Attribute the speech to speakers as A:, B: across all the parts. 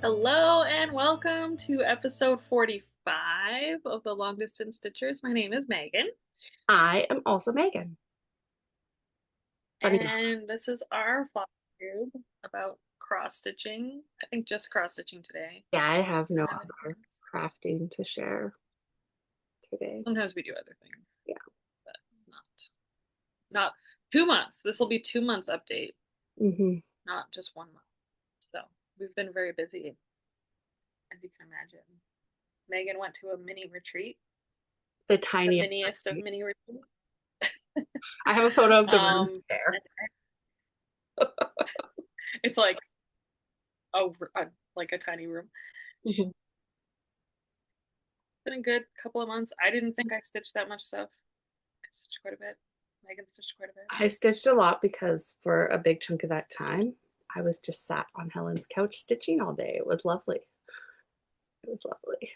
A: Hello and welcome to episode 45 of the Long Distance Stitchers. My name is Megan,
B: I am also Megan. Funny enough.
A: and this is our flosstube about cross stitching. I think just cross stitching today.
B: Yeah, I have no
A: Don't have anything
B: other
A: else.
B: crafting to share today.
A: Sometimes we do other things,
B: Yeah.
A: but not 2 months. This will be 2 months update,
B: hmm
A: not just 1 month. So we've been very busy, as you can imagine. Megan went to a mini retreat,
B: The
A: the
B: tiniest
A: miniest of
B: retreat.
A: mini retreats.
B: I have a photo of the room
A: Um,
B: there.
A: it's like like a tiny room.
B: Mhm.
A: Been a good couple of months. I didn't think I stitched that much stuff. I stitched quite a bit. Megan stitched quite a bit.
B: I stitched a lot because for a big chunk of that time, I was just sat on Helen's couch stitching all day. It was lovely. It was lovely.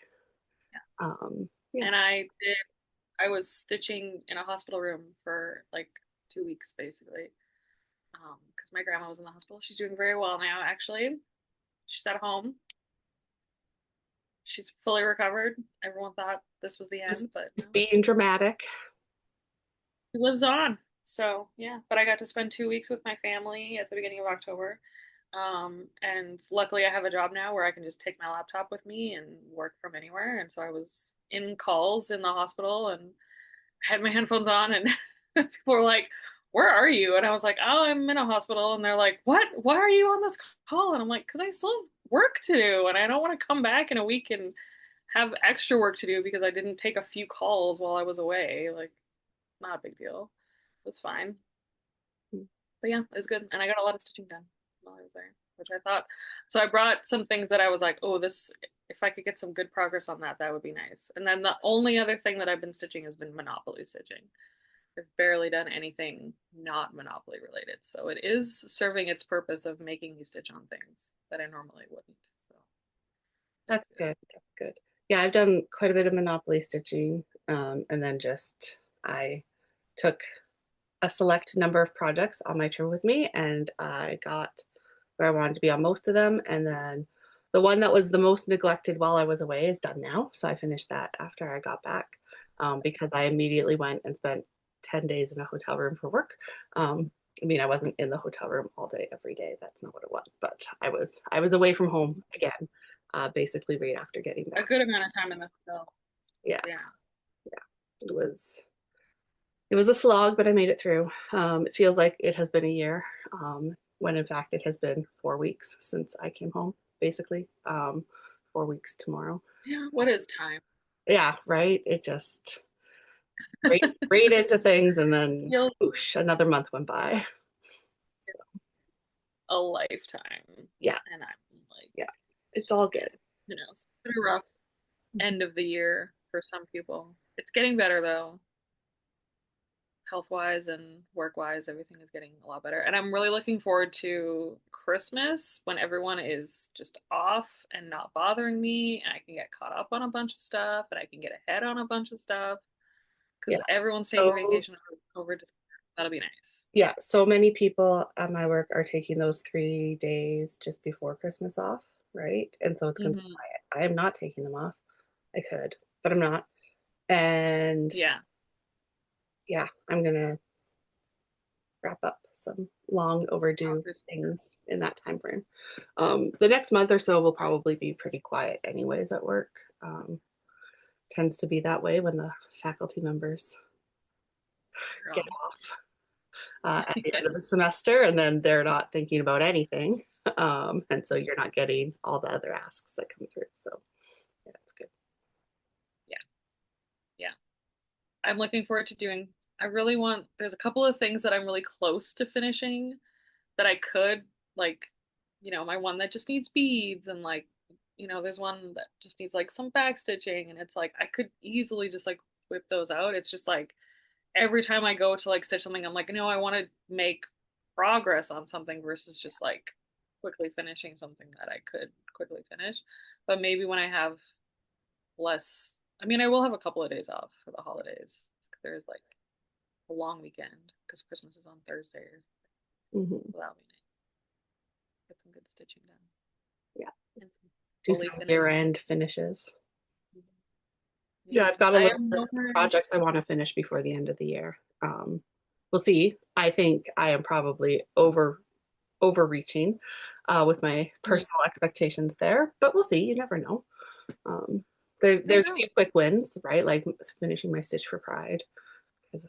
A: Yeah.
B: Yeah.
A: And I was stitching in a hospital room for like 2 weeks basically. Because my grandma was in the hospital. She's doing very well now, actually. She's at home. She's fully recovered. Everyone thought this was the
B: Just,
A: end, but no,
B: just being dramatic.
A: she lives on. So yeah, but I got to spend 2 weeks with my family at the beginning of October. And luckily I have a job now where I can just take my laptop with me and work from anywhere. And so I was in calls in the hospital and I had my headphones on and people were like, "Where are you?" And I was like, "Oh, I'm in a hospital." And they're like, "What? Why are you on this call?" And I'm like, "Because I still have work to do and I don't want to come back in a week and have extra work to do because I didn't take a few calls while I was away. Like, not a big deal. It was fine." But yeah, it was good. And I got a lot of stitching done while I was there, which I thought. So I brought some things that I was like, oh, this, if I could get some good progress on that, that would be nice. And then the only other thing that I've been stitching has been Monopoly stitching. I've barely done anything not Monopoly related. So it is serving its purpose of making me stitch on things that I normally wouldn't. So
B: That's
A: that's good.
B: good. That's good. Yeah, I've done quite a bit of Monopoly stitching. And then I took a select number of projects on my tour with me, and I got where I wanted to be on most of them. And then the one that was the most neglected while I was away is done now. So I finished that after I got back because I immediately went and spent 10 days in a hotel room for work. I mean, I wasn't in the hotel room all day, every day. That's not what it was, but I was away from home again, basically right after getting
A: A
B: back.
A: good amount of time in the hotel.
B: Yeah,
A: Yeah.
B: yeah. It was a slog, but I made it through. It feels like it has been a year, when in fact it has been 4 weeks since I came home, basically. 4 weeks tomorrow.
A: Yeah. What is time?
B: Yeah, right. It just right into things, and then
A: Feels
B: whoosh, another month went by.
A: a lifetime.
B: Yeah,
A: And I'm like,
B: yeah. It's all good.
A: who knows? It's been a rough end of the year for some people. It's getting better though, health wise and work wise. Everything is getting a lot better. And I'm really looking forward to Christmas when everyone is just off and not bothering me. And I can get caught up on a bunch of stuff and I can get ahead on a bunch of stuff
B: Yeah.
A: because everyone's taking
B: So
A: vacation over December. That'll be nice.
B: yeah, so many people at my work are taking those 3 days just before Christmas off, right? And so it's going to be
A: Hmm.
B: quiet. I am not taking them off. I could, but I'm not. And
A: Yeah.
B: yeah, I'm gonna wrap up some long overdue
A: Offers.
B: things in that time frame. The next month or so will probably be pretty quiet anyways at work. Tends to be that way when the faculty members get off at the end of the semester, and then they're not thinking about anything. And so you're not getting all the other asks that come through. So yeah, it's good.
A: Yeah. Yeah. I'm looking forward to doing. I really want, there's a couple of things that I'm really close to finishing that I could, like, my one that just needs beads, and like, there's one that just needs like some back stitching, and it's like I could easily just like whip those out. It's just like every time I go to like stitch something, I'm like, no, I want to make progress on something versus just like quickly finishing something that I could quickly finish. But maybe when I have less, I mean, I will have a couple of days off for the holidays. There's like a long weekend because Christmas is on Thursday,
B: hmm
A: so that'll be nice. Get some good stitching done.
B: Yeah.
A: and some
B: Do
A: fully
B: some
A: finished.
B: year-end finishes.
A: Yeah,
B: Yeah, I've got a
A: I
B: little
A: have no
B: list of
A: more.
B: projects I want to finish before the end of the year. We'll see. I think I am probably overreaching with my
A: Mhm.
B: personal expectations there, but we'll see. You never know. Um,
A: Never
B: there's a
A: know.
B: few quick wins, right? Like finishing my Stitch for Pride because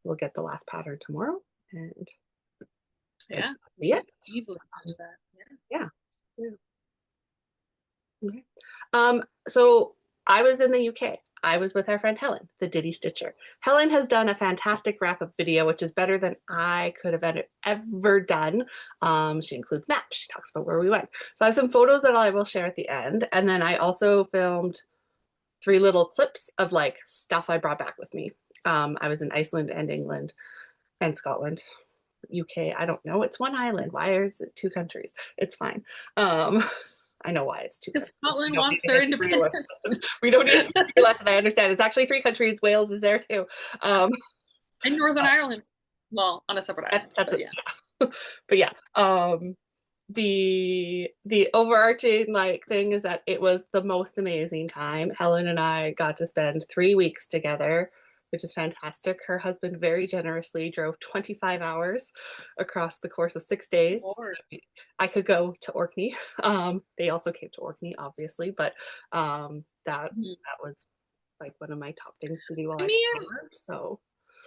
B: we'll get the last pattern tomorrow, and that'll
A: Yeah, you
B: be it.
A: could easily finish that. Yeah.
B: Yeah. Yeah. Okay. So I was in the UK. I was with our friend Helen, the Ditty Stitcher. Helen has done a fantastic wrap-up video, which is better than I could have ever done. She includes maps. She talks about where we went. So I have some photos that I will share at the end. And then I also filmed 3 little clips of like stuff I brought back with me. I was in Iceland and England and Scotland. UK, I don't know. It's one island. Why is it 2 countries? It's fine. Um, I know why it's 2 countries.
A: Because
B: We
A: Scotland
B: don't need
A: wants
B: a
A: their
B: history
A: independence.
B: lesson. We don't need a history lesson. I understand. It's actually 3 countries. Wales is there too. Um,
A: And Northern Ireland. Well, on a separate island,
B: that's
A: but
B: it.
A: yeah.
B: But yeah, the overarching like thing is that it was the most amazing time. Helen and I got to spend 3 weeks together, which is fantastic. Her husband very generously drove 25 hours across the course of 6 days.
A: Lord.
B: I could go to Orkney. They also came to Orkney, obviously, but
A: Mhm.
B: that was like one of my top things to do while
A: I
B: I
A: mean,
B: could remember. So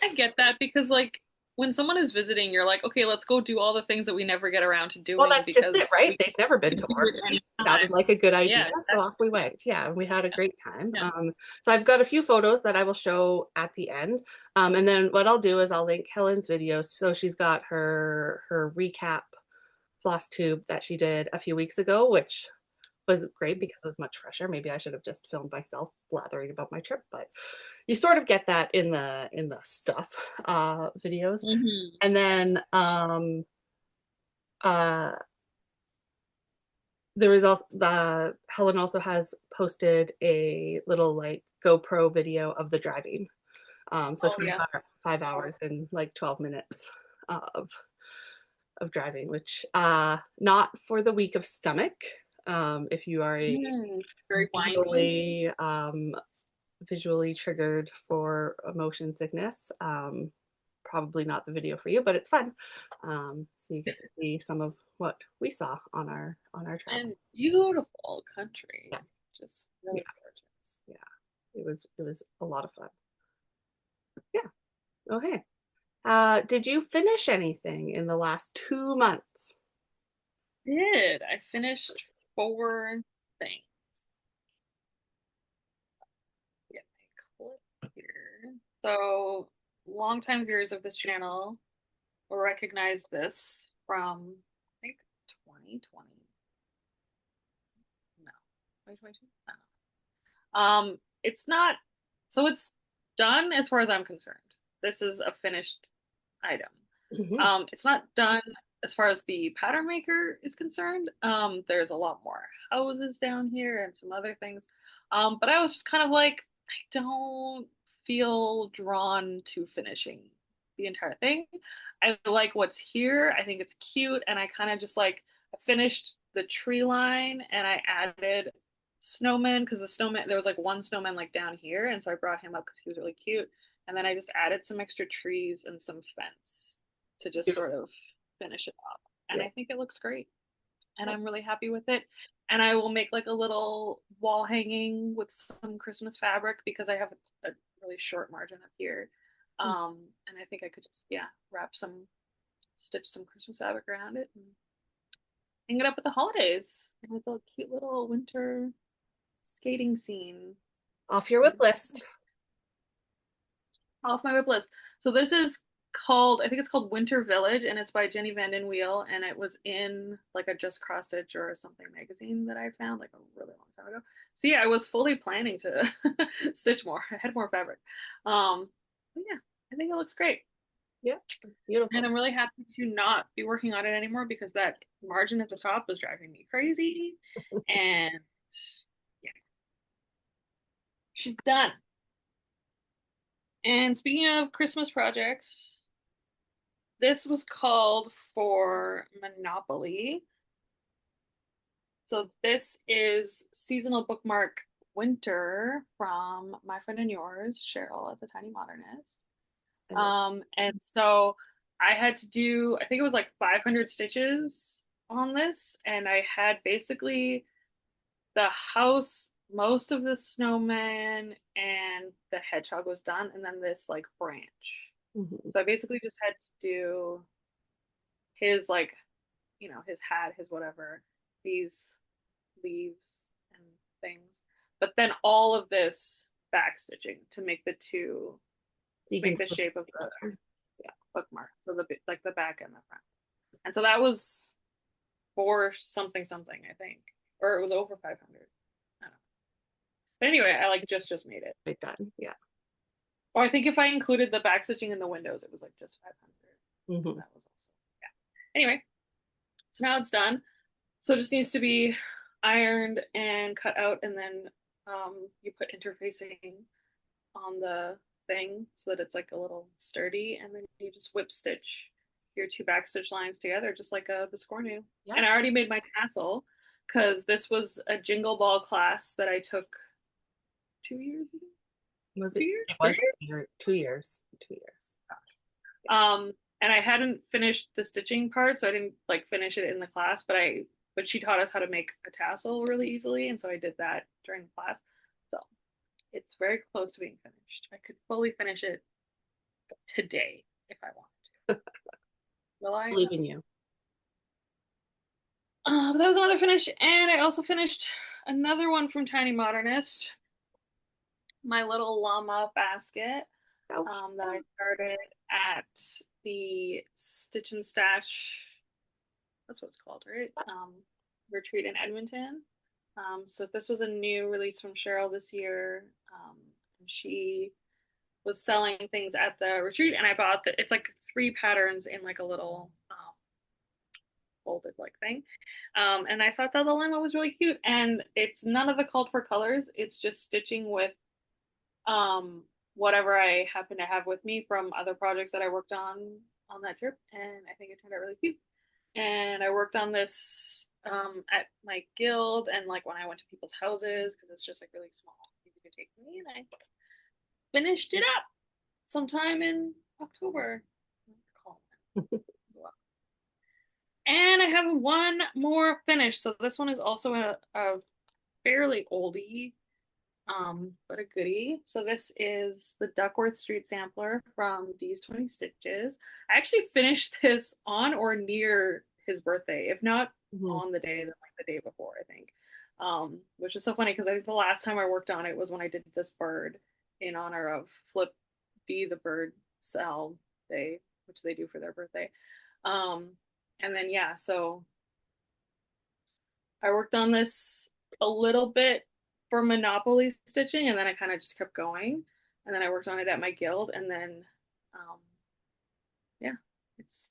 A: I get that because like when someone is visiting, you're like, okay, let's go do all the things that we never get around to
B: well,
A: doing
B: that's just it,
A: because
B: right?
A: we
B: They'd never been
A: can
B: to
A: do it
B: Orkney. Sounded
A: anytime.
B: like a good idea,
A: Yeah,
B: so
A: exactly.
B: off we went. Yeah, and we had a
A: Yeah.
B: great time.
A: Yeah.
B: So I've got a few photos that I will show at the end, and then what I'll do is I'll link Helen's videos. So she's got her recap floss tube that she did a few weeks ago, which was great because it was much fresher. Maybe I should have just filmed myself blathering about my trip, but you sort of get that in the stuff videos.
A: Hmm.
B: And then uh there is also the Helen also has posted a little like GoPro video of the driving. So
A: Oh yeah.
B: 25 hours and like 12 minutes of driving, which not for the weak of stomach. If you are a
A: Very windy.
B: visually visually triggered for motion sickness, probably not the video for you, but it's fun. So you get to see some of what we saw on our travel.
A: And beautiful country.
B: Yeah,
A: Just
B: yeah,
A: really gorgeous.
B: yeah. It was a lot of fun. Yeah. Okay. Did you finish anything in the last 2 months?
A: Did I finished 4 things? Get my clip here. So, longtime viewers of this channel will recognize this from I think 2020. No, 2022. It's not. So it's done as far as I'm concerned. This is a finished item.
B: Mhm.
A: It's not done as far as the pattern maker is concerned. There's a lot more houses down here and some other things. But I was just kind of like, I don't feel drawn to finishing the entire thing. I like what's here. I think it's cute, and I kind of just like I finished the tree line and I added snowman because the snowman there was like one snowman like down here, and so I brought him up because he was really cute. And then I just added some extra trees and some fence to just sort
B: Beautiful.
A: of finish it up. And
B: Yeah.
A: I think it looks great. And I'm really happy with it. And I will make like a little wall hanging with some Christmas fabric because I have a really short margin up here. And I think I could just, yeah, stitch some Christmas fabric around it and hang it up at the holidays. And it's a cute little winter skating scene.
B: Off your whip
A: And
B: list.
A: off my whip list. So this is called, I think it's called Winter Village, and it's by Jenny Vanden Wheel, and it was in like a Just Cross Stitch or something magazine that I found like a really long time ago. So yeah, I was fully planning to stitch more. I had more fabric. But yeah, I think it looks great.
B: Yeah.
A: And
B: Beautiful.
A: I'm really happy to not be working on it anymore because that margin at the top was driving me crazy. And yeah, she's done. And speaking of Christmas projects, this was called for Monopoly. So this is seasonal bookmark winter from my friend and yours, Cheryl at the Tiny Modernist.
B: I love
A: And so I had to do, I think it was like 500 stitches on this, and I had basically the house, most of the snowman, and the hedgehog was done, and then this like branch.
B: Mhm.
A: So I basically just had to do his like, his hat, his whatever, these leaves and things. But then all of this back stitching to make the two,
B: You can
A: make the
B: flip
A: shape of the
B: together. Yeah.
A: bookmark. So the like the back and the front. And so that was for something something, I think. Or it was over 500. I don't know. But anyway, I like just made it.
B: Right done. Yeah.
A: Or I think if I included the back stitching in the windows, it was like just 500.
B: Hmm.
A: That was also, yeah. Anyway, so now it's done. So it just needs to be ironed and cut out, and then you put interfacing on the thing so that it's like a little sturdy, and then you just whip stitch your two back stitch lines together just like a biscornu.
B: Yeah.
A: And I already made my tassel because this was a jingle ball class that I took 2 years ago.
B: Was
A: Two
B: it?
A: years?
B: It
A: Three
B: was
A: years?
B: 2 years. 2 years.
A: And I hadn't finished the stitching part, so I didn't like finish it in the class, but she taught us how to make a tassel really easily, and so I did that during the class. So it's very close to being finished. I could fully finish it today if I wanted to. Will I?
B: Believe in you.
A: But that was another finish, and I also finished another one from Tiny Modernist, my little llama basket
B: Oh,
A: that I started at the Stitch and Stash. That's what it's called, right? Retreat in Edmonton. So this was a new release from Cheryl this year. She was selling things at the retreat, and I bought it's like three patterns in like a little folded like thing. And I thought that the llama was really cute, and it's none of the called for colors. It's just stitching with um, whatever I happen to have with me from other projects that I worked on that trip, and I think it turned out really cute. And I worked on this at my guild and like when I went to people's houses because it's just like really small. You could take me, and I finished it up sometime in October. And I have one more finish. So this one is also a fairly oldie, but a goodie. So this is the Duckworth Street Sampler from D's 20 Stitches. I actually finished this on or near his birthday, if not
B: mhm.
A: on the day, then like the day before, I think. Which is so funny because I think the last time I worked on it was when I did this bird in honor of Flip D, the bird cell day, which they do for their birthday. Um, and then yeah, so I worked on this a little bit for Monopoly stitching, and then I kind of just kept going. And then I worked on it at my guild, and then, um, yeah,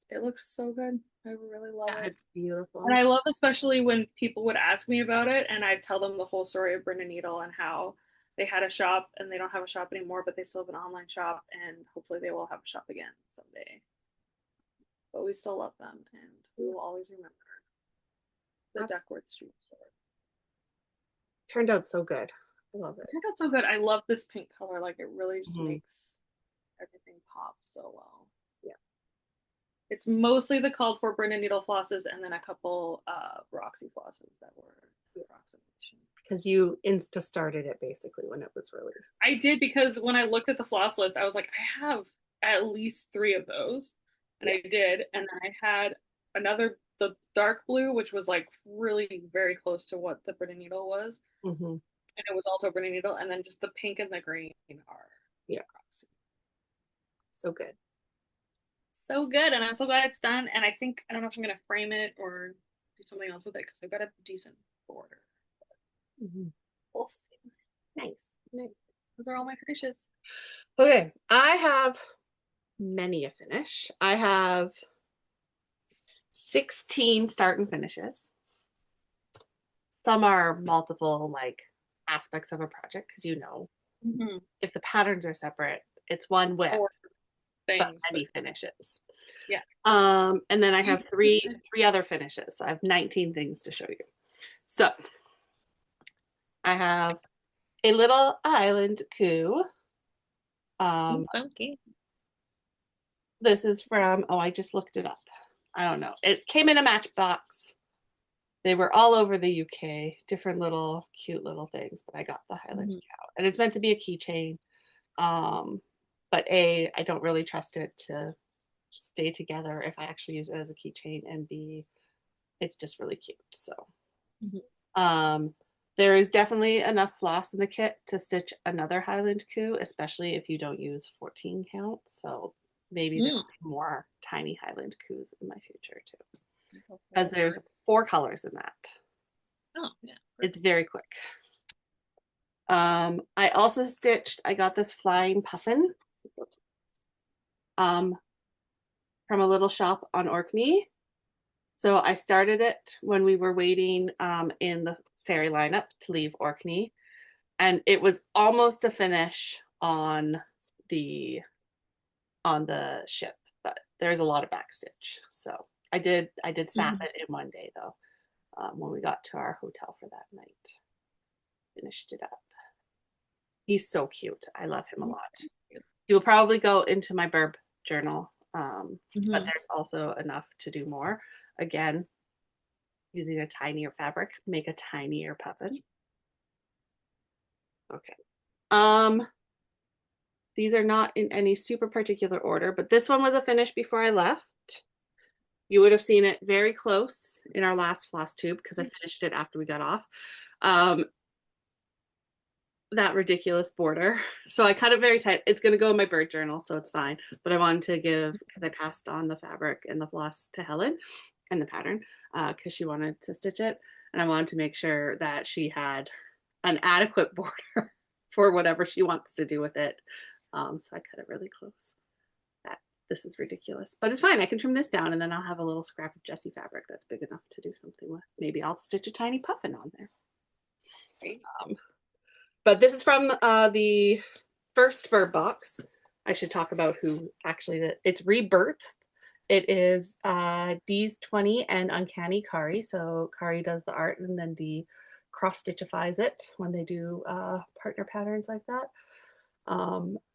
A: it looks so good. I really love
B: Yeah,
A: it,
B: it's
A: and
B: beautiful.
A: I love especially when people would ask me about it, and I'd tell them the whole story of Brenda Needle and how they had a shop and they don't have a shop anymore, but they still have an online shop, and hopefully they will have a shop again someday. But we still love them, and we will always remember the
B: That
A: Duckworth Street store.
B: turned out so good. I love
A: It
B: it.
A: turned out so good. I love this pink color. Like it really just
B: Mhm.
A: makes everything pop so well.
B: Yeah.
A: It's mostly the called for Brenda Needle flosses and then a couple Roxy flosses that were approximation.
B: Because you insta started it basically when it was released.
A: I did because when I looked at the floss list, I was like, I have at least three of those. And
B: Yeah.
A: I did. And then I had another, the dark blue, which was like really very close to what the Brenda Needle was.
B: Hmm.
A: And it was also Brenda Needle. And then just the pink and the green are
B: Yeah.
A: Roxy.
B: So good.
A: So good, and I'm so glad it's done. And I think I don't know if I'm gonna frame it or do something else with it because I've got a decent border.
B: Hmm.
A: We'll see.
B: Nice. Nice.
A: Those are all my finishes.
B: Okay, I have many a finish. I have 16 start and finishes. Some are multiple like aspects of a project because
A: Mm-hmm.
B: if the patterns are separate, it's one WIP,
A: Or
B: but
A: things, but
B: many finishes.
A: yeah.
B: And then I have three other finishes. So I have 19 things to show you. So I have a little island coup.
A: Ooh,
B: Um,
A: funky.
B: this is from, oh, I just looked it up. I don't know. It came in a matchbox. They were all over the UK, different little cute little things, but I got the Highland
A: Mhm.
B: cow. And it's meant to be a keychain. Um, but I don't really trust it to stay together if I actually use it as a keychain, and B, it's just really cute. So
A: Mhm.
B: um, there is definitely enough floss in the kit to stitch another Highland coup, especially if you don't use 14 count. So maybe there
A: Mm.
B: will be more tiny Highland coups in my future too,
A: Go
B: because there's
A: forward.
B: 4 colors in that.
A: Oh, yeah.
B: It's
A: Perfect.
B: very quick. I also stitched, I got this flying puffin um, from a little shop on Orkney. So I started it when we were waiting in the ferry lineup to leave Orkney, and it was almost a finish the on the ship, but there's a lot of backstitch. So I did staff
A: Mhm.
B: it in one day though. When we got to our hotel for that night, finished it up. He's so cute. I love him a
A: He's
B: lot.
A: very cute.
B: He will probably go into my burb journal, but
A: Mhm.
B: there's also enough to do more. Again, using a tinier fabric, make a tinier puppet. Okay. Um, these are not in any super particular order, but this one was a finish before I left. You would have seen it very close in our last floss tube because I finished it after we got off. Um, that ridiculous border. So I cut it very tight. It's going to go in my bird journal, so it's fine. But I wanted to give, because I passed on the fabric and the floss to Helen and the pattern, because she wanted to stitch it. And I wanted to make sure that she had an adequate border for whatever she wants to do with it. So I cut it really close. That this is ridiculous, but it's fine. I can trim this down and then I'll have a little scrap of Jessie fabric that's big enough to do something with. Maybe I'll stitch a tiny puffin on there.
A: Great.
B: Um, but this is from the first bird box. I should talk about who actually it's Rebirth. It is Dee's 20 and Uncanny Kari. So Kari does the art and then Dee cross stitchifies it when they do partner patterns like that.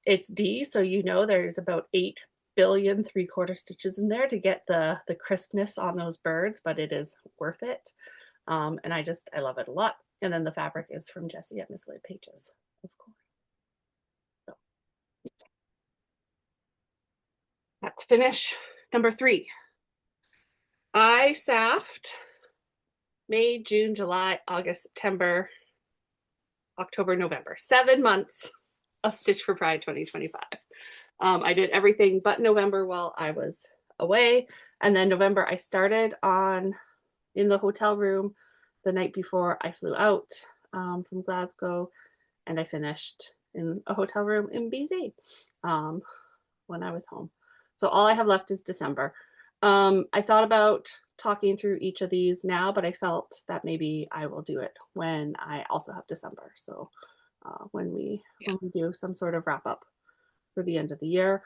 B: It's D, so you know there's about 8 billion 3/4 stitches in there to get the crispness on those birds, but it is worth it. And I love it a lot. And then the fabric is from Jessie at Mislaid Pages, of course. So that's finish number 3. I saft May, June, July, August, September, October, November. 7 months of Stitch for Pride 2025. I did everything but November while I was away. And then November, I started on in the hotel room the night before I flew out from Glasgow, and I finished in a hotel room in BC um, when I was home. So all I have left is December. I thought about talking through each of these now, but I felt that maybe I will do it when I also have December. So
A: Yeah.
B: when we do some sort of wrap up for the end of the year,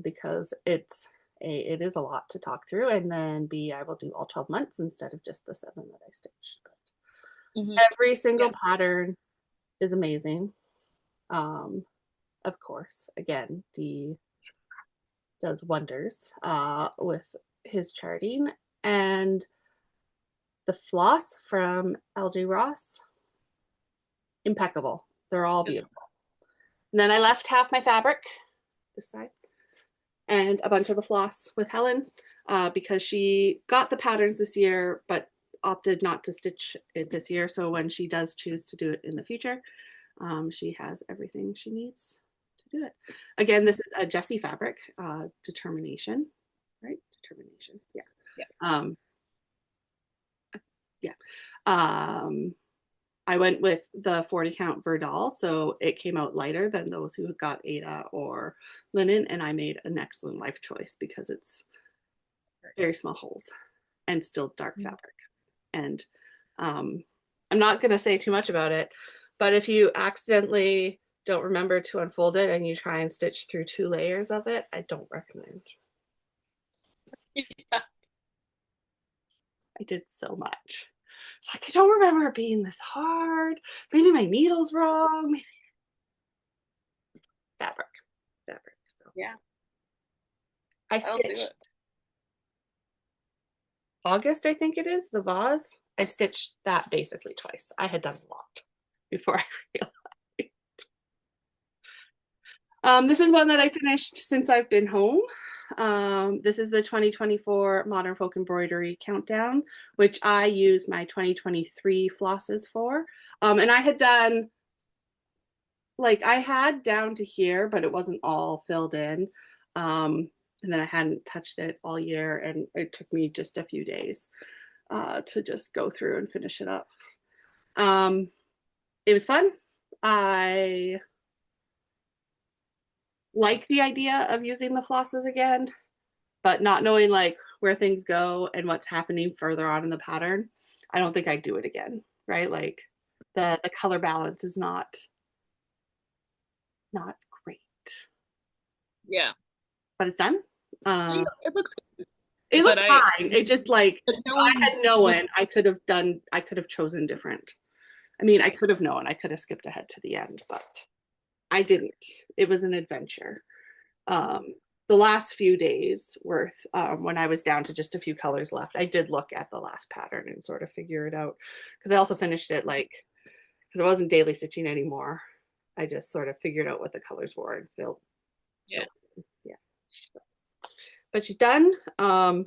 B: because it is a lot to talk through, and then B, I will do all 12 months instead of just the 7 that I stitched.
A: Mhm.
B: But every single
A: Yeah.
B: pattern is amazing. Um, of course, again, D does wonders with his charting, and the floss from LG Ross, impeccable. They're all
A: Beautiful.
B: beautiful. And then I left half my fabric this side and a bunch of the floss with Helen because she got the patterns this year but opted not to stitch it this year. So when she does choose to do it in the future, she has everything she needs to do it. Again, this is a Jessie fabric, determination, right? Determination, yeah.
A: Yeah.
B: Um, yeah. Um, I went with the 40 count Verdal, so it came out lighter than those who got Ada or linen, and I made an excellent life choice because it's very small holes and still dark
A: Mhm.
B: fabric. And um, I'm not going to say too much about it, but if you accidentally don't remember to unfold it and you try and stitch through 2 layers of it, I don't recommend.
A: Yeah.
B: I did so much. It's like, I don't remember it being this hard. Maybe my needle's wrong. Fabric, fabric. So
A: Yeah,
B: I
A: that'll do
B: stitched
A: it.
B: August, I think it is, the vase. I stitched that basically twice. I had done a lot before I realized. This is one that I finished since I've been home. This is the 2024 Modern Folk Embroidery Countdown, which I used my 2023 flosses for. And I had done, like, I had down to here, but it wasn't all filled in. And then I hadn't touched it all year, and it took me just a few days to just go through and finish it up. Um, it was fun. I like the idea of using the flosses again, but not knowing like where things go and what's happening further on in the pattern, I don't think I'd do it again, right? Like the color balance is not great,
A: Yeah.
B: but it's done.
A: You
B: Uh,
A: know, it looks good,
B: it
A: but
B: looks fine. It just like
A: but
B: if I
A: knowing
B: had
A: what,
B: known, I could have chosen different. I mean, I
A: right.
B: could have known, I could have skipped ahead to the end, but I didn't. It was an adventure. Um, the last few days worth, when I was down to just a few colors left, I did look at the last pattern and sort of figure it out. Because I also finished it like, because I wasn't daily stitching anymore. I just sort of figured out what the colors were and
A: Yeah.
B: filled yeah. But she's done. I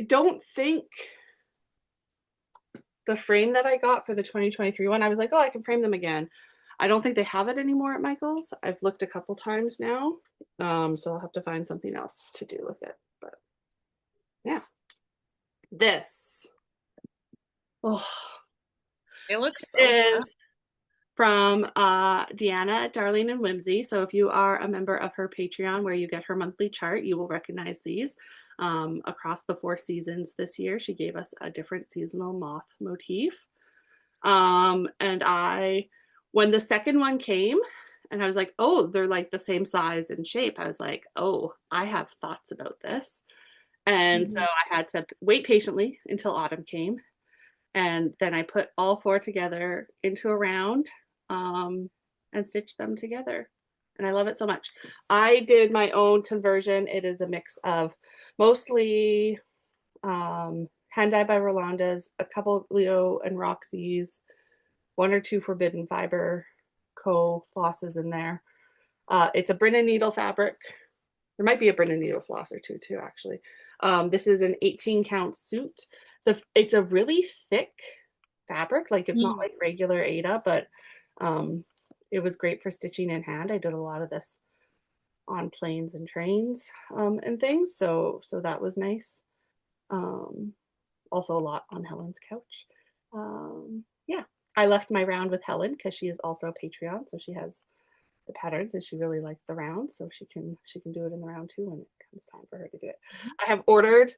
B: don't think the frame that I got for the 2023 one, I was like, oh, I can frame them again. I don't think they have it anymore at Michael's. I've looked a couple times now. So I'll have to find something else to do with it. But yeah, this oh,
A: It looks so fun.
B: is from Deanna at Darling and Whimsy. So if you are a member of her Patreon where you get her monthly chart, you will recognize these. Across the 4 seasons this year, she gave us a different seasonal moth motif. And when the second one came, and I was like, oh, they're like the same size and shape. I was like, oh, I have thoughts about this. And so
A: Mhm.
B: I had to wait patiently until autumn came. And then I put all 4 together into a round and stitched them together. And I love it so much. I did my own conversion. It is a mix of mostly hand dye by Rolanda's, a couple of Leo and Roxy's, 1 or 2 Forbidden Fiber Co flosses in there. It's a Brennan needle fabric. There might be a Brennan needle floss or two actually. This is an 18 count suit. It's a really thick fabric, like it's not
A: Mm.
B: like regular Aida, but it was great for stitching in hand. I did a lot of this on planes and trains and things, so that was nice. Um, Also a lot on Helen's couch. Yeah, I left my round with Helen because she is also a Patreon, so she has the patterns and she really liked the round, so she can do it in the round too when it comes time for her to do it. I have ordered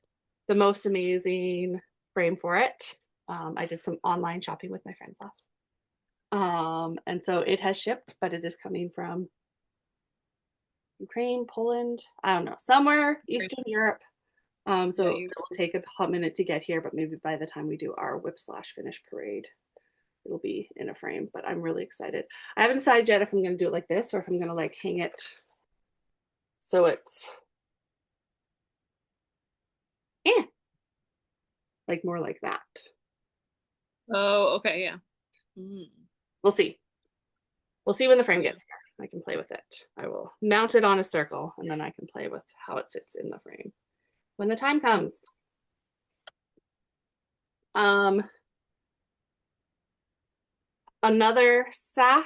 B: the most amazing frame for it. I did some online shopping with my friends last. And so it has shipped, but it is coming from Ukraine, Poland, I don't know, somewhere Eastern Europe.
A: Yeah,
B: So
A: you.
B: it will take a hot minute to get here, but maybe by the time we do our WIP/finish parade, it'll be in a frame. But I'm really excited. I haven't decided yet if I'm going to do it like this or if I'm going to like hang it so it's eh, like more like that.
A: Oh, okay, yeah. Mm.
B: We'll see. We'll see when the frame
A: Yeah.
B: gets here. I can play with it. I will mount it on a circle and then I can play with how it sits in the frame when the time comes. Um, Another SAF.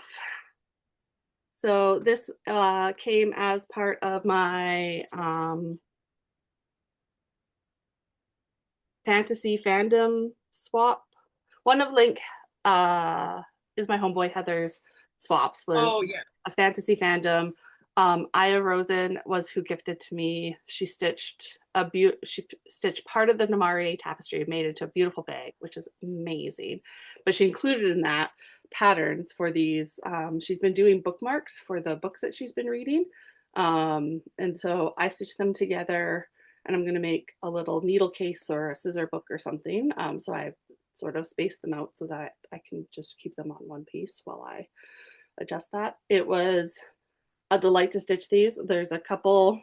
B: So this came as part of my fantasy fandom swap. One of Link is my homeboy Heather's swaps was
A: Oh yeah.
B: a fantasy fandom. Aya Rosen was who gifted to me. She stitched part of the Namari tapestry, made it into a beautiful bag, which is amazing. But she included in that patterns for these. She's been doing bookmarks for the books that she's been reading, and so I stitched them together and I'm going to make a little needle case or a scissor book or something. So I sort of spaced them out so that I can just keep them on one piece while I adjust that. It was a delight to stitch these. There's a couple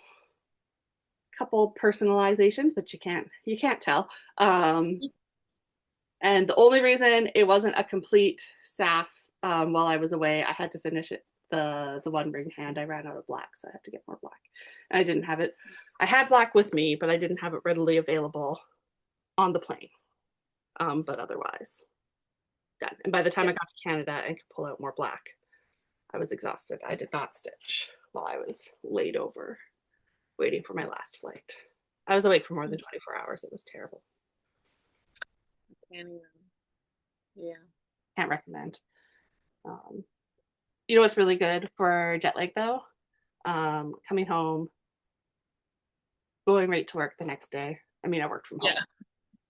B: personalizations, but you can't tell. And the only reason it wasn't a complete SAF while I was away, I had to finish it. The one ring hand, I ran out of black, so I had to get more black. And I didn't have it. I had black with me, but I didn't have it readily available on the plane. But otherwise, done. And by the time
A: Yeah.
B: I got to Canada and could pull out more black, I was exhausted. I did not stitch while I was laid over waiting for my last flight. I was awake for more than 24 hours. It was terrible.
A: Can't even. Yeah.
B: Can't recommend. Um, you know what's really good for jet lag though? Coming home, going right to work the next day. I mean, I worked from home,
A: Yeah.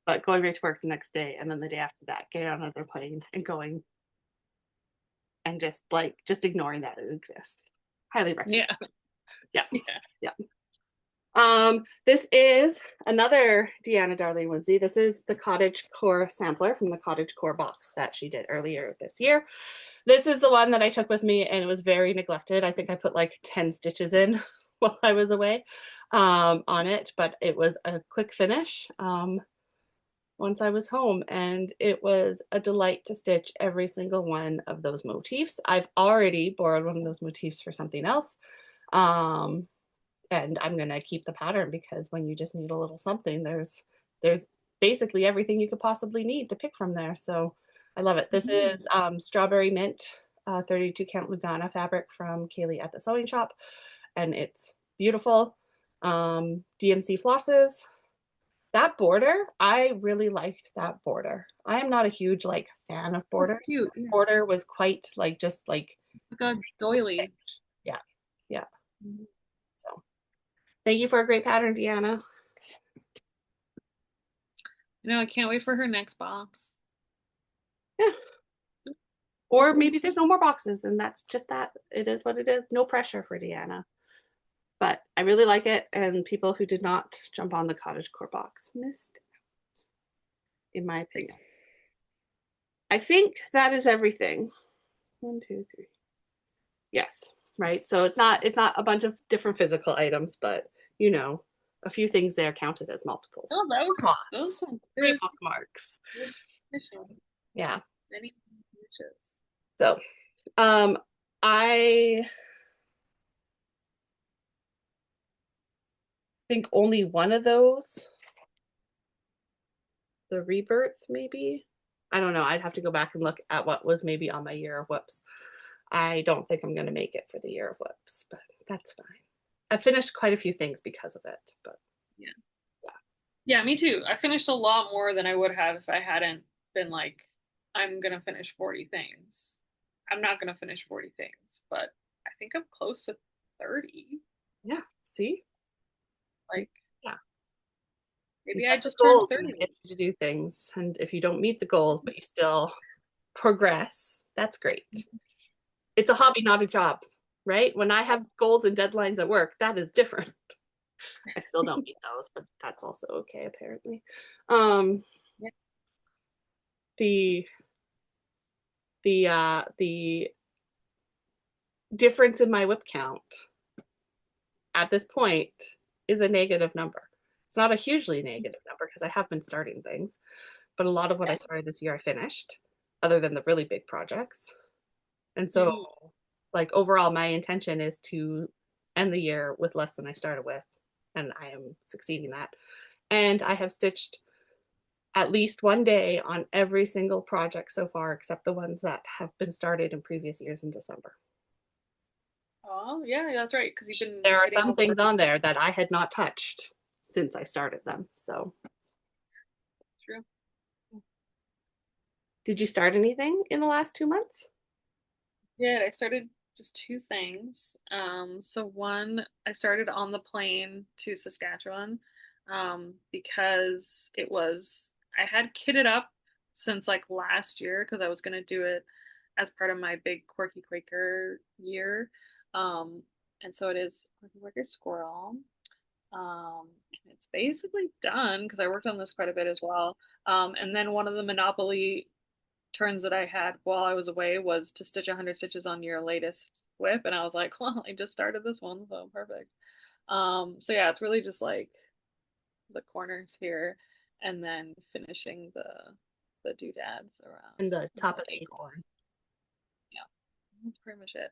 B: but going right to work the next day and then the day after that, getting on another plane and going and just ignoring that it exists. Highly recommend.
A: Yeah.
B: Yeah.
A: Yeah.
B: Yeah. This is another Deanna Darling onesie. This is the Cottage Core sampler from the Cottage Core box that she did earlier this year. This is the one that I took with me and it was very neglected. I think I put like 10 stitches in while I was away on it, but it was a quick finish once I was home, and it was a delight to stitch every single one of those motifs. I've already borrowed one of those motifs for something else. Um, and I'm gonna keep the pattern because when you just need a little something, there's basically everything you could possibly need to pick from there. So I love it. This is strawberry mint 32 count Lugana fabric from Kaylee at the sewing shop, and it's beautiful. DMC flosses. That border, I really liked that border. I am not a huge like fan of
A: Oh,
B: borders.
A: cute.
B: That
A: Yeah.
B: border was quite like just like
A: Like a
B: to
A: doily.
B: stitch. Yeah, yeah.
A: Mhm.
B: So thank you for a great pattern, Deanna.
A: I can't wait for her next box.
B: Yeah. Or
A: Hopefully
B: maybe
A: soon.
B: there's no more boxes and that's just that. It is what it is. No pressure for Deanna. But I really like it, and people who did not jump on the cottage core box missed, in my opinion. I think that is everything. 1, 2, 3. Yes, right. So it's not a bunch of different physical items, but you know, a few things there counted as multiples.
A: Oh, those
B: Coupons,
A: some
B: three
A: good,
B: bookmarks.
A: good fishing.
B: Yeah.
A: Many fishes.
B: So I think only one of those, the rebirth, maybe. I don't know. I'd have to go back and look at what was maybe on my year of whips. I don't think I'm going to make it for the year of whips, but that's fine. I finished quite a few things because of it, but
A: Yeah.
B: yeah.
A: Yeah, me too. I finished a lot more than I would have if I hadn't been like, I'm gonna finish 40 things. I'm not gonna finish 40 things, but I think I'm close to 30.
B: Yeah. See?
A: Like
B: Yeah. You
A: maybe I
B: set the
A: just turned
B: goals and they
A: 30.
B: get you to do things. And if you don't meet the goals, but you still progress, that's great. It's a hobby, not a job, right? When I have goals and deadlines at work, that is different. I still don't meet those, but that's also okay, apparently. Um,
A: Yeah.
B: the the difference in my whip count at this point is a negative number. It's not a hugely negative number because I have been starting things, but a lot of what I started this year I finished, other than the really big projects. And so,
A: Mhm.
B: like, overall, my intention is to end the year with less than I started with, and I am succeeding that. And I have stitched at least one day on every single project so far, except the ones that have been started in previous years in December.
A: Oh, yeah, that's right. Because you've been
B: There are
A: hitting
B: some
A: over.
B: things on there that I had not touched since I started them. So,
A: True.
B: did you start anything in the last 2 months?
A: Yeah, I started just two things. So one, I started on the plane to Saskatchewan, because I had kitted up since like last year because I was gonna do it as part of my big Quirky Quaker year. Um, and so it is Quirky Quaker Squirrel. It's basically done because I worked on this quite a bit as well. And then one of the Monopoly turns that I had while I was away was to stitch 100 stitches on your latest WIP, and I was like, well, I just started this one, so perfect. So yeah, it's really just like the corners here, and then finishing the doodads around
B: And the top
A: the
B: of the
A: acorn.
B: acorn.
A: Yeah, that's pretty much it.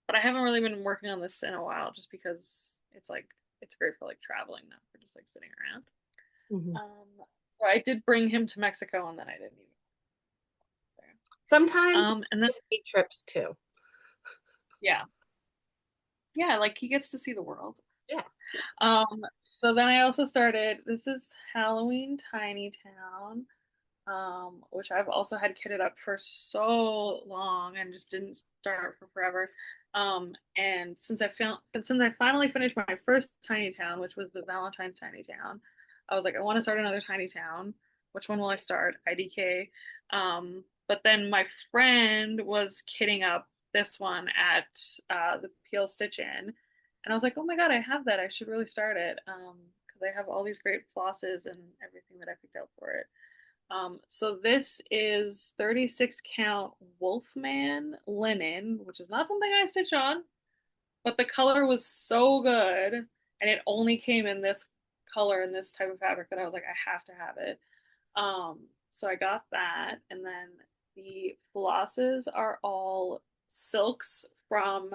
A: But I haven't really been working on this in a while, just because it's like it's great for like traveling now, for just like sitting around.
B: Mhm.
A: So I did bring him to Mexico, and then I didn't even there.
B: Sometimes
A: And then
B: just need trips too.
A: yeah, yeah, like he gets to see the world.
B: Yeah.
A: So then I also started. This is Halloween Tiny Town, which I've also had kitted up for so long and just didn't start for forever. And since I finally finished my first Tiny Town, which was the Valentine's Tiny Town, I was like, I want to start another Tiny Town. Which one will I start? IDK. But then my friend was kitting up this one at the Peel Stitch In, and I was like, oh my god, I have that. I should really start it because I have all these great flosses and everything that I picked out for it. So this is 36 count Wolfman linen, which is not something I stitch on, but the color was so good, and it only came in this color and this type of fabric that I was like, I have to have it. So I got that, and then the flosses are all silks from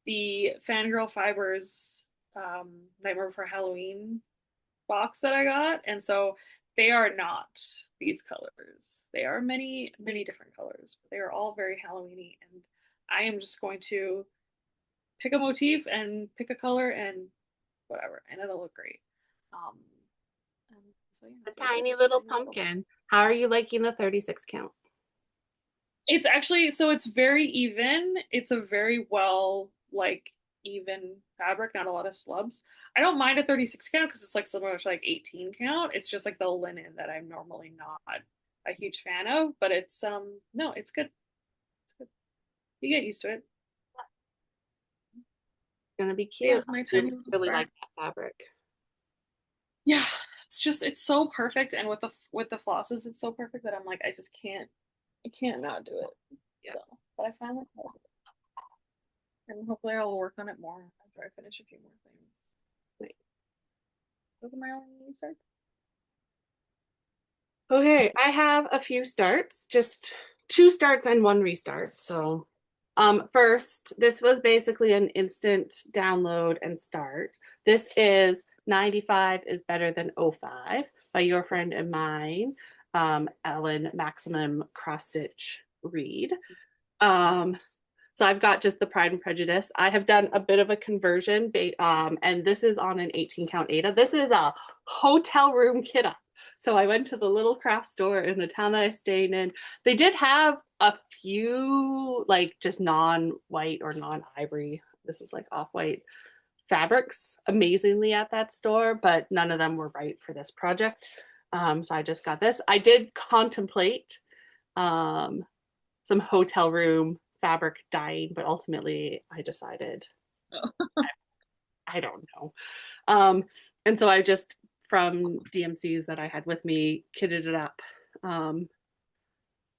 A: the Fangirl Fibers Nightmare Before Halloween box that I got, and so they are not these colors. They are many, many different colors, but they are all very Halloweeny, and I am just going to pick a motif and pick a color and whatever, and it'll look great. Um, and so yeah,
B: A
A: so that's it.
B: tiny little
A: Tiny little.
B: pumpkin. How are you liking the 36 count?
A: It's actually so it's very even. It's a very well like even fabric, not a lot of slubs. I don't mind a 36 count because it's like similar to like 18 count. It's just like the linen that I'm normally not a huge fan of, but it's no, it's good. It's good. You get used to it.
B: Gonna be
A: But yeah,
B: cute.
A: my
B: I
A: tiny little
B: really
A: start.
B: like that fabric.
A: Yeah, it's so perfect, and with the flosses, it's so perfect that I'm like I can't not do it.
B: Yeah.
A: So, but I finally love it, and hopefully I'll work on it more after I finish a few more things.
B: Wait.
A: Those are my only starts.
B: Okay, I have a few starts, just two starts and one restart. So, first, this was basically an instant download and start. This is 95 is better than '05 by your friend and mine, Ellen Maximum Cross Stitch Reed. Um, so I've got just the Pride and Prejudice. I have done a bit of a conversion, and this is on an 18 count Ada. This is a hotel room kit up. So I went to the little craft store in the town that I stayed in. They did have a few like just non-white or non-ivory. This is like off-white fabrics amazingly at that store, but none of them were right for this project. So I just got this. I did contemplate um, some hotel room fabric dyeing, but ultimately I decided
A: Oh.
B: I don't know. Um, and so I just from DMCs that I had with me kitted it up. Um,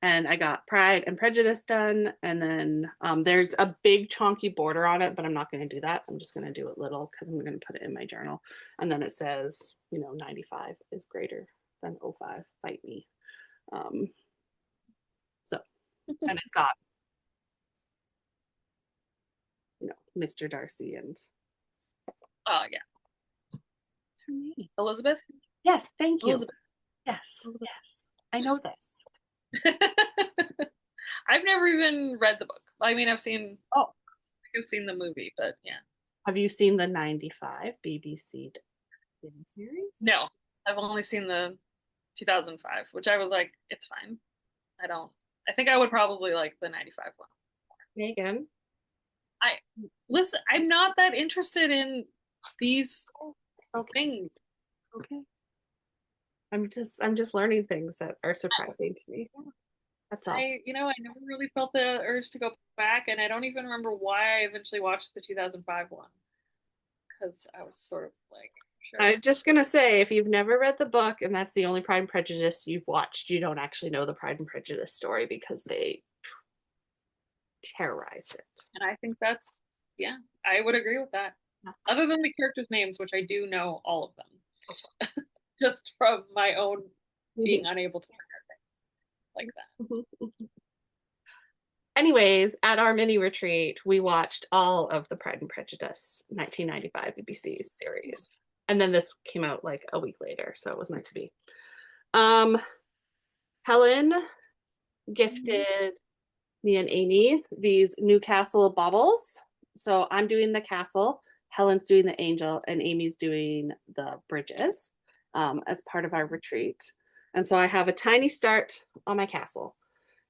B: and I got Pride and Prejudice done. And then there's a big chunky border on it, but I'm not going to do that. I'm just going to do it little because I'm going to put it in my journal. And then it says, 95 is greater than '05. Fight me. Um, so, and it's got, Mr. Darcy and
A: Oh yeah,
B: her name.
A: Elizabeth.
B: Yes, thank you.
A: Elizabeth.
B: Yes,
A: Elizabeth.
B: yes. I know this.
A: I've never even read the book. I mean,
B: Oh,
A: I've seen the movie, but yeah,
B: have you seen the '95 BBC series?
A: no, I've only seen the 2005, which I was like, it's fine. I don't. I think I would probably like the 95 one.
B: Megan.
A: I listen. I'm not that interested in these
B: Okay,
A: things.
B: okay. I'm just learning things that are surprising to me. That's all.
A: I never really felt the urge to go back, and I don't even remember why I eventually watched the 2005 one because I was sort of sure.
B: I'm just gonna say, if you've never read the book and that's the only Pride and Prejudice you've watched, you don't actually know the Pride and Prejudice story because they terrorized it.
A: And I think that's, yeah, I would agree with that. Other than the characters' names, which I do know all of them, just from my own being unable to remember things like that.
B: Anyways, at our mini retreat, we watched all of the Pride and Prejudice 1995 BBC series. And then this came out like a week later, so it was meant to be. Um, Helen
A: Mhm.
B: gifted me and Amy these Newcastle baubles. So I'm doing the castle, Helen's doing the angel, and Amy's doing the bridges as part of our retreat. And so I have a tiny start on my castle.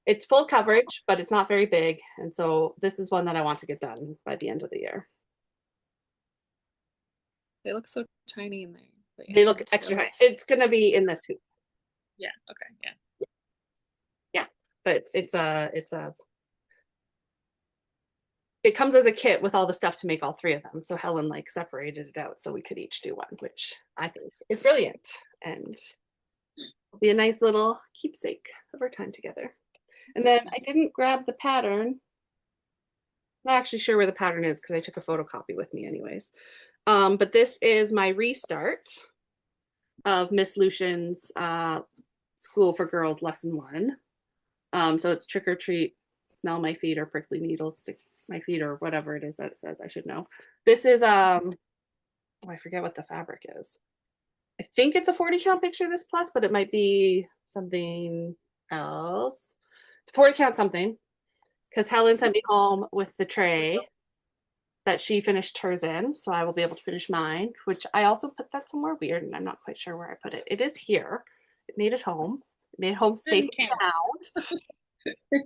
B: It's full coverage, but it's not very big. And so this is one that I want to get done by the end of the year.
A: They look so tiny in there, but yeah,
B: They look extra high. It's going to be in this hoop.
A: yeah, okay, yeah.
B: Yeah. But it's a it comes as a kit with all the stuff to make all three of them. So Helen like separated it out so we could each do one, which I think is brilliant and be a nice little keepsake of our time together. And then I didn't grab the pattern. I'm not actually sure where the pattern is because I took a photocopy with me anyways. But this is my restart of Miss Lucian's School for Girls Lesson 1. So it's trick or treat, smell my feet or prickly needles, stick my feet or whatever it is that it says. I should know. This is oh, I forget what the fabric is. I think it's a 40 count picture this plus, but it might be something else. It's 40 count something because Helen sent me home with the tray that she finished hers in, so I will be able to finish mine, which I also put that somewhere weird and I'm not quite sure where I put it. It is here. It made it home. It made it home safe
A: In
B: and
A: Canada.
B: sound.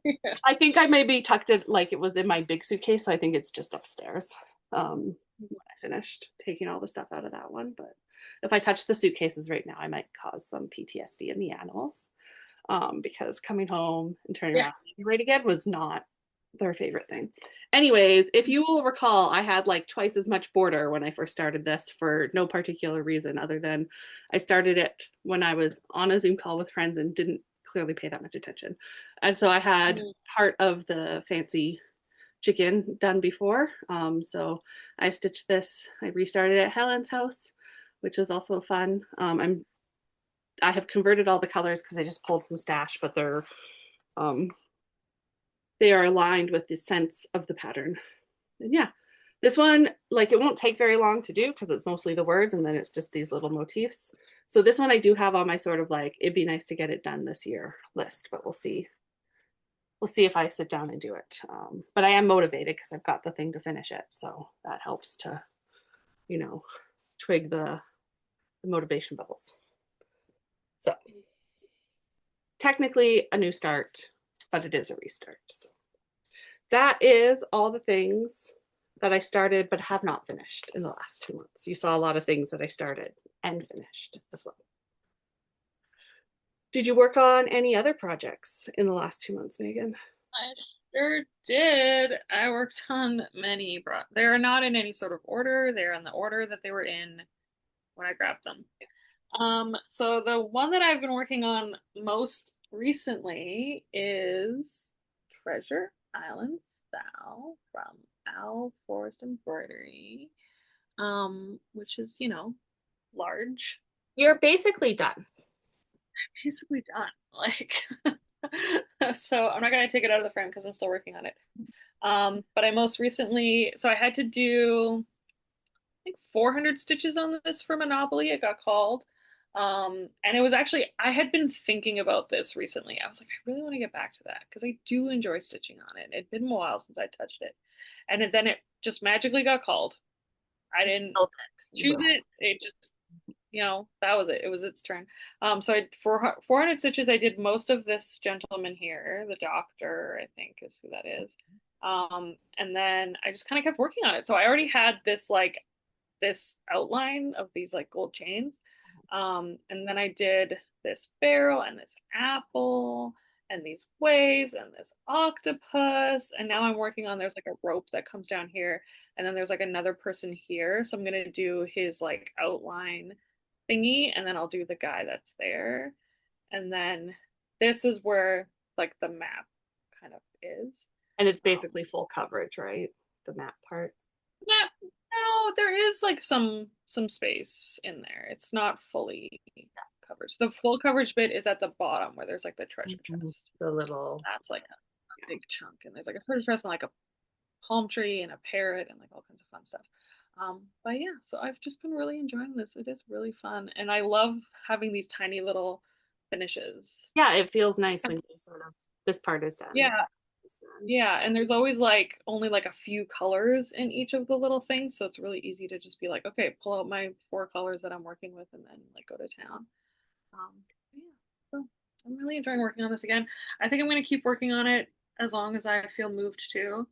A: Yeah.
B: I think I maybe tucked it like it was in my big suitcase, so I think it's just upstairs. When I finished taking all the stuff out of that one, but if I touch the suitcases right now, I might cause some PTSD in the animals. Because coming home and turning
A: Yeah.
B: around right again was not their favorite thing. Anyways, if you will recall, I had like twice as much border when I first started this for no particular reason other than I started it when I was on a Zoom call with friends and didn't clearly pay that much attention. And so I had
A: Mhm.
B: part of the fancy chicken done before. So I stitched this, I restarted at Helen's house, which was also fun. I have converted all the colors because I just pulled from stash, but um, they are aligned with the sense of the pattern. And yeah, this one, like it won't take very long to do because it's mostly the words and then it's just these little motifs. So this one I do have on my sort of like, it'd be nice to get it done this year list, but we'll see. We'll see if I sit down and do it. But I am motivated because I've got the thing to finish it. So that helps to, you know, twig the motivation bubbles. So technically a new start, but it is a restart. So that is all the things that I started but have not finished in the last 2 months. You saw a lot of things that I started and finished as well. Did you work on any other projects in the last 2 months, Megan?
A: I sure did. I worked on many. They are not in any sort of order. They're in the order that they were in when I grabbed them. So the one that I've been working on most recently is Treasure Island Style from Owl Forest Embroidery, which is, large,
B: You're basically done.
A: basically done. Like, so I'm not gonna take it out of the frame because I'm still working on it. But I most recently, so I had to do, I think 400 stitches on this for Monopoly, it got called. And it was actually, I had been thinking about this recently. I was like, I really want to get back to that because I do enjoy stitching on it. It'd been a while since I touched it. And then it just magically got called. I didn't
B: Build it. You
A: choose
B: will.
A: it. It just, that was it. It was its turn. So for 400 stitches, I did most of this gentleman here, the doctor, I think is who that is. And then I just kind of kept working on it. So I already had this outline of these like gold chains. And then I did this barrel and this apple and these waves and this octopus. And now I'm working on there's like a rope that comes down here and then there's like another person here. So I'm gonna do his like outline thingy, and then I'll do the guy that's there. And then this is where like the map kind of is.
B: And it's
A: Um,
B: basically full coverage, right? The map part.
A: yeah, no, there is like some space in there. It's not fully covered. So the full coverage bit is at the bottom where there's like the treasure
B: Mhm.
A: chest.
B: The little,
A: That's like a
B: yeah.
A: big chunk, and there's like a treasure chest and like a palm tree and a parrot and like all kinds of fun stuff. But yeah, so I've just been really enjoying this. It is really fun, and I love having these tiny little finishes.
B: Yeah, it feels nice when you sort of, this part is done.
A: Yeah,
B: It's done.
A: yeah, and there's always like only like a few colors in each of the little things, so it's really easy to just be like, okay, pull out my four colors that I'm working with, and then like go to town. Um, yeah, so I'm really enjoying working on this again. I think I'm going to keep working on it as long as I feel moved to,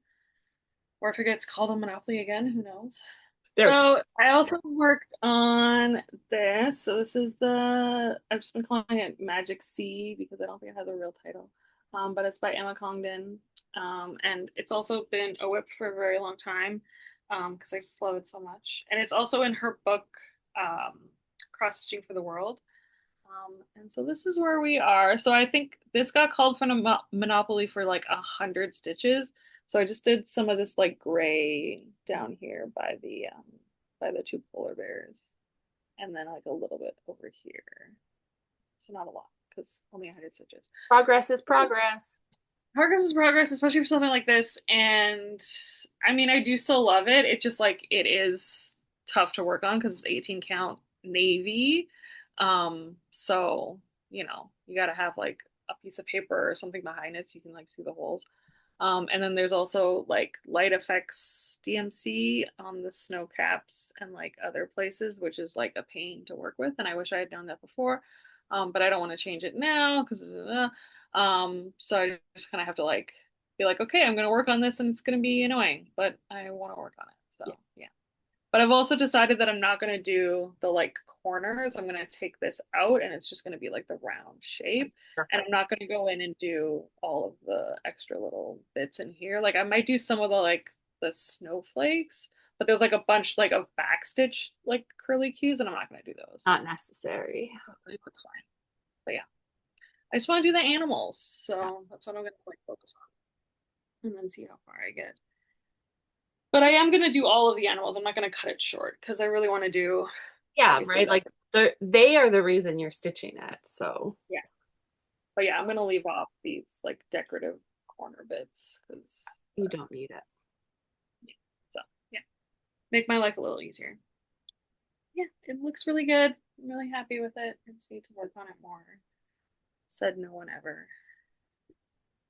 A: or if it gets called a monopoly again, who knows?
B: There.
A: So I also worked on this. So this is the I've just been calling it Magic Sea because I don't think it has a real title. But it's by Emma Congdon. And it's also been a whip for a very long time because I just love it so much. And it's also in her book, Cross Stitching for the World. And so this is where we are. So I think this got called for a monopoly for like 100 stitches. So I just did some of this like gray down here by the two polar bears, and then like a little bit over here. So not a lot because only 100 stitches.
B: Progress is progress.
A: Progress is progress, especially for something like this. And I mean, I do still love it. It just like it is tough to work on because it's 18 count navy. So you got to have like a piece of paper or something behind it so you can like see the holes. And then there's also like light effects DMC on the snow caps and like other places, which is like a pain to work with. And I wish I had done that before. But I don't want to change it now because so I just kind of have to like be like, okay, I'm gonna work on this and it's gonna be annoying, but I want to work on it. So
B: Yeah.
A: yeah. But I've also decided that I'm not gonna do the like corners. I'm gonna take this out and it's just gonna be like the round shape. And I'm
B: Perfect.
A: not gonna go in and do all of the extra little bits in here. Like I might do some of the like the snowflakes, but there's like a bunch like of backstitch like curly cues, and I'm not gonna do those.
B: Not necessary.
A: That's fine. But yeah. I just want to do the animals,
B: Yeah.
A: so that's what I'm gonna like focus on, and then see how far I get. But I am gonna do all of the animals. I'm not gonna cut it short because I really want to do,
B: Yeah,
A: obviously,
B: right.
A: that.
B: Like they are the reason you're stitching it. So
A: Yeah, but yeah, I'm gonna leave off these like decorative corner bits because,
B: you don't need it.
A: yeah. So yeah, make my life a little easier. Yeah, it looks really good. I'm really happy with it. I just need to work on it more. Said no one ever.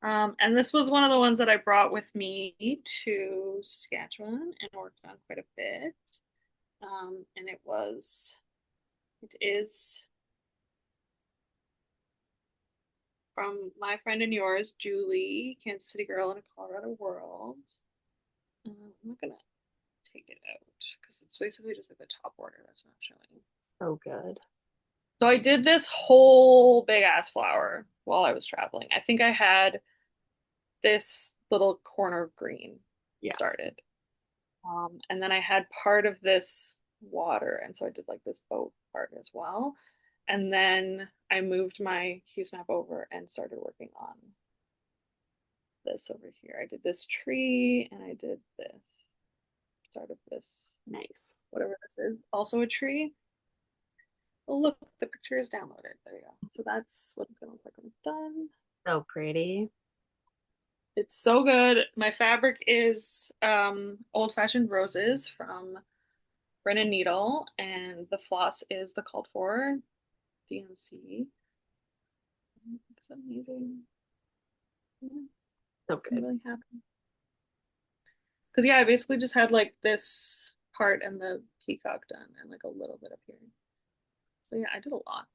A: And this was one of the ones that I brought with me to Saskatchewan and worked on quite a bit. And it is from my friend and yours, Julie, Kansas City Girl in a Colorado World. I'm not gonna take it out because it's basically just like the top border that's not showing.
B: So good.
A: So I did this whole big ass flower while I was traveling. I think I had this little corner of green
B: Yeah.
A: started. And then I had part of this water, and so I did like this boat part as well. And then I moved my Q snap over and started working on this over here. I did this tree and I did this, start of this,
B: Nice.
A: whatever this is, also a tree. Oh, look, the picture is downloaded. There you go. So that's what it's gonna look like when it's done.
B: So pretty.
A: It's so good. My fabric is old fashioned roses from Brennan Needle, and the floss is the called for DMC. It's amazing. Yeah,
B: So
A: I'm
B: good.
A: really happy. Because yeah, I basically just had like this part and the peacock done and like a little bit up here. So yeah, I did a lot.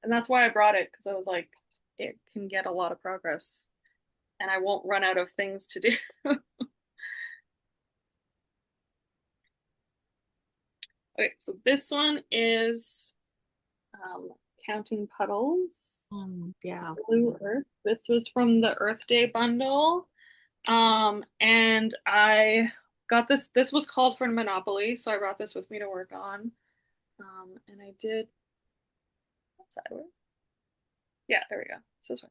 A: And that's why I brought it because I was like, it can get a lot of progress and I won't run out of things to do. Okay, so this one is Counting Puddles,
B: Yeah.
A: Blue Earth. This was from the Earth Day bundle. And I got this. This was called for Monopoly, so I brought this with me to work on. And I did sideways. Yeah, there we go. This way.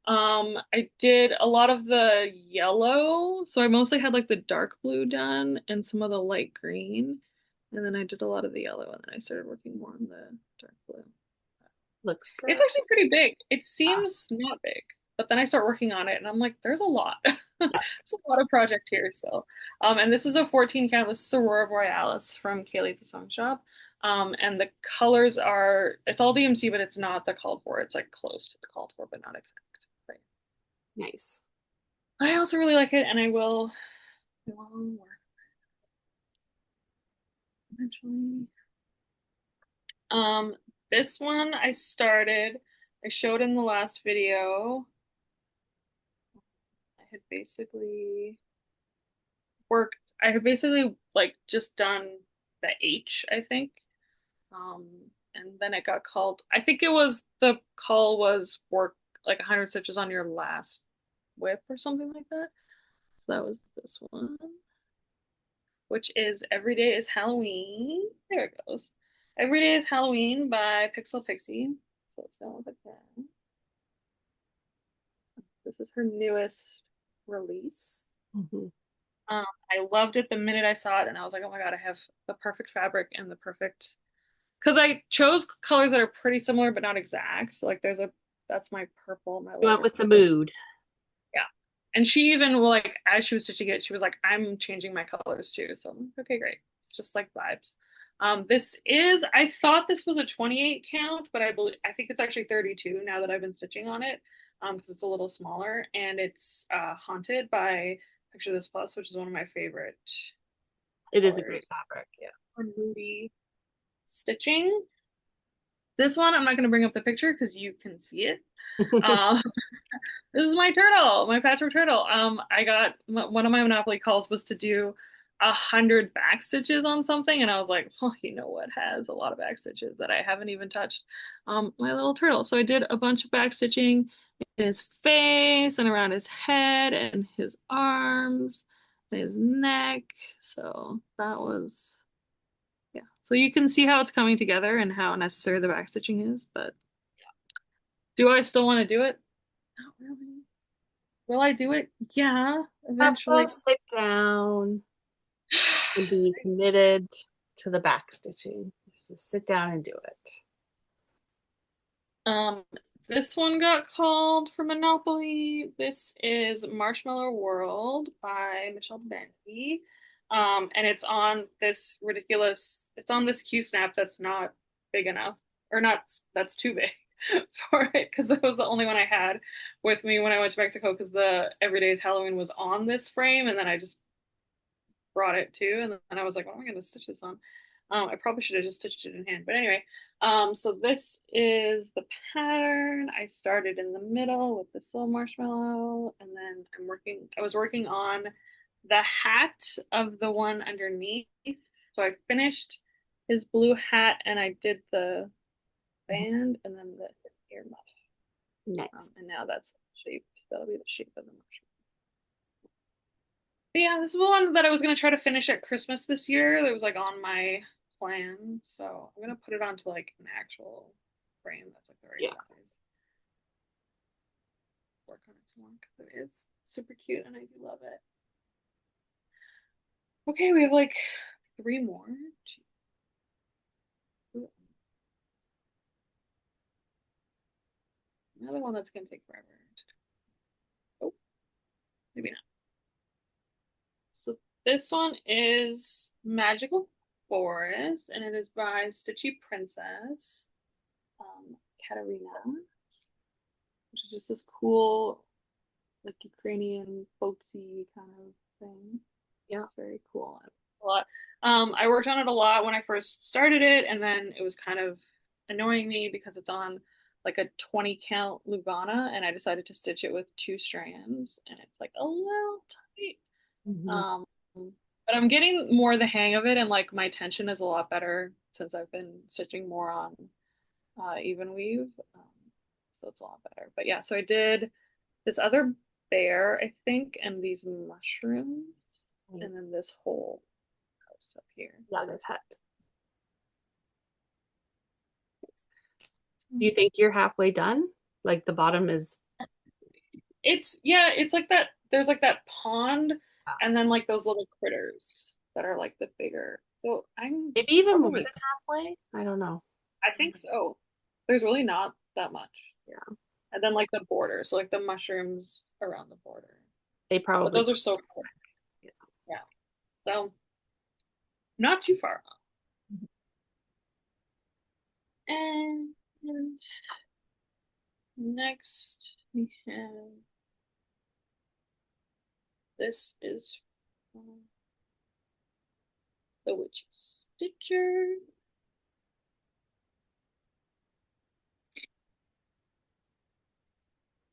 A: I did a lot of the yellow, so I mostly had like the dark blue done and some of the light green, and then I did a lot of the yellow, and then I started working more on the dark blue.
B: Looks
A: It's
B: good.
A: actually pretty big. It
B: Ah,
A: seems not big, but then I start working on it, and I'm like, there's a lot. It's a lot of project here still. And this is a 14 count. This is Aurora Borealis from Kaylee the Song Shop. And the colors are, it's all DMC, but it's not the called for. It's like close to the called for, but not exact. Right.
B: nice.
A: But I also really like it, and I will work eventually. Um, this one I showed in the last video. I had basically I had basically like just done the H, I think. Um, and then it got called, I think the call was work like 100 stitches on your last whip or something like that. So that was this one, which is Every Day is Halloween. There it goes. Every Day is Halloween by Pixel Pixie. So it's gonna look like that. This is her newest release.
B: Hmm.
A: I loved it the minute I saw it, and I was like, oh my God, I have the perfect fabric and the perfect. Because I chose colors that are pretty similar but not exact. So, like, that's my purple, my
B: You went
A: lighter
B: with the
A: purple.
B: mood.
A: Yeah. And she even, like, as she was stitching it, she was like, I'm changing my colors too. So, I'm like, okay, great. It's just like vibes. I thought this was a 28 count, but I think it's actually 32 now that I've been stitching on it, because it's a little smaller, and it's haunted by Picture This Plus, which is one of my favorite
B: It is a great
A: colors
B: fabric. Yeah.
A: for moody stitching. This one, I'm not going to bring up the picture because you can see it. Um, this is my turtle, my patchwork turtle. I got one of my Monopoly calls was to do 100 back stitches on something, and I was like, well, you know what has a lot of back stitches that I haven't even touched? My little turtle. So I did a bunch of back stitching in his face and around his head and his arms and his neck. So that was, yeah. So you can see how it's coming together and how necessary the back stitching is, but do I still want to do it? Not really. Will I do it? Yeah,
B: Have to
A: eventually.
B: sit down and be committed to the back stitching. Just sit down and do it.
A: Um, this one got called for Monopoly. This is Marshmallow World by Michelle Bendy. And it's on this Q snap that's not big enough, or not, that's too big for it, because that was the only one I had with me when I went to Mexico, because the Everyday's Halloween was on this frame, and then I just brought it too, and then I was like, what am I going to stitch this on? I probably should have just stitched it in hand, but anyway. So this is the pattern. I started in the middle with this little marshmallow, and then I was working on the hat of the one underneath. So I finished his blue hat, and I did the band and then the earmuff.
B: Nice.
A: And now that's the shape. That'll be the shape of the marshmallow. But yeah, this is one that I was gonna try to finish at Christmas this year. That was like on my plan, so I'm gonna put it onto like an actual frame that's like the right
B: Yeah.
A: size. Work on it some more because it is super cute and I do love it. Okay, we have like three more. Another one that's gonna take forever. Oh, maybe not. So this one is Magical Forest, and it is by Stitchy Princess, Katarina, which is just this cool, like Ukrainian folksy kind of thing.
B: Yeah.
A: It's very cool. A lot. I worked on it a lot when I first started it, and then it was kind of annoying me because it's on like a 20 count Lugana, and I decided to stitch it with two strands, and it's like a little tight.
B: Hmm.
A: Um, but I'm getting more the hang of it, and like my tension is a lot better since I've been stitching more on even weave. So it's a lot better. But yeah, so I did this other bear, I think, and these mushrooms. and then this whole house up here.
B: Laga's hut. Do you think you're halfway done? Like the bottom is
A: It's yeah, it's like that. There's like that pond, and then like those little critters that are like the bigger. So I'm
B: maybe even more than
A: probably,
B: halfway? I don't know.
A: I think so. There's really not that much.
B: Yeah.
A: And then like the border, so like the mushrooms around the border.
B: They
A: But
B: probably
A: those are so cool.
B: yeah.
A: Yeah. So not too far off. And next we have this is from the Witchy Stitcher.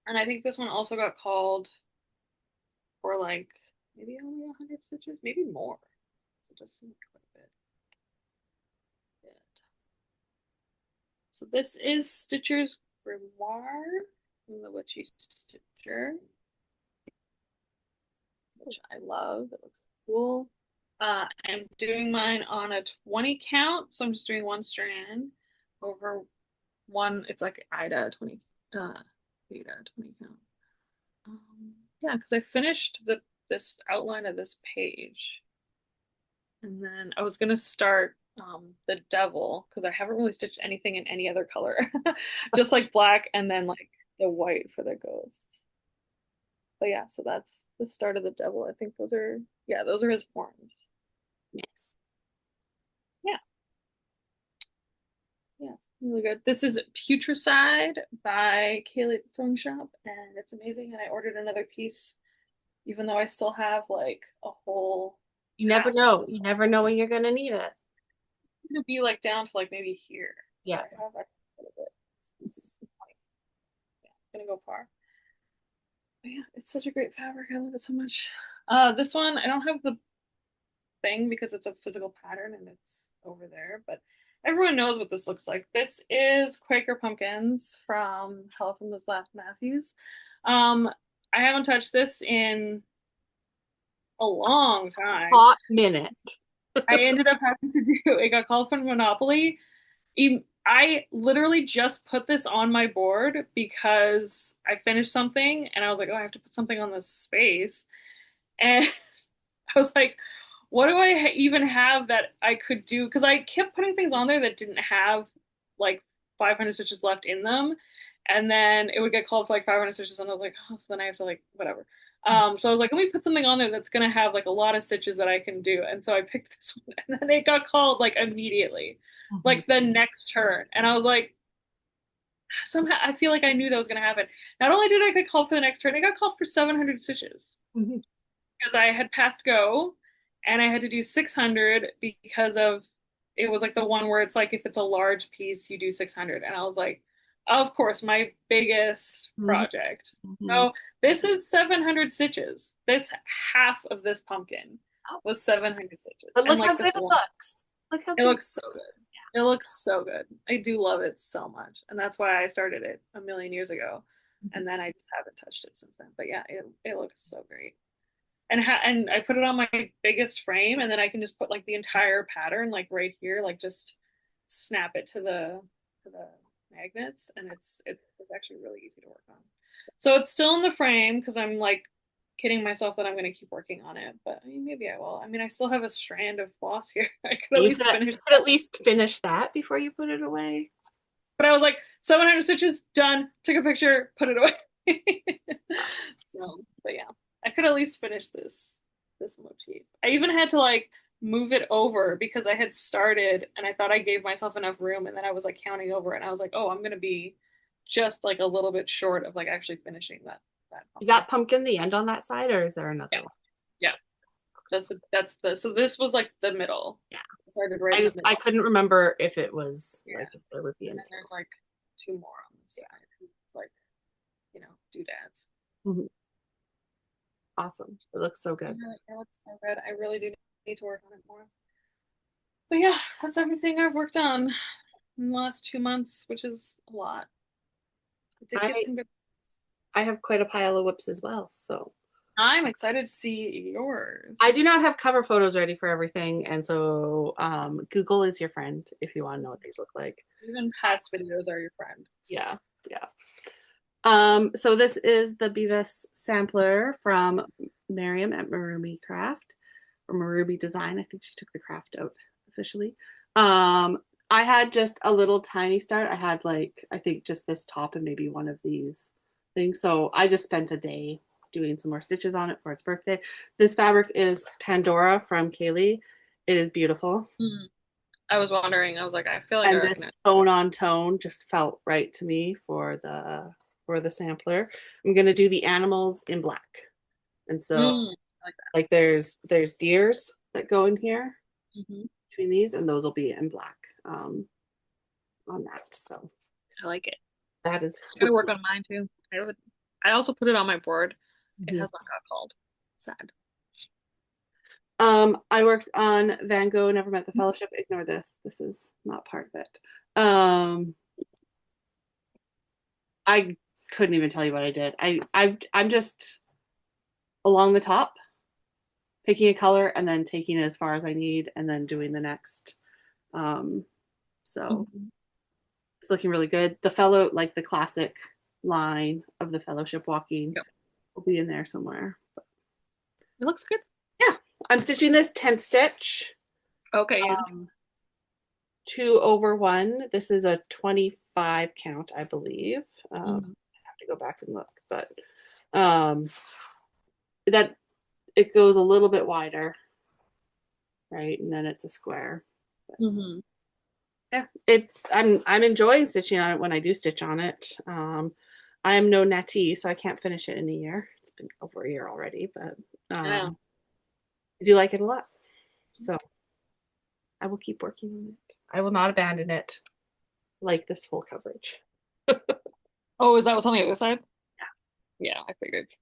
A: And I think this one also got called for like maybe only 100 stitches, maybe more. So it does seem quite a bit. Yeah. So this is Stitcher's Grimoire from the Witchy Stitcher, which I love. It looks cool. I'm doing mine on a 20 count, so I'm just doing one strand over one. It's like Ida 20, Ida 20 count. Yeah, because I finished this outline of this page, and then I was gonna start the devil because I haven't really stitched anything in any other color, just like black and then like the white for the ghosts. But yeah, so that's the start of the devil. I think those are yeah, those are his forms.
B: Yes.
A: Yeah, yeah, it's really good. This is Putricide by Kaylee at the Sewing Shop, and it's amazing. And I ordered another piece, even though I still have like a whole
B: You never
A: half of
B: know.
A: this
B: You
A: one.
B: never know when you're gonna need it.
A: It's gonna be like down to like maybe here. So
B: Yeah.
A: I have a little bit. Yeah, it's gonna go far. But yeah, it's such a great fabric. I love it so much. This one I don't have the thing because it's a physical pattern and it's over there, but everyone knows what this looks like. This is Quaker Pumpkins from Helen from this last Matthews. Um, I haven't touched this in a long time.
B: Hot minute.
A: I ended up having to do it got called from Monopoly. I literally just put this on my board because I finished something and I was like, oh, I have to put something on this space. And I was like, what do I even have that I could do? Because I kept putting things on there that didn't have like 500 stitches left in them. And then it would get called for like 500 stitches, and I was like, oh, so then I have to like, whatever. So I was like, let me put something on there that's gonna have like a lot of stitches that I can do. And so I picked this one, and then it got called like immediately,
B: Mhm.
A: like the next turn. And I was like, somehow I feel like I knew that was gonna happen. Not only did I get called for the next turn, I got called for 700 stitches
B: Mhm.
A: because I had passed go and I had to do 600 because of it was like the one where it's like if it's a large piece, you do 600. And I was like, of course, my biggest
B: Mhm.
A: project.
B: Mhm.
A: So this is 700 stitches. This half of this pumpkin
B: Oh,
A: was 700 stitches.
B: but
A: And
B: look how
A: like
B: good
A: this
B: it
A: line,
B: looks. Look how
A: it
B: good.
A: looks so good. It looks so good. I do love it so much. And that's why I started it a million years ago.
B: Mhm.
A: And then I just haven't touched it since then. But yeah, it looks so great and I put it on my biggest frame, and then I can just put like the entire pattern like right here, like just snap it to the magnets, and it's actually really easy to work on. So it's still in the frame because I'm like kidding myself that I'm going to keep working on it, but I mean, maybe I will. I mean, I still have a strand of floss here. I could at
B: You
A: least
B: could
A: finish
B: you could
A: that.
B: at least finish that before you put it away.
A: But I was like, 700 stitches done. Took a picture, put it away. So, but yeah, I could at least finish this motif. I even had to like move it over because I had started and I thought I gave myself enough room, and then I was like counting over it and I was like, oh, I'm gonna be just like a little bit short of like actually finishing that
B: Is
A: pumpkin.
B: that pumpkin the end on that side, or is there
A: Yeah,
B: another one?
A: yeah. That's the so this was like the middle.
B: Yeah.
A: I started right
B: I
A: in the
B: just I
A: middle.
B: couldn't remember if it was
A: Yeah,
B: like if there would be
A: and
B: an
A: then there's like two more on this
B: yeah.
A: side. It's like doodads.
B: Mhm. Awesome. It looks so good.
A: It looks so good. I really do need to work on it more. But yeah, that's everything I've worked on in the last 2 months, which is a lot. I did
B: I
A: get some good.
B: I have quite a pile of whips as well, so
A: I'm excited to see yours.
B: I do not have cover photos ready for everything, and so Google is your friend if you want to know what these look like.
A: Even past videos are your friend.
B: Yeah, yeah. So this is the Beavis sampler from Miriam at Marumi Craft or Marumi Design. I think she took the craft out officially. I had just a little tiny start. I had like I think just this top and maybe one of these things. So I just spent a day doing some more stitches on it for its birthday. This fabric is Pandora from Kaylee. It is beautiful.
A: Hmm. I was wondering. I was like, I feel like I
B: And this
A: recognize.
B: tone on tone just felt right to me for the sampler. I'm gonna do the animals in black, and so
A: I like
B: like there's deers that go in here
A: that.
B: between these, and those will be in black on that. So
A: I like it.
B: that is
A: I
B: what.
A: gotta work on mine too. I would. I also put it on my board. It
B: Mhm.
A: has not got called. Sad.
B: I worked on Van Gogh, Never Met the Fellowship. Ignore this. This is not part of it. Um, I couldn't even tell you what I did. I'm just along the top picking a color and then taking it as far as I need and then doing the next. Um, so
A: Mhm.
B: it's looking really good. The fellow, like the classic line of the fellowship walking,
A: Yep.
B: will be in there somewhere.
A: It looks good.
B: Yeah, I'm stitching this 10th stitch,
A: Okay, yeah.
B: um, 2/1. This is a 25 count, I believe.
A: Mhm.
B: I have to go back and look, but um, that it goes a little bit wider, right? And then it's a square.
A: Mhm.
B: Yeah, it's I'm enjoying stitching on it when I do stitch on it. I am no natty, so I can't finish it in a year. It's been over a year already, but
A: Yeah.
B: I do like it a lot. So I will keep working on it. I will not abandon it like this full coverage.
A: Oh, is that what's on the other side? Yeah, I figured.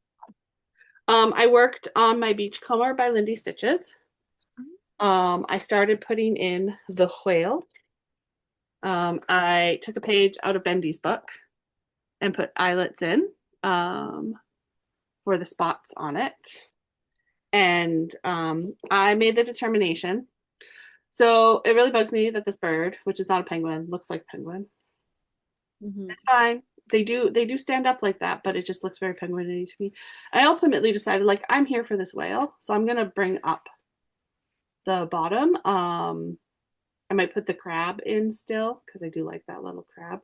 B: I worked on my Beachcomber by Lindy Stitches. I started putting in the whale. I took a page out of Bendy's book and put eyelets in um, for the spots on it. And I made the determination. So it really bugs me that this bird, which is not a penguin, looks like a penguin.
A: Mhm.
B: It's fine. They do stand up like that, but it just looks very penguin-y to me. I ultimately decided like I'm here for this whale, so I'm gonna bring up the bottom. I might put the crab in still because I do like that little crab.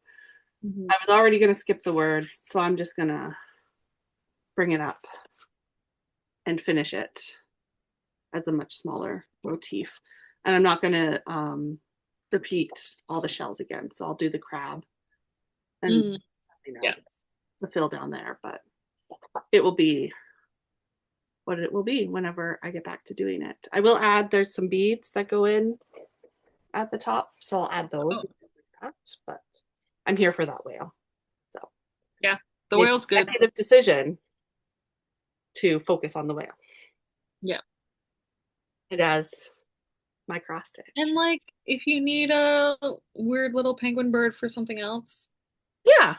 A: Mhm.
B: I was already gonna skip the words, so I'm just gonna bring it up and finish it as a much smaller motif. And I'm not going to repeat all the shells again. So I'll do the crab and
A: Mhm.
B: something
A: Yeah.
B: else to fill down there. But it will be what it will be whenever I get back to doing it. I will add, there's some beads that go in at the top. So I'll add those.
A: Oh,
B: But I'm here for that whale. So
A: yeah. The
B: made
A: whale's
B: the
A: good.
B: executive decision to focus on the whale.
A: Yeah.
B: It has my cross
A: And
B: stitch.
A: like, if you need a weird little penguin bird for something else,
B: Yeah.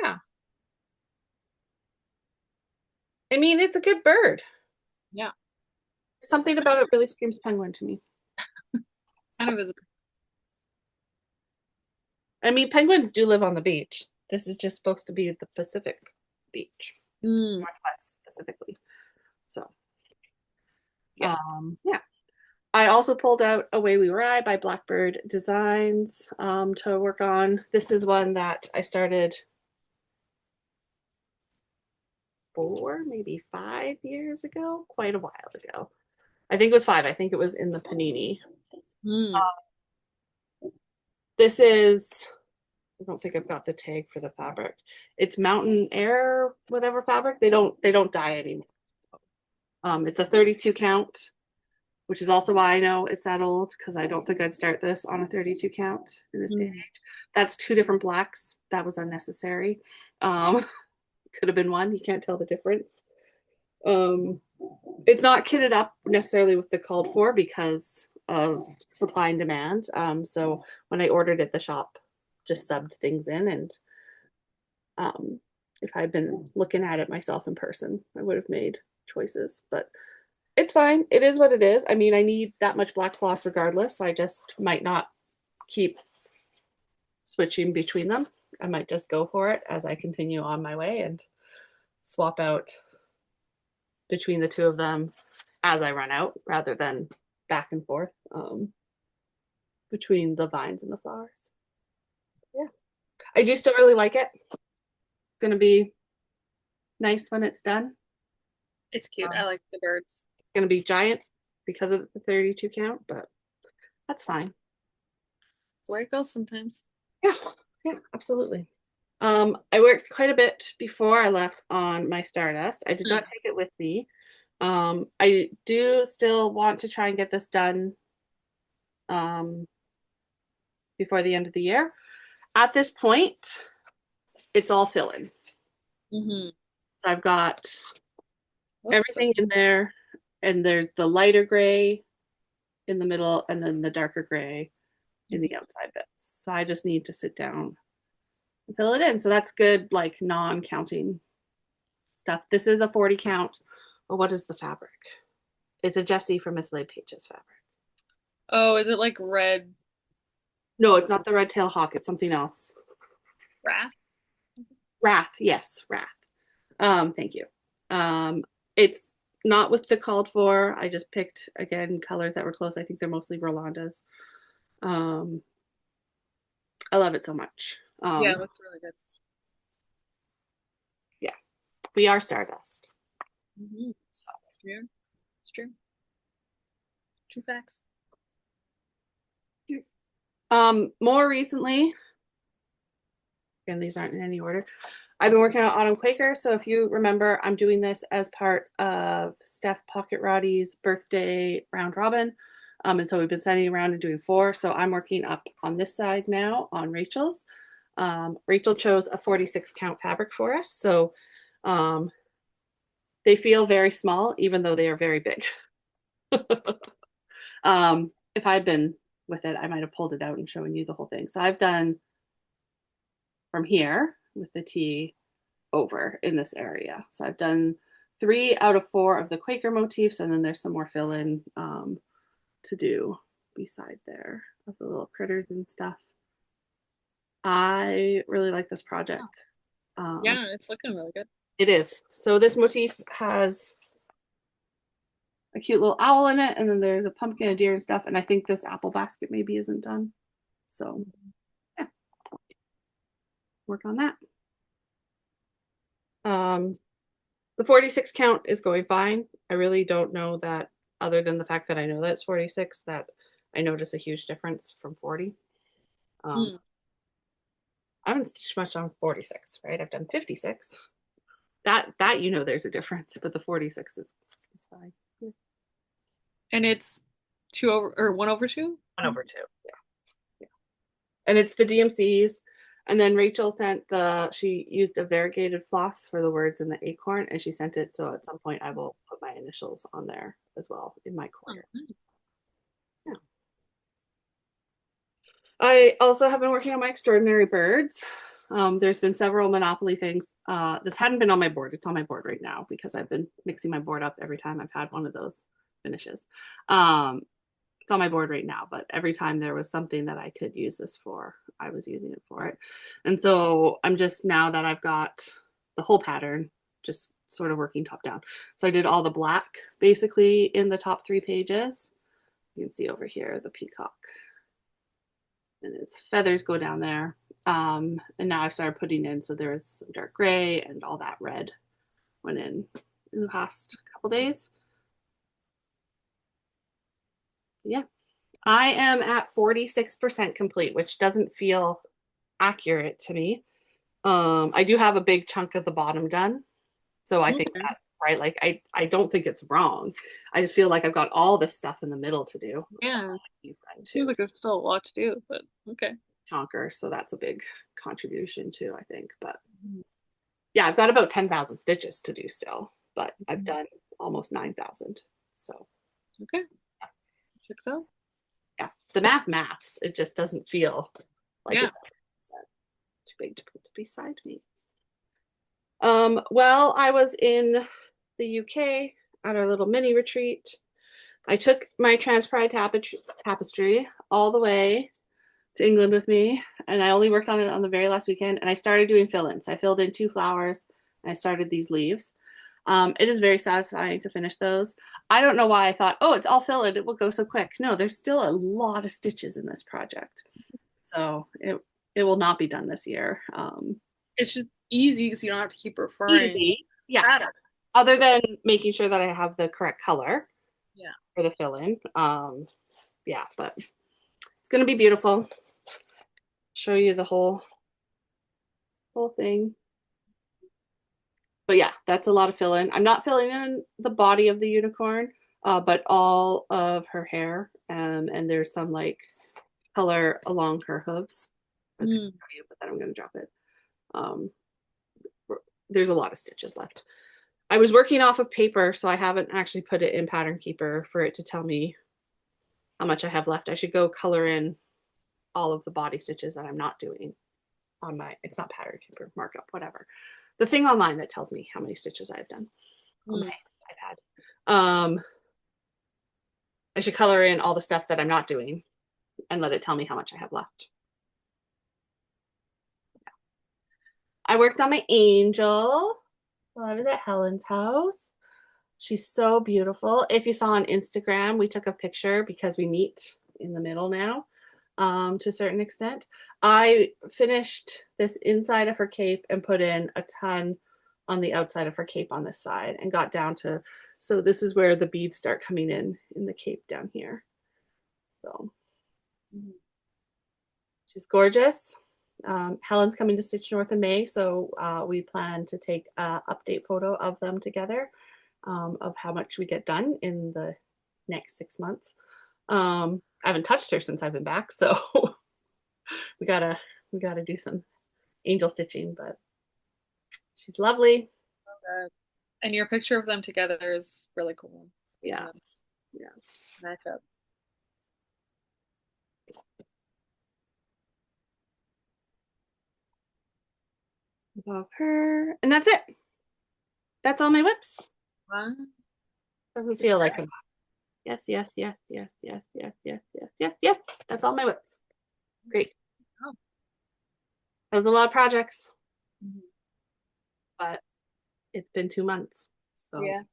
B: Yeah. I mean, it's a good bird.
A: yeah,
B: Something about it really screams penguin to me.
A: kind of is.
B: I mean, penguins do live on the beach. This is just supposed to be the Pacific beach,
A: Mm,
B: Northwest specifically. So,
A: yeah.
B: yeah. I also pulled out Away We Ride by Blackbird Designs to work on. This is one that I started 4, maybe 5 years ago, quite a while ago. I think it was 5. I think it was in the Panini.
A: Mm,
B: This is I don't think I've got the tag for the fabric. It's mountain air, whatever fabric. They don't dye anymore. It's a 32 count, which is also why I know it's that old because I don't think I'd start this on a 32 count in this day and
A: mm,
B: age. That's 2 different blacks. That was unnecessary. Um, could have been one. You can't tell the difference. Um, it's not kitted up necessarily with the called for because of supply and demand. So when I ordered it, the shop just subbed things in and um, If I'd been looking at it myself in person, I would have made choices, but it's fine. It is what it is. I mean, I need that much black floss regardless, so I just might not keep switching between them. I might just go for it as I continue on my way and swap out between the two of them as I run out rather than back and forth between the vines and the flowers. Yeah. I do still really like it. It's going to be nice when it's done.
A: It's cute. I like the birds.
B: It's going to be giant because of the 32 count, but that's fine.
A: It's the way it goes sometimes.
B: Yeah, yeah, absolutely. I worked quite a bit before I left on my Stardust. I did not take it with me. I do still want to try and get this done um, before the end of the year. At this point, it's all fill-in.
A: Mm-hmm.
B: So I've got
A: Whoops.
B: everything in there, and there's the lighter gray in the middle, and then the darker gray in the outside bits. So I just need to sit down and fill it in. So that's good, like non-counting stuff. This is a 40 count. But what is the fabric? It's a Jessie from Miss Lay Page's fabric.
A: Oh, is it like red
B: No, it's not the red tail hawk. It's something else.
A: wrath?
B: Wrath, yes, Wrath. Thank you. It's not with the called for. I just picked again colors that were close. I think they're mostly Rolandas. Um, I love it so much.
A: Yeah, it looks really good.
B: Yeah, we are Stardust.
A: Mm-hmm.
B: So.
A: Yeah, it's true. True facts.
B: More recently, and these aren't in any order. I've been working on Autumn Quaker. So if you remember, I'm doing this as part of Steph Pocket Roddy's birthday round robin. And so we've been sending around and doing 4. So I'm working up on this side now on Rachel's. Rachel chose a 46 count fabric for us. So they feel very small, even though they are very big. If I'd been with it, I might have pulled it out and shown you the whole thing. So I've done from here with the T over in this area. So I've done 3 out of 4 of the Quaker motifs, and then there's some more fill in to do beside there of the little critters and stuff. I really like this project.
A: Yeah, it's looking really good.
B: It is. So this motif has a cute little owl in it, and then there's a pumpkin, a deer, and stuff. And I think this apple basket maybe isn't done. So yeah, work on that. The 46 count is going fine. I really don't know that, other than the fact that I know that it's 46, that I notice a huge difference from 40.
A: Mm.
B: I haven't stitched much on 46, right? I've done 56. That you know there's a difference, but the 46 is fine. Yeah.
A: And it's 2 over or 1/2?
B: 1/2. Yeah. Yeah. And it's the DMCs. And then Rachel sent she used a variegated floss for the words in the acorn, and she sent it. So at some point I will put my initials on there as well in my corner.
A: Oh,
B: Yeah. I also have been working on my extraordinary birds. There's been several Monopoly things. This hadn't been on my board. It's on my board right now because I've been mixing my board up every time I've had one of those finishes. It's on my board right now, but every time there was something that I could use this for, I was using it for it. And so I'm just, now that I've got the whole pattern, just sort of working top down. So I did all the black basically in the top 3 pages. You can see over here the peacock and his feathers go down there. And now I started putting in, so there was some dark gray and all that red went in the past couple days. Yeah, I am at 46% complete, which doesn't feel accurate to me. I do have a big chunk of the bottom done, so I think
A: okay.
B: that right. Like I don't think it's wrong. I just feel like I've got all this stuff in the middle to do.
A: Yeah. It seems
B: Too
A: like there's still a lot to do, but okay.
B: chonker, so that's a big contribution too, I think. But yeah, I've got about 10,000 stitches to do still, but I've done almost 9,000. So
A: Okay. Checks out.
B: yeah, the maths. It just doesn't feel like
A: Yeah.
B: it's too big to put beside me. Well, I was in the UK at our little mini retreat. I took my transpride tapestry all the way to England with me, and I only worked on it on the very last weekend. And I started doing fill-ins. I filled in two flowers, and I started these leaves. It is very satisfying to finish those. I don't know why I thought, oh, it's all fill-in, it will go so quick. No, there's still a lot of stitches in this project, so it will not be done this year.
A: It's just easy because you don't have to keep referring
B: Easy, yeah.
A: pattern.
B: Other than making sure that I have the correct color
A: Yeah.
B: for the fill-in. Yeah, but it's gonna be beautiful. Show you the whole thing. But yeah, that's a lot of fill in. I'm not filling in the body of the unicorn, but all of her hair. And there's some like color along her hooves. I was going
A: Mm.
B: to show you, but then I'm going to drop it. Um, there's a lot of stitches left. I was working off of paper, so I haven't actually put it in Pattern Keeper for it to tell me how much I have left. I should go color in all of the body stitches that I'm not doing on my, it's not Pattern Keeper, markup, whatever. The thing online that tells me how many stitches I've done on my
A: Mm.
B: iPad. I should color in all the stuff that I'm not doing and let it tell me how much I have left. I worked on my angel while I was at Helen's house. She's so beautiful. If you saw on Instagram, we took a picture because we meet in the middle now, to a certain extent. I finished this inside of her cape and put in a ton on the outside of her cape on this side and got down to, so this is where the beads start coming in the cape down here. So she's gorgeous. Helen's coming to Stitch North in May, so we plan to take an update photo of them together, of how much we get done in the next 6 months. I haven't touched her since I've been back, so we gotta do some angel stitching, but she's lovely.
A: And your picture of them together is really cool.
B: Yeah,
A: The
B: yeah.
A: matchup.
B: Love her, and that's it. That's all my whips.
A: Wow.
B: Doesn't feel like them. Yes, yes, yes, yes, yes, yes, yes, yes, yes, yes. That's all my whips. Great.
A: Oh.
B: That was a lot of projects,
A: Mhm.
B: but it's been 2 months. So
A: Yeah.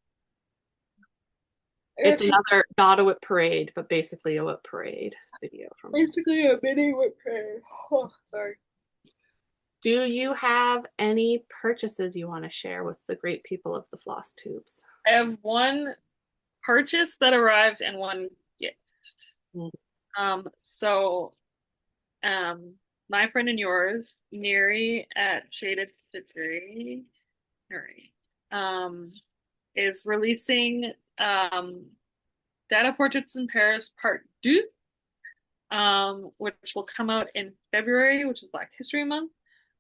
A: I got
B: it's
A: two,
B: another, not a WIP parade, but basically a WIP parade video from me.
A: basically a mini whip prayer. Oh, sorry.
B: Do you have any purchases you want to share with the great people of the floss tubes?
A: I have one purchase that arrived and one gift.
B: Mm.
A: So my friend and yours, Neri at Shaded Stitchery, Neri, um, is releasing Data Portraits in Paris Part 2, which will come out in February, which is Black History Month.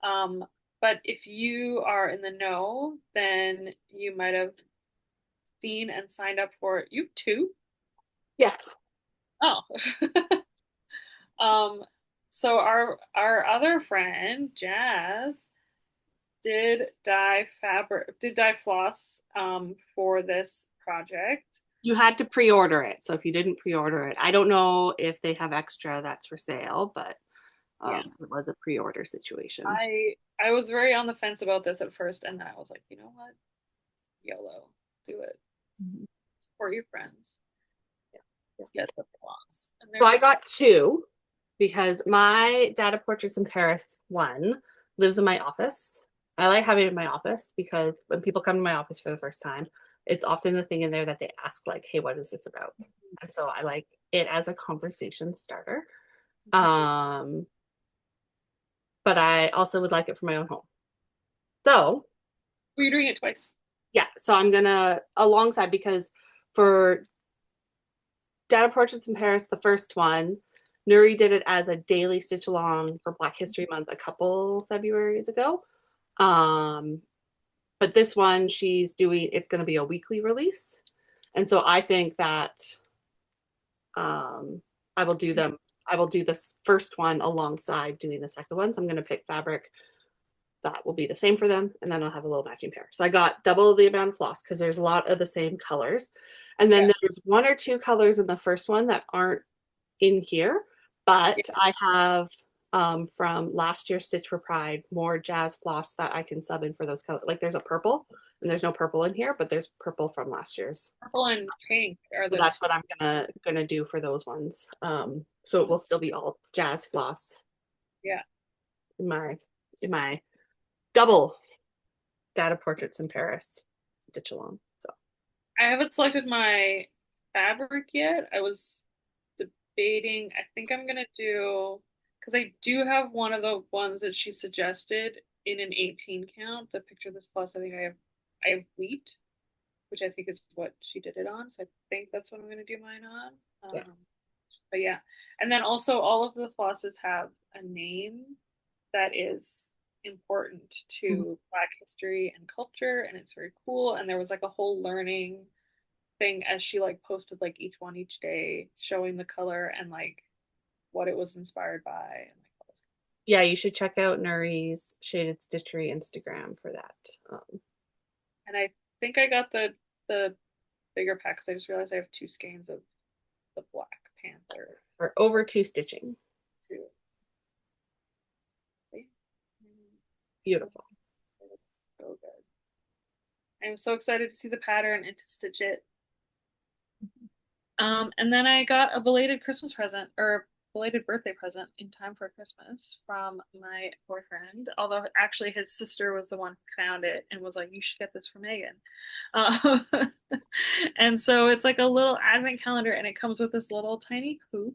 A: Um, but if you are in the know, then you might have seen and signed up for it. You too?
B: Yes.
A: Oh. Um, so our other friend, Jazz, did dye floss for this project.
B: You had to pre-order it. So if you didn't pre-order it, I don't know if they have extra that's for sale, but
A: Yeah.
B: it was a pre-order situation.
A: I was very on the fence about this at first, and then I was like, you know what? YOLO, do it.
B: Mhm.
A: Support your friends. Yeah. Get the floss. And
B: So I
A: there's
B: got two because my Data Portraits in Paris one lives in my office. I like having it in my office because when people come to my office for the first time, it's often the thing in there that they ask, like, hey, what is this about? And so I like it as a conversation starter. Um, but I also would like it for my own home. So
A: you're doing it twice.
B: yeah, so I'm gonna alongside because for Data Portraits in Paris, the first one, Nuri did it as a daily stitch along for Black History Month a couple Februarys ago. Um, but this one she's doing, it's going to be a weekly release. And so I think that um, I will do them. I will do this first one alongside doing the second one. So I'm going to pick fabric that will be the same for them. And then I'll have a little matching pair. So I got double the amount of floss because there's a lot of the same colors. And then
A: Yeah.
B: there's one or two colors in the first one that aren't in here, but
A: Yeah.
B: I have from last year's Stitch for Pride more jazz floss that I can sub in for those colors. Like there's a purple, and there's no purple in here, but there's purple from last year's.
A: Purple and pink are
B: So
A: the
B: that's
A: two.
B: what I'm gonna do for those ones. So it will still be all jazz floss
A: Yeah.
B: in my double data portraits in Paris stitch along. So
A: I haven't selected my fabric yet. I was debating. I think I'm gonna do because I do have one of the ones that she suggested in an 18 count. The picture this plus, I think I have wheat, which I think is what she did it on. So I think that's what I'm gonna do mine on.
B: yeah.
A: But yeah, and then also all of the flosses have a name that is important
B: Mhm.
A: to Black history and culture, and it's very cool. And there was like a whole learning thing as she like posted like each one each day, showing the color and like what it was inspired by, and like all this.
B: Yeah, you should check out Nuri's Shaded Stitchery Instagram for that.
A: And I think I got the bigger pack because I just realized I have two skeins of the Black Panther
B: For over two stitching.
A: too.
B: Beautiful.
A: It looks so good. I'm so excited to see the pattern and to stitch it. And then I got a belated Christmas present or belated birthday present in time for Christmas from my boyfriend. Although actually his sister was the one who found it and was like, "You should get this for Megan." Um, and so it's like a little advent calendar, and it comes with this little tiny hoop.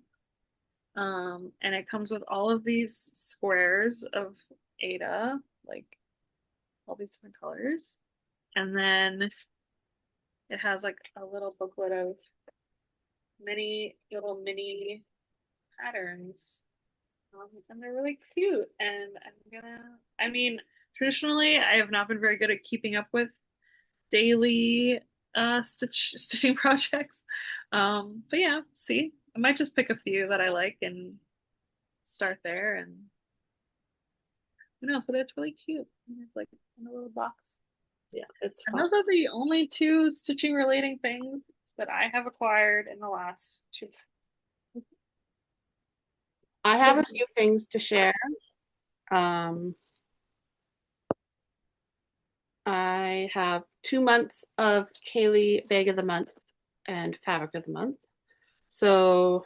A: And it comes with all of these squares of Ada, like all these different colors, and then it has like a little booklet of many little mini patterns. And they're really cute. And I mean, traditionally, I have not been very good at keeping up with daily stitching projects. But yeah, see, I might just pick a few that I like and start there. And who knows? But it's really cute. And it's like in a little box.
B: Yeah, it's
A: And
B: fun.
A: those are the only two stitching relating things that I have acquired in the last 2 months.
B: I have a few things to share. Um, I have 2 months of Kaylee Bag of the Month and Fabric of the Month. So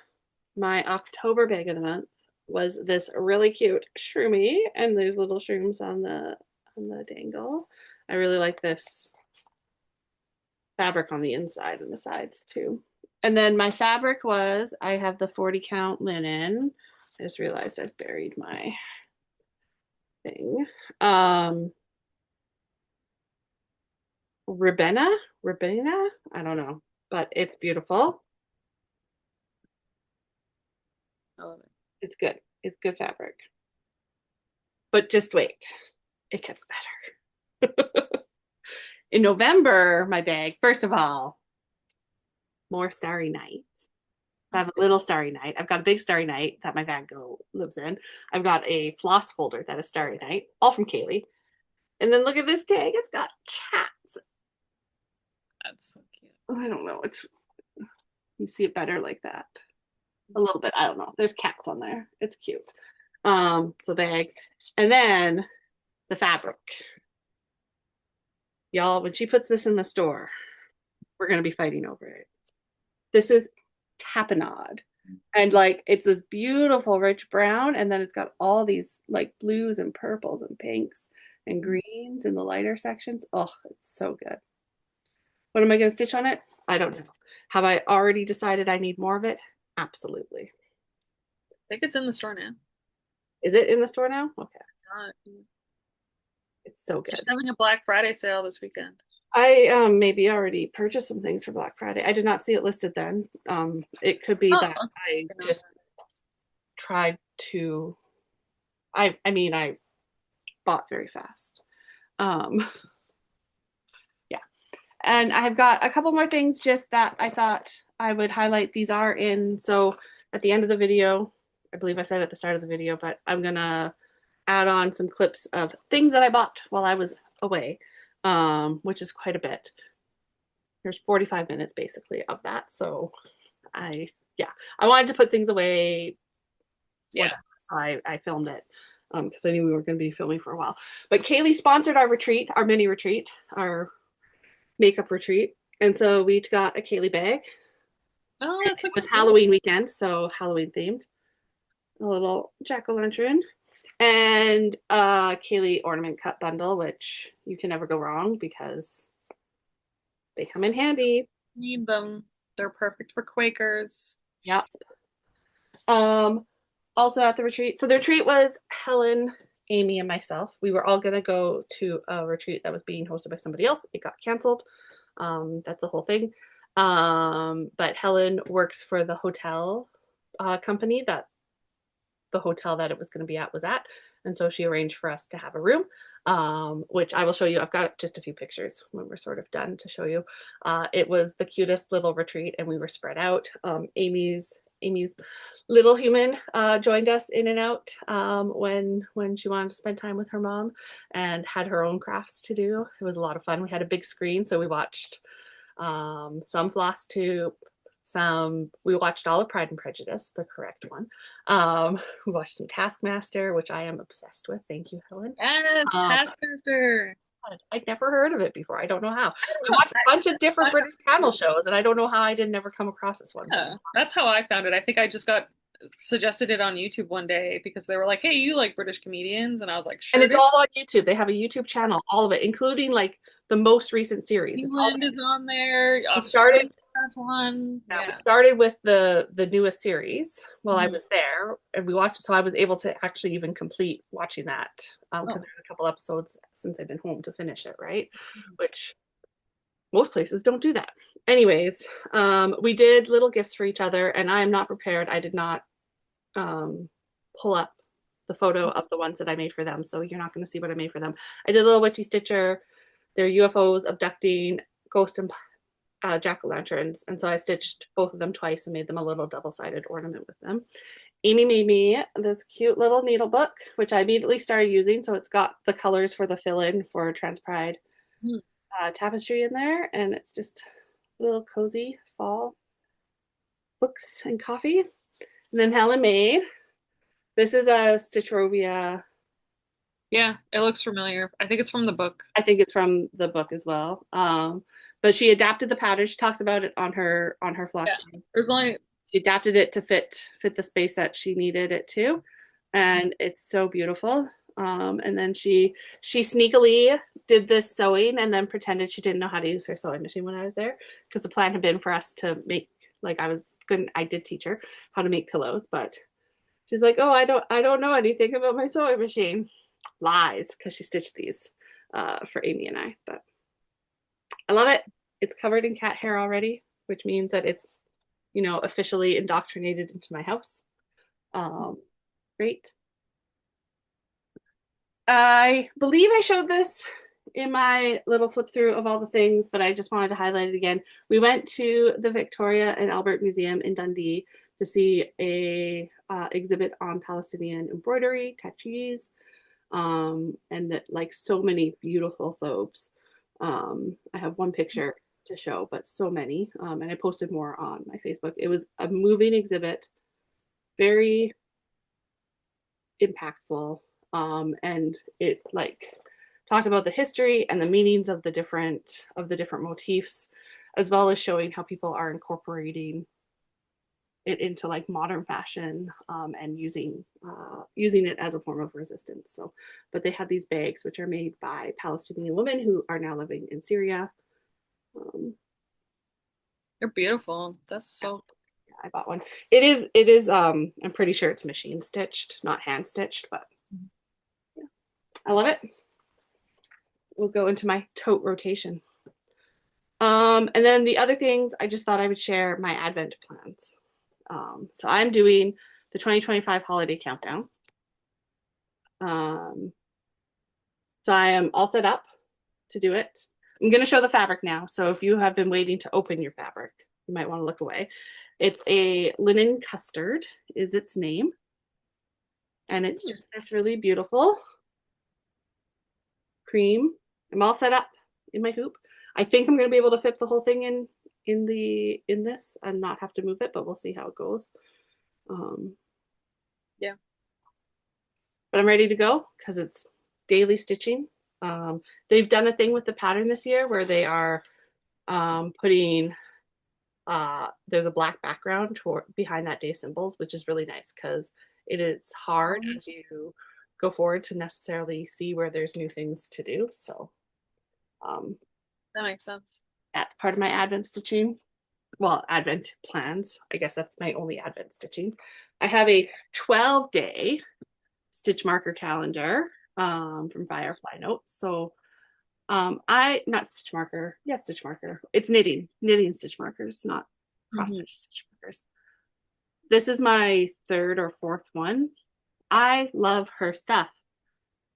B: my October Bag of the Month was this really cute shroomy, and there's little shrooms on the dangle. I really like this fabric on the inside and the sides too. And then my fabric was I have the 40 count linen. I just realized I've buried my thing. Um, Ribena, I don't know, but it's beautiful.
A: I love it.
B: It's good. It's good fabric. But just wait, it gets better. In November, my bag, first of all, more Starry Night. I have a little Starry Night. I've got a big Starry Night that my Van Gogh lives in. I've got a floss folder that is Starry Night, all from Kaylee. And then look at this tag. It's got cats.
A: That's so cute.
B: I don't know. It's you see it better like that. A little bit. I don't know. There's cats on there. It's cute. So bag. And then the fabric. Y'all, when she puts this in the store, we're gonna be fighting over it. This is tapenade. And like it's this beautiful rich brown, and then it's got all these like blues and purples and pinks and greens in the lighter sections. Oh, it's so good. What am I going to stitch on it? I don't know. Have I already decided I need more of it? Absolutely.
A: I think it's in the store now.
B: Is it in the store now? Okay.
A: It's not.
B: It's so
A: She's
B: good.
A: having a Black Friday sale this weekend.
B: I maybe already purchased some things for Black Friday. I did not see it listed then. It could be
A: Oh,
B: that I just tried to I mean I bought very fast. Um yeah. And I've got a couple more things just that I thought I would highlight. These are in so at the end of the video, I believe I said at the start of the video, but I'm gonna add on some clips of things that I bought while I was away, which is quite a bit. There's 45 minutes basically of that. So yeah, I wanted to put things away,
A: Yeah.
B: whatever. So I filmed it because I knew we were going to be filming for a while. But Kaylee sponsored our retreat, our mini retreat, our makeup retreat. And so we each got a Kaylee bag.
A: Oh,
B: It
A: that's so
B: was
A: cool.
B: Halloween weekend, so Halloween themed. A little jack-o'-lantern and a Kaylee ornament cut bundle, which you can never go wrong because they come in handy.
A: Need them. They're perfect for Quakers.
B: Yeah. Um, Also at the retreat. So the retreat was Helen, Amy, and myself. We were all gonna go to a retreat that was being hosted by somebody else. It got canceled. That's the whole thing. But Helen works for the hotel company that the hotel that it was going to be at was at. And so she arranged for us to have a room, which I will show you. I've got just a few pictures when we're sort of done to show you. It was the cutest little retreat, and we were spread out. Amy's little human joined us in and out when she wanted to spend time with her mom, and had her own crafts to do. It was a lot of fun. We had a big screen, so we watched some flosstube, we watched all of Pride and Prejudice, the correct one. We watched some Taskmaster, which I am obsessed with. Thank you, Helen.
A: Yes,
B: Um,
A: Taskmaster.
B: I'd never heard of it before. I don't know how. I watched a bunch of different
A: I,
B: British panel shows, and I don't know how I did never come across this one.
A: yeah, that's how I found it. I think I just got suggested it on YouTube one day because they were like, "Hey, you like British comedians?" And I was like,
B: And
A: "Sure
B: it's
A: do."
B: all on YouTube. They have a YouTube channel, all of it, including like the most recent series. It's all
A: England is on there.
B: we started
A: Australia has one.
B: Yeah, we
A: Yeah.
B: started with the newest series while I
A: Mhm.
B: was there, and we watched. So I was able to actually even complete watching that because
A: Oh.
B: there's a couple episodes since I've been home to finish it, right?
A: Mhm.
B: Which most places don't do that. Anyways, we did little gifts for each other, and I am not prepared. I did not um, pull up the photo of the ones that I made for them, so you're not going to see what I made for them. I did a little witchy stitcher. They're UFOs abducting ghost and jack-o'-lanterns, and so I stitched both of them twice and made them a little double-sided ornament with them. Amy made me this cute little needle book, which I immediately started using. So it's got the colors for the fill-in for Trans Pride
A: Mhm.
B: tapestry in there, and it's just a little cozy fall books and coffee. And then Helen made this is a Stitchrovia.
A: Yeah, it looks familiar. I think it's from the book.
B: I think it's from the book as well. But she adapted the pattern. She talks about it on her floss
A: Yeah.
B: too.
A: There's only
B: She adapted it to fit the space that she needed it to, and it's so beautiful. And then she sneakily did this sewing and then pretended she didn't know how to use her sewing machine when I was there, because the plan had been for us to make, like, I did teach her how to make pillows, but she's like, oh, I don't know anything about my sewing machine. Lies, because she stitched these for Amy and I. But I love it. It's covered in cat hair already, which means that it's officially indoctrinated into my house. Um, Great. I believe I showed this in my little flip through of all the things, but I just wanted to highlight it again. We went to the Victoria and Albert Museum in Dundee to see a exhibit on Palestinian embroidery, tattoos, and that, like, so many beautiful thobes. I have one picture to show, but so many, and I posted more on my Facebook. It was a moving exhibit, very impactful, and it, like, talked about the history and the meanings of the different motifs, as well as showing how people are incorporating it into, like, modern fashion, and using it as a form of resistance. So, but they have these bags which are made by Palestinian women who are now living in Syria. Um,
A: they're beautiful. That's so
B: yeah, I bought one. It is. I'm pretty sure it's machine stitched, not hand stitched, but yeah, I love it. We'll go into my tote rotation. And then the other things, I just thought I would share my Advent plans. So I'm doing the 2025 holiday countdown. Um, so I am all set up to do it. I'm going to show the fabric now. So if you have been waiting to open your fabric, you might want to look away. It's a linen custard, is its name. And it's just this really beautiful cream. I'm all set up in my hoop. I think I'm going to be able to fit the whole thing in this and not have to move it, but we'll see how it goes. Um,
A: Yeah.
B: but I'm ready to go because it's daily stitching. Um, they've done a thing with the pattern this year where they are putting there's a black background behind that day symbols, which is really nice because it is hard as you go forward to necessarily see where there's new things to do. So um,
A: That makes sense.
B: that's part of my Advent stitching. Well, Advent plans. I guess that's my only Advent stitching. I have a 12-day stitch marker calendar from Firefly Notes. So I not stitch marker, yeah, stitch marker. It's knitting stitch markers, not cross
A: Hmm.
B: stitch stitch markers. This is my third or fourth one. I love her stuff.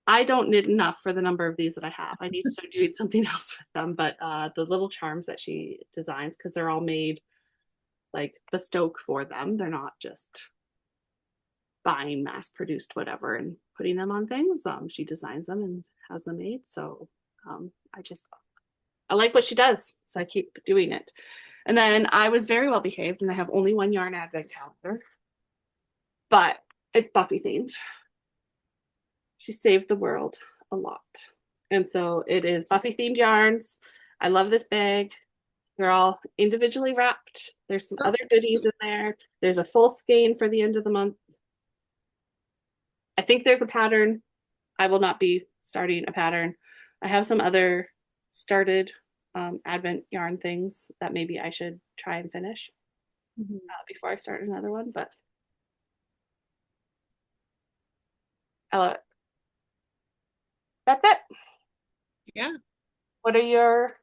B: I don't knit enough for the number of these that I have. I need to start doing something else with them. But the little charms that she designs, because they're all made like bespoke for them. They're not just buying mass produced whatever and putting them on things. She designs them and has them made. So I just I like what she does, so I keep doing it. And then I was very well behaved, and I have only one yarn advent calendar, but it's Buffy themed. She saved the world a lot. And so it is Buffy themed yarns. I love this bag. They're all individually wrapped. There's some other goodies in there. There's a full skein for the end of the month. I think there's a pattern. I will not be starting a pattern. I have some other started Advent yarn things that maybe I should try and finish before I start another one, but I love it. That's it.
A: Yeah.
B: What are your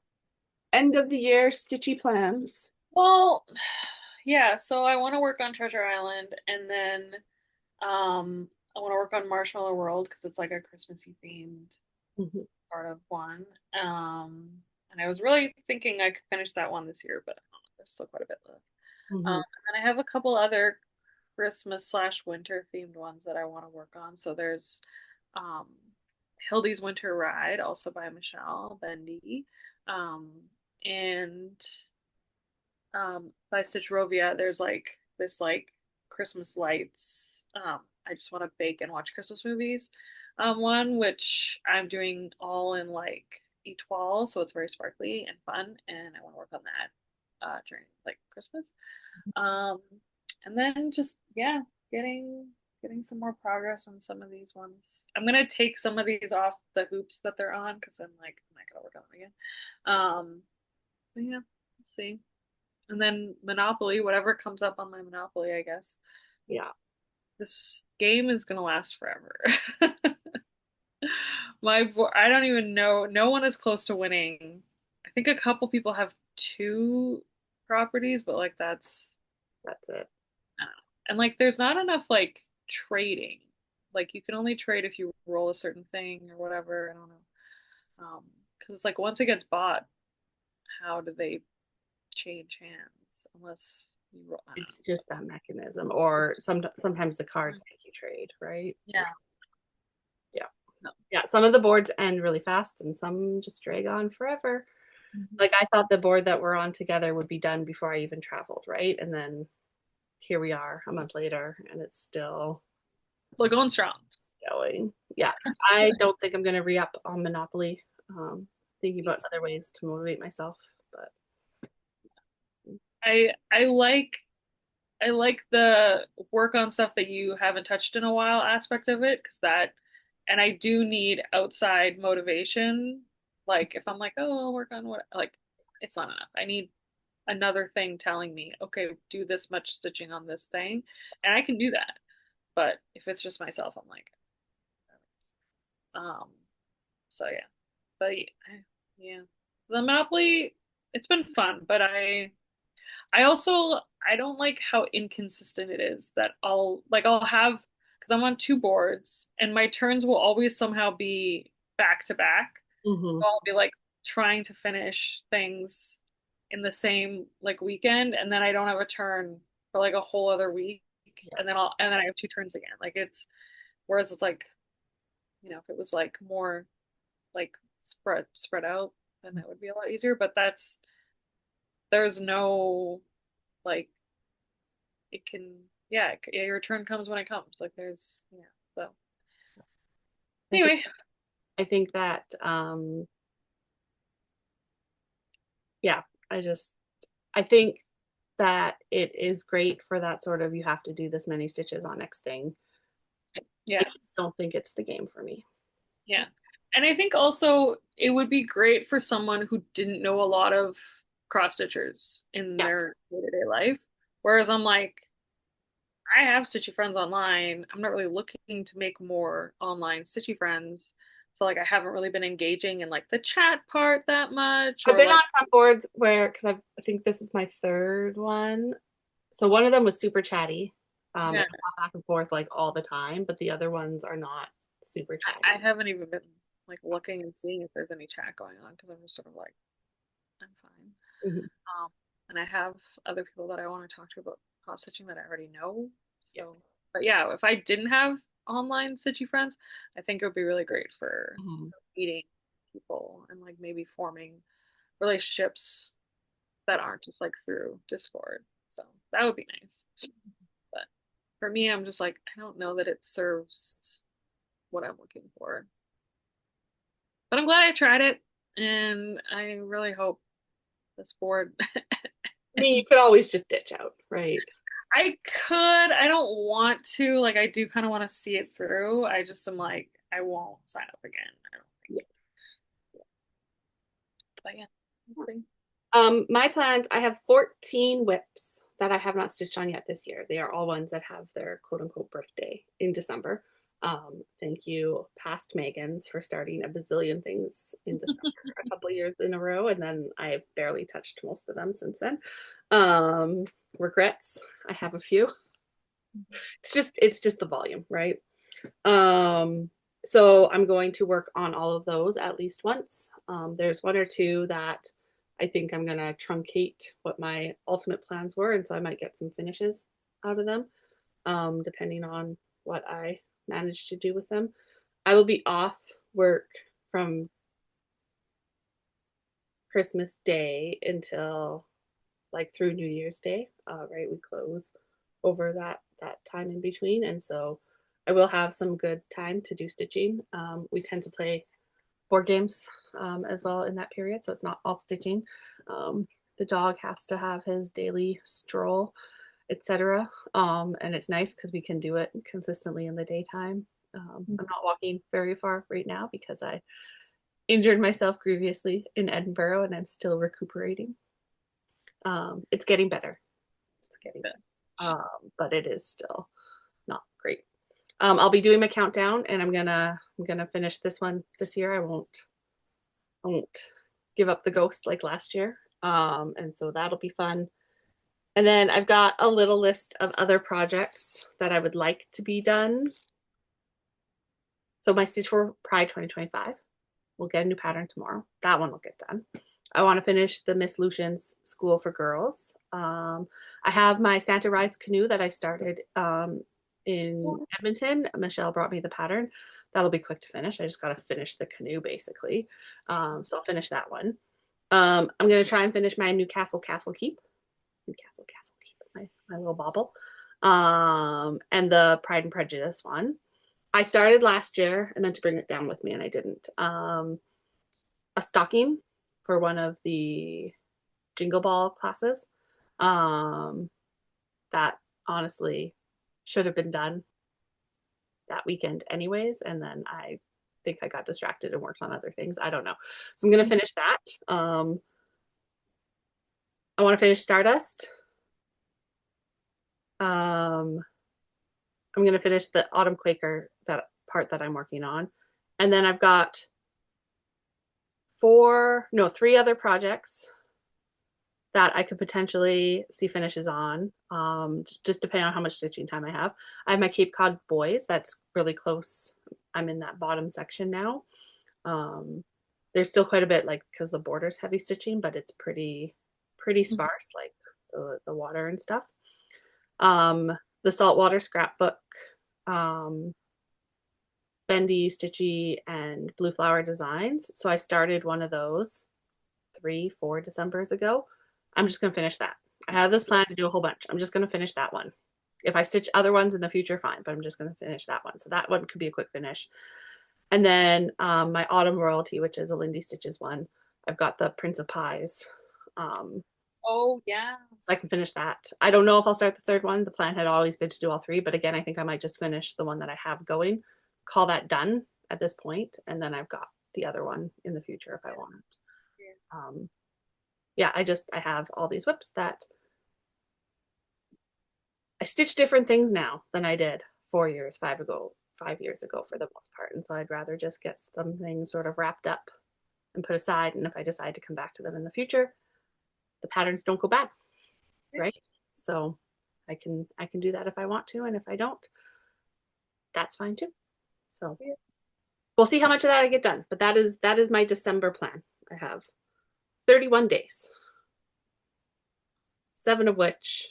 B: end of the year stitchy plans?
A: Well, yeah, so I want to work on Treasure Island and then I want to work on Marshmallow World because it's like a Christmassy themed
B: Mhm.
A: sort of one. And I was really thinking I could finish that one this year, but there's still quite a bit left.
B: Mhm.
A: And I have a couple other Christmas slash winter themed ones that I want to work on. So there's um, Hildy's Winter Ride, also by Michelle Bendy, um, and by Stitch Rovia. There's like this like Christmas lights. I just want to bake and watch Christmas movies. One which I'm doing all in like etoile, so it's very sparkly and fun, and I want to work on that during like Christmas. Um, and then just yeah, getting getting some more progress on some of these ones. I'm gonna take some of these off the hoops that they're on because I'm like I'm not gonna work on them again. But yeah, we'll see. And then Monopoly, whatever comes up on my Monopoly, I guess.
B: Yeah.
A: This game is gonna last forever. I don't even know. No one is close to winning. I think a couple people have two properties, but like that's
B: That's it.
A: I don't know. And like there's not enough like trading. Like you can only trade if you roll a certain thing or whatever. I don't know. Because it's like once it gets bought, how do they change hands unless you roll? I don't
B: It's just that mechanism, or sometimes the
A: know.
B: cards make you trade, right?
A: Yeah.
B: Yeah.
A: No.
B: Yeah. Some of the boards end really fast, and some just drag on forever.
A: Mhm.
B: Like I thought the board that we're on together would be done before I even traveled, right? And then here we are a month later, and it's still
A: Still going strong.
B: going. Yeah. I don't think I'm going to re-up on Monopoly. Thinking about other ways to motivate myself, but
A: I like the work on stuff that you haven't touched in a while aspect of it because that and I do need outside motivation. Like if I'm like, oh, I'll work on what like it's not enough. I need another thing telling me, okay, do this much stitching on this thing, and I can do that. But if it's just myself, I'm like, um, so yeah. But yeah, the Monopoly, it's been fun, but I also I don't like how inconsistent it is that I'll have because I'm on two boards and my turns will always somehow be back to back.
B: mhm.
A: So I'll be like trying to finish things in the same like weekend and then I don't have a turn for like a whole other week
B: Yeah.
A: and then I have two turns again. Like it's Whereas it's like, if it was like more like spread out, then that would be a lot easier. But there's no like it can yeah, your turn comes when it comes. Like there's so
B: I think
A: anyway,
B: I think that yeah, I think that it is great for that sort of you have to do this many stitches on next thing. I
A: yeah,
B: just don't think it's the game for me.
A: yeah. And I think also it would be great for someone who didn't know a lot of cross stitchers in
B: Yeah.
A: their day-to-day life. Whereas I'm like, I have stitchy friends online. I'm not really looking to make more online stitchy friends. So like I haven't really been engaging in like the chat part that much
B: I've
A: or
B: been on
A: like
B: some boards where, because I think this is my third one. So one of them was super chatty.
A: yeah,
B: And we talk back and forth like all the time, but the other ones are not super
A: I
B: chatty.
A: haven't even been like looking and seeing if there's any chat going on because I'm just sort of like I'm fine.
B: Mhm.
A: Um, and I have other people that I want to talk to about cross stitching that I already know.
B: Yeah.
A: So, but yeah, if I didn't have online stitchy friends, I think it would be really great for
B: Mhm.
A: meeting people and like maybe forming relationships that aren't just like through Discord. So that would be nice. But for me, I'm just like, I don't know that it serves what I'm looking for. But I'm glad I tried it, and I really hope this board.
B: I mean, you could always just ditch out, right?
A: I could. I don't want to. Like, I do kind of want to see it through. I just am like, I won't sign up again. I don't think.
B: Yeah.
A: But yeah, we'll see.
B: My plans, I have 14 whips that I have not stitched on yet this year. They are all ones that have their quote unquote birthday in December. Thank you, past Megans, for starting a bazillion things in December a couple years in a row, and then I've barely touched most of them since then. Um, Regrets, I have a few. It's just the volume, right? Um, so I'm going to work on all of those at least once. There's one or two that I think I'm gonna truncate what my ultimate plans were, and so I might get some finishes out of them, depending on what I manage to do with them. I will be off work from Christmas Day until like through New Year's Day. Right, we close over that time in between, and so I will have some good time to do stitching. We tend to play board games as well in that period, so it's not all stitching. Um, the dog has to have his daily stroll, etc. And it's nice because we can do it consistently in the daytime. I'm not walking very far right now because I injured myself grievously in Edinburgh and I'm still recuperating. It's getting better. It's getting
A: But
B: better. But it is still not great. I'll be doing my countdown and I'm gonna finish this one this year. I won't give up the ghost like last year. And so that'll be fun. And then I've got a little list of other projects that I would like to be done. So my Stitch for Pride 2025, we'll get a new pattern tomorrow. That one will get done. I want to finish the Miss Lucian's School for Girls. I have my Santa Rides canoe that I started in Edmonton. Michelle brought me the pattern. That'll be quick to finish. I just got to finish the canoe basically. So I'll finish that one. I'm going to try and finish my Newcastle Castle Keep. Newcastle Castle Keep, my little bauble. And the Pride and Prejudice one. I started last year. I meant to bring it down with me and I didn't. A stocking for one of the Jingle Ball classes. Um, that honestly should have been done that weekend, anyways. And then I think I got distracted and worked on other things. I don't know. So I'm going to finish that. I want to finish Stardust. Um, I'm going to finish the Autumn Quaker, that part that I'm working on. And then I've got three other projects that I could potentially see finishes on, just depending on how much stitching time I have. I have my Cape Cod Boys. That's really close. I'm in that bottom section now. Um, there's still quite a bit, like, because the border's heavy stitching, but it's pretty sparse, like the water and stuff. Um, the saltwater scrapbook. Um, bendy, stitchy, and blue flower designs. So I started one of those 3, 4 Decembers ago. I'm just going to finish that. I have this plan to do a whole bunch. I'm just going to finish that one. If I stitch other ones in the future, fine, but I'm just going to finish that one. So that one could be a quick finish. And then my Autumn Royalty, which is a Lindy Stitches one, I've got the Prince of Pies. Um,
A: Oh yeah.
B: so I can finish that. I don't know if I'll start the third one. The plan had always been to do all three, but again, I think I might just finish the one that I have going, call that done at this point, and then I've got the other one in the future if I want it.
A: Yeah.
B: Yeah, I have all these WIPs that I stitch different things now than I did 4 years, 5 years ago for the most part. And so I'd rather just get some things sort of wrapped up and put aside. And if I decide to come back to them in the future, the patterns don't go bad, right? So I can do that if I want to, and if I don't, that's fine too. So we'll see how much of that I get done. But that is my December plan. I have 31 days, 7 of which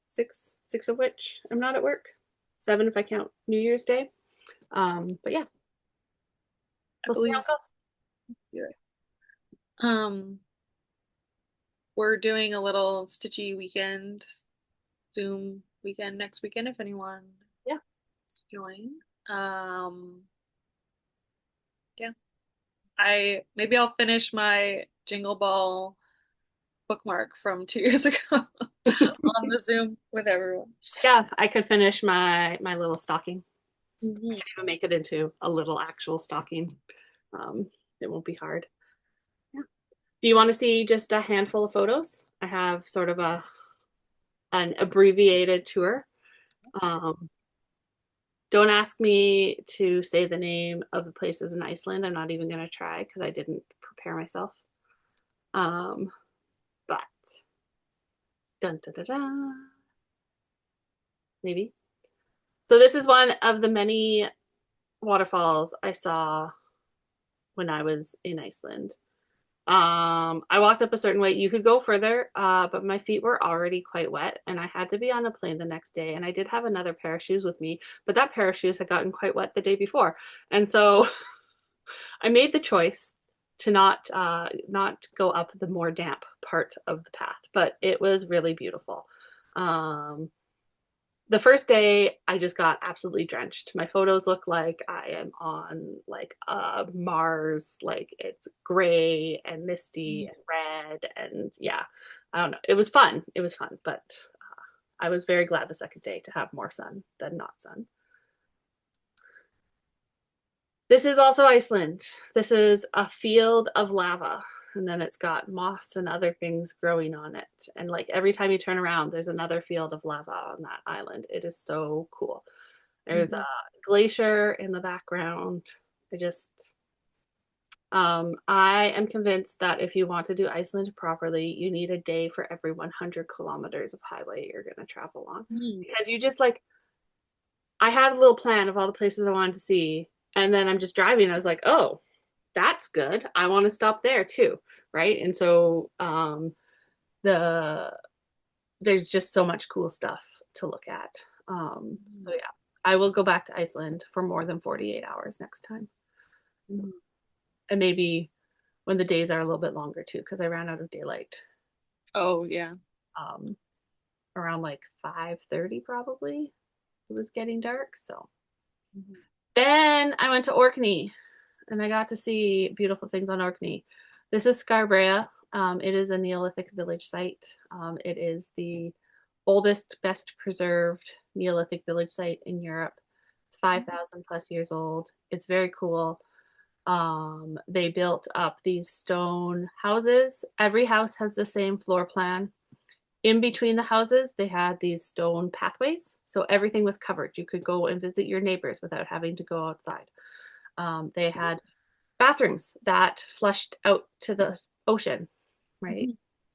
B: six of which I'm not at work. 7 if I count New Year's Day. But yeah,
A: I
B: we'll see how
A: believe
B: it goes.
A: you're right. We're doing a little stitchy weekend, Zoom weekend next weekend if anyone
B: Yeah.
A: wants to join. Yeah. I maybe I'll finish my Jingle Ball bookmark from 2 years ago on the Zoom with everyone.
B: Yeah, I could finish my little stocking. I
A: Mhm.
B: can even make it into a little actual stocking. Um, it won't be hard. Yeah. Do you want to see just a handful of photos? I have sort of an abbreviated tour. Um, don't ask me to say the name of the places in Iceland. I'm not even going to try because I didn't prepare myself. Um, but dun da da da, maybe. So this is one of the many waterfalls I saw when I was in Iceland. I walked up a certain way. You could go further, but my feet were already quite wet, and I had to be on a plane the next day. And I did have another pair of shoes with me, but that pair of shoes had gotten quite wet the day before, and so I made the choice to not go up the more damp part of the path. But it was really beautiful. Um, the first day I just got absolutely drenched. My photos look like I am on like Mars, like it's gray and misty and red, and yeah, I don't know. It was fun. It was fun, but I was very glad the second day to have more sun than not sun. This is also Iceland. This is a field of lava, and then it's got moss and other things growing on it. And like every time you turn around, there's another field of lava on that island. It is so cool. There's a
A: Mhm.
B: glacier in the background. I just, I am convinced that if you want to do Iceland properly, you need a day for every 100 kilometers of highway you're going to travel on.
A: Mhm.
B: Because you just like, I had a little plan of all the places I wanted to see, and then I'm just driving. And I was like, oh, that's good. I want to stop there too, right? And so the there's just so much cool stuff to look at. So yeah, I will go back to Iceland for more than 48 hours next time,
A: Mhm.
B: and maybe when the days are a little bit longer too, because I ran out of daylight
A: Oh yeah.
B: um, around like 5:30 probably. It was getting dark, so
A: Mhm.
B: then I went to Orkney and I got to see beautiful things on Orkney. This is Scarborough. It is a Neolithic village site. It is the oldest, best preserved Neolithic village site in Europe. It's 5,000 plus years old. It's very cool. They built up these stone houses. Every house has the same floor plan. In between the houses, they had these stone pathways. So everything was covered. You could go and visit your neighbors without having to go outside. They had bathrooms that flushed out to the ocean, right?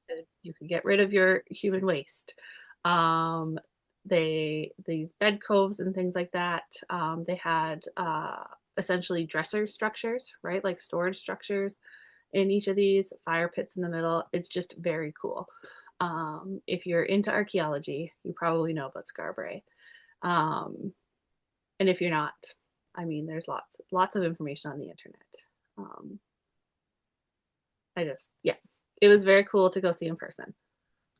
A: Mhm.
B: You could get rid of your human waste. Um, these bed coves and things like that. They had essentially dresser structures, right? Like storage structures in each of these, fire pits in the middle. It's just very cool. If you're into archaeology, you probably know about Scarborough. Um, and if you're not, I mean, there's lots of information on the internet. Um, yeah, it was very cool to go see in person.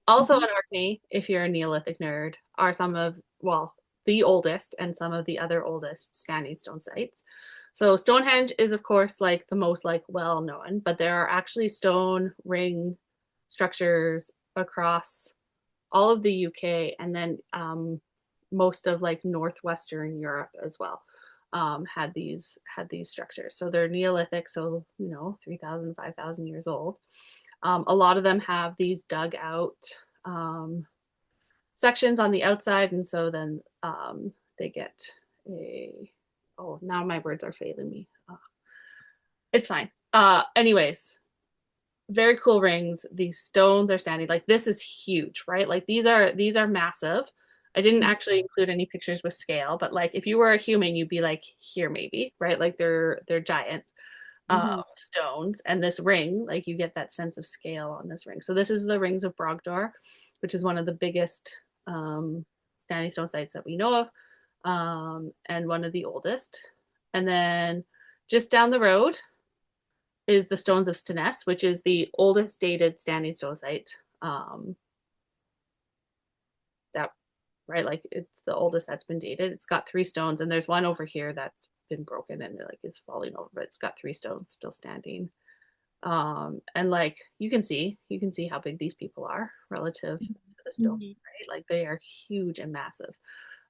B: Also
A: Hmm.
B: in Orkney, if you're a Neolithic nerd, are some of, well, the oldest and some of the other oldest standing stone sites. So Stonehenge is, of course, like the most like well known, but there are actually stone ring structures across all of the UK and then most of like northwestern Europe as well. Had these structures. So they're Neolithic, so 3,000, 5,000 years old. A lot of them have these dug out um, sections on the outside, and so then they get a. Oh, now my words are failing me. Oh, it's fine. Anyways, very cool rings. These stones are standing like this is huge, right? Like these are massive. I didn't actually include any pictures with scale, but like if you were a human, you'd be like here maybe, right? Like they're giant
A: Hmm.
B: stones, and this ring, like you get that sense of scale on this ring. So this is the rings of Brogdor, which is one of the biggest standing stone sites that we know of, and one of the oldest. And then just down the road is the Stones of Stenness, which is the oldest dated standing stone site. That right, like it's the oldest that's been dated. It's got three stones, and there's one over here that's been broken and like it's falling over, but it's got three stones still standing. And like you can see how big these people are relative to the stone,
A: Hmm.
B: right? Like they are huge and massive.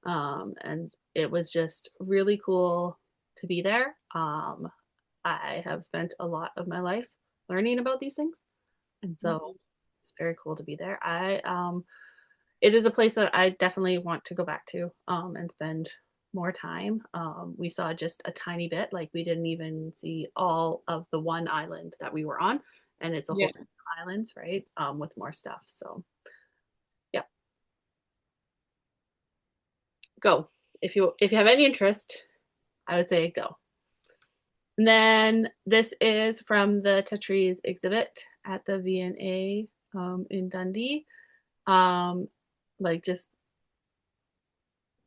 B: And it was just really cool to be there. I have spent a lot of my life learning about these things, and so it's very cool to be there. It is a place that I definitely want to go back to and spend more time. We saw just a tiny bit, like we didn't even see all of the one island that we were on, and it's a whole
A: Yeah.
B: bunch of islands, right? With more stuff. So yeah, go if you have any interest. I would say go. And then this is from the Tetris exhibit at the V&A in Dundee. Um, like just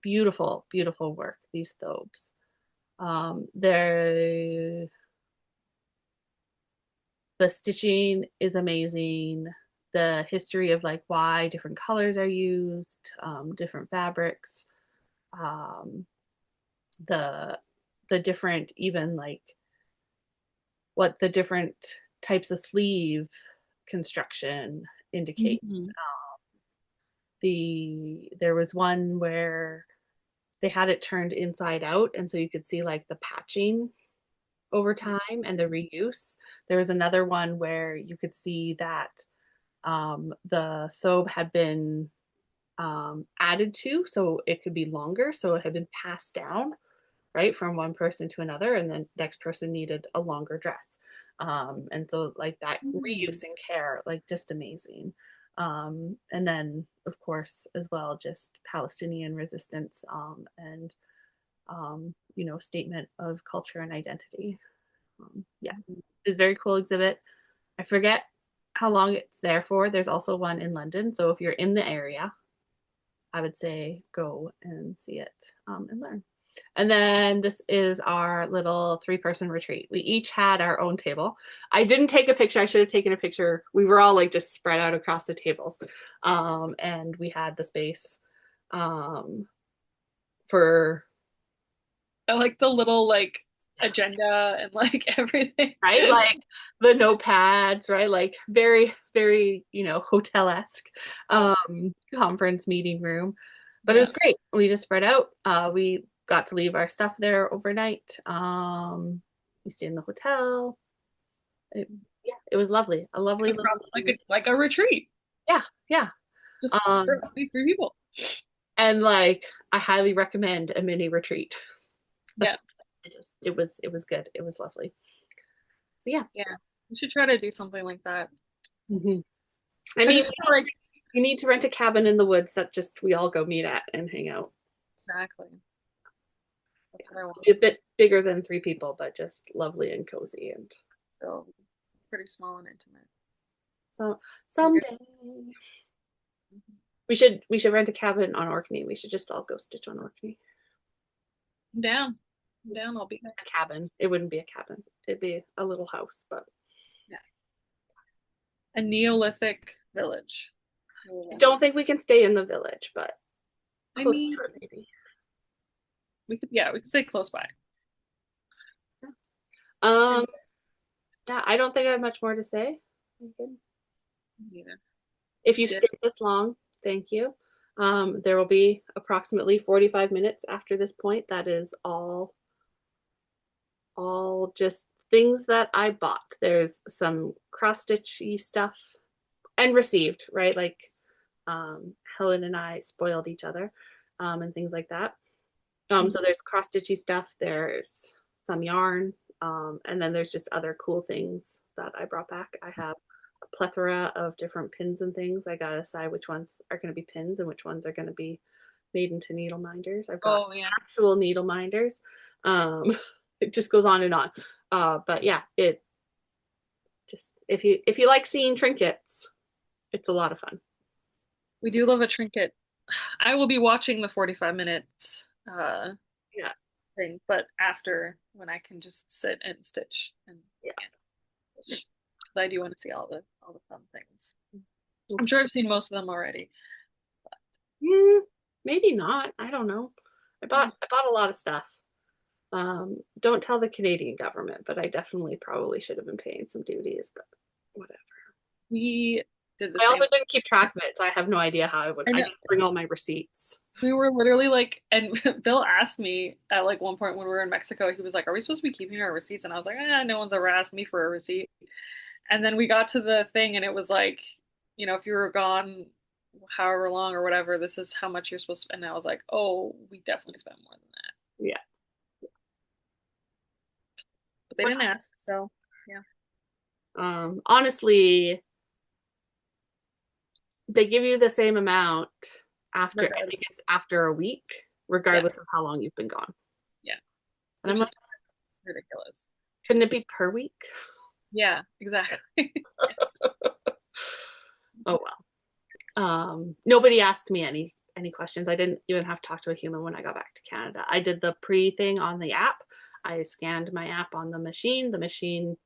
B: beautiful, beautiful work. These thobes. They're the stitching is amazing. The history of like why different colors are used, different fabrics, um, the the different even like what the different types of sleeve construction indicates.
A: Hmm.
B: There was one where they had it turned inside out, and so you could see like the patching over time and the reuse. There was another one where you could see that the thobe had been added to, so it could be longer, so it had been passed down, right, from one person to another, and then next person needed a longer dress. And so like that
A: Hmm.
B: reuse and care, like just amazing. And then of course as well, just Palestinian resistance and statement of culture and identity. Yeah, it's a very cool exhibit. I forget how long it's there for. There's also one in London, so if you're in the area, I would say go and see it and learn. And then this is our little three-person retreat. We each had our own table. I didn't take a picture. I should have taken a picture. We were all like just spread out across the tables. And we had the space um, for,
A: I like the little like agenda and like everything.
B: right? Like the notepads, right? Like very, very, hotel-esque conference meeting room. But it
A: Yeah.
B: was great. We just spread out. We got to leave our stuff there overnight. We stayed in the hotel. Yeah, it was lovely. A lovely,
A: Like a
B: lovely
A: like a retreat,
B: yeah, yeah.
A: just for
B: Um,
A: only three people.
B: and like I highly recommend a mini retreat.
A: Yeah.
B: It was good. It was lovely. So yeah.
A: Yeah. We should try to do something like that.
B: Mhm. I
A: I
B: mean,
A: just feel like
B: you need to rent a cabin in the woods that just we all go meet at and hang out.
A: exactly. That's what I want.
B: Be a bit bigger than three people, but just lovely and cozy. And
A: So pretty small and intimate.
B: so
A: Okay.
B: someday we should rent a cabin on Orkney. We should just all go stitch on Orkney.
A: I'm down. down, I'll be there.
B: A cabin. It wouldn't be a cabin. It'd be a little house, but
A: Yeah. A Neolithic village.
B: I don't think we can stay in the village, but
A: I
B: close
A: mean,
B: to it maybe.
A: we could stay close by.
B: Um, yeah, I don't think I have much more to say.
A: Neither.
B: If you've
A: Did
B: stayed this long, thank you. There will be approximately 45 minutes after this point. That is all just things that I bought. There's some cross stitchy stuff and received, right? Like Helen and I spoiled each other and things like that. So there's cross stitchy stuff. There's some yarn, and then there's just other cool things that I brought back. I have a plethora of different pins and things. I gotta decide which ones are going to be pins and which ones are going to be made into needle minders. I've got
A: Oh yeah.
B: actual needle minders. Um, it just goes on and on. But yeah, it just if you like seeing trinkets, it's a lot of fun.
A: We do love a trinket. I will be watching the 45 minutes
B: Yeah,
A: thing, but after when I can just sit and stitch and
B: yeah.
A: yeah. I do want to see all the fun things. I'm sure I've seen most of them already.
B: Mm, maybe not. I don't know. I bought a lot of stuff. Don't tell the Canadian government, but I definitely probably should have been paying some duties, but whatever.
A: We did the
B: I also
A: same.
B: didn't keep track of it, so I have no idea how I would.
A: I
B: I
A: know.
B: didn't bring all my receipts.
A: We were literally like, and Bill asked me at like one point when we were in Mexico, he was like, "Are we supposed to be keeping our receipts?" And I was like, no one's ever asked me for a receipt." And then we got to the thing, and it was like, if you were gone however long or whatever, this is how much you're supposed to. And I was like, "Oh, we definitely spent more than that."
B: Yeah.
A: But they didn't ask, so yeah.
B: Honestly, they give you the same amount after. I think
A: Regardless,
B: it's after a week,
A: yeah,
B: regardless of how long you've been gone.
A: yeah,
B: And I'm
A: which
B: like,
A: is ridiculous.
B: couldn't it be per week?
A: Yeah, exactly.
B: Oh well. Nobody asked me any questions. I didn't even have to talk to a human when I got back to Canada. I did the pre thing on the app. I scanned my app on the machine. The machine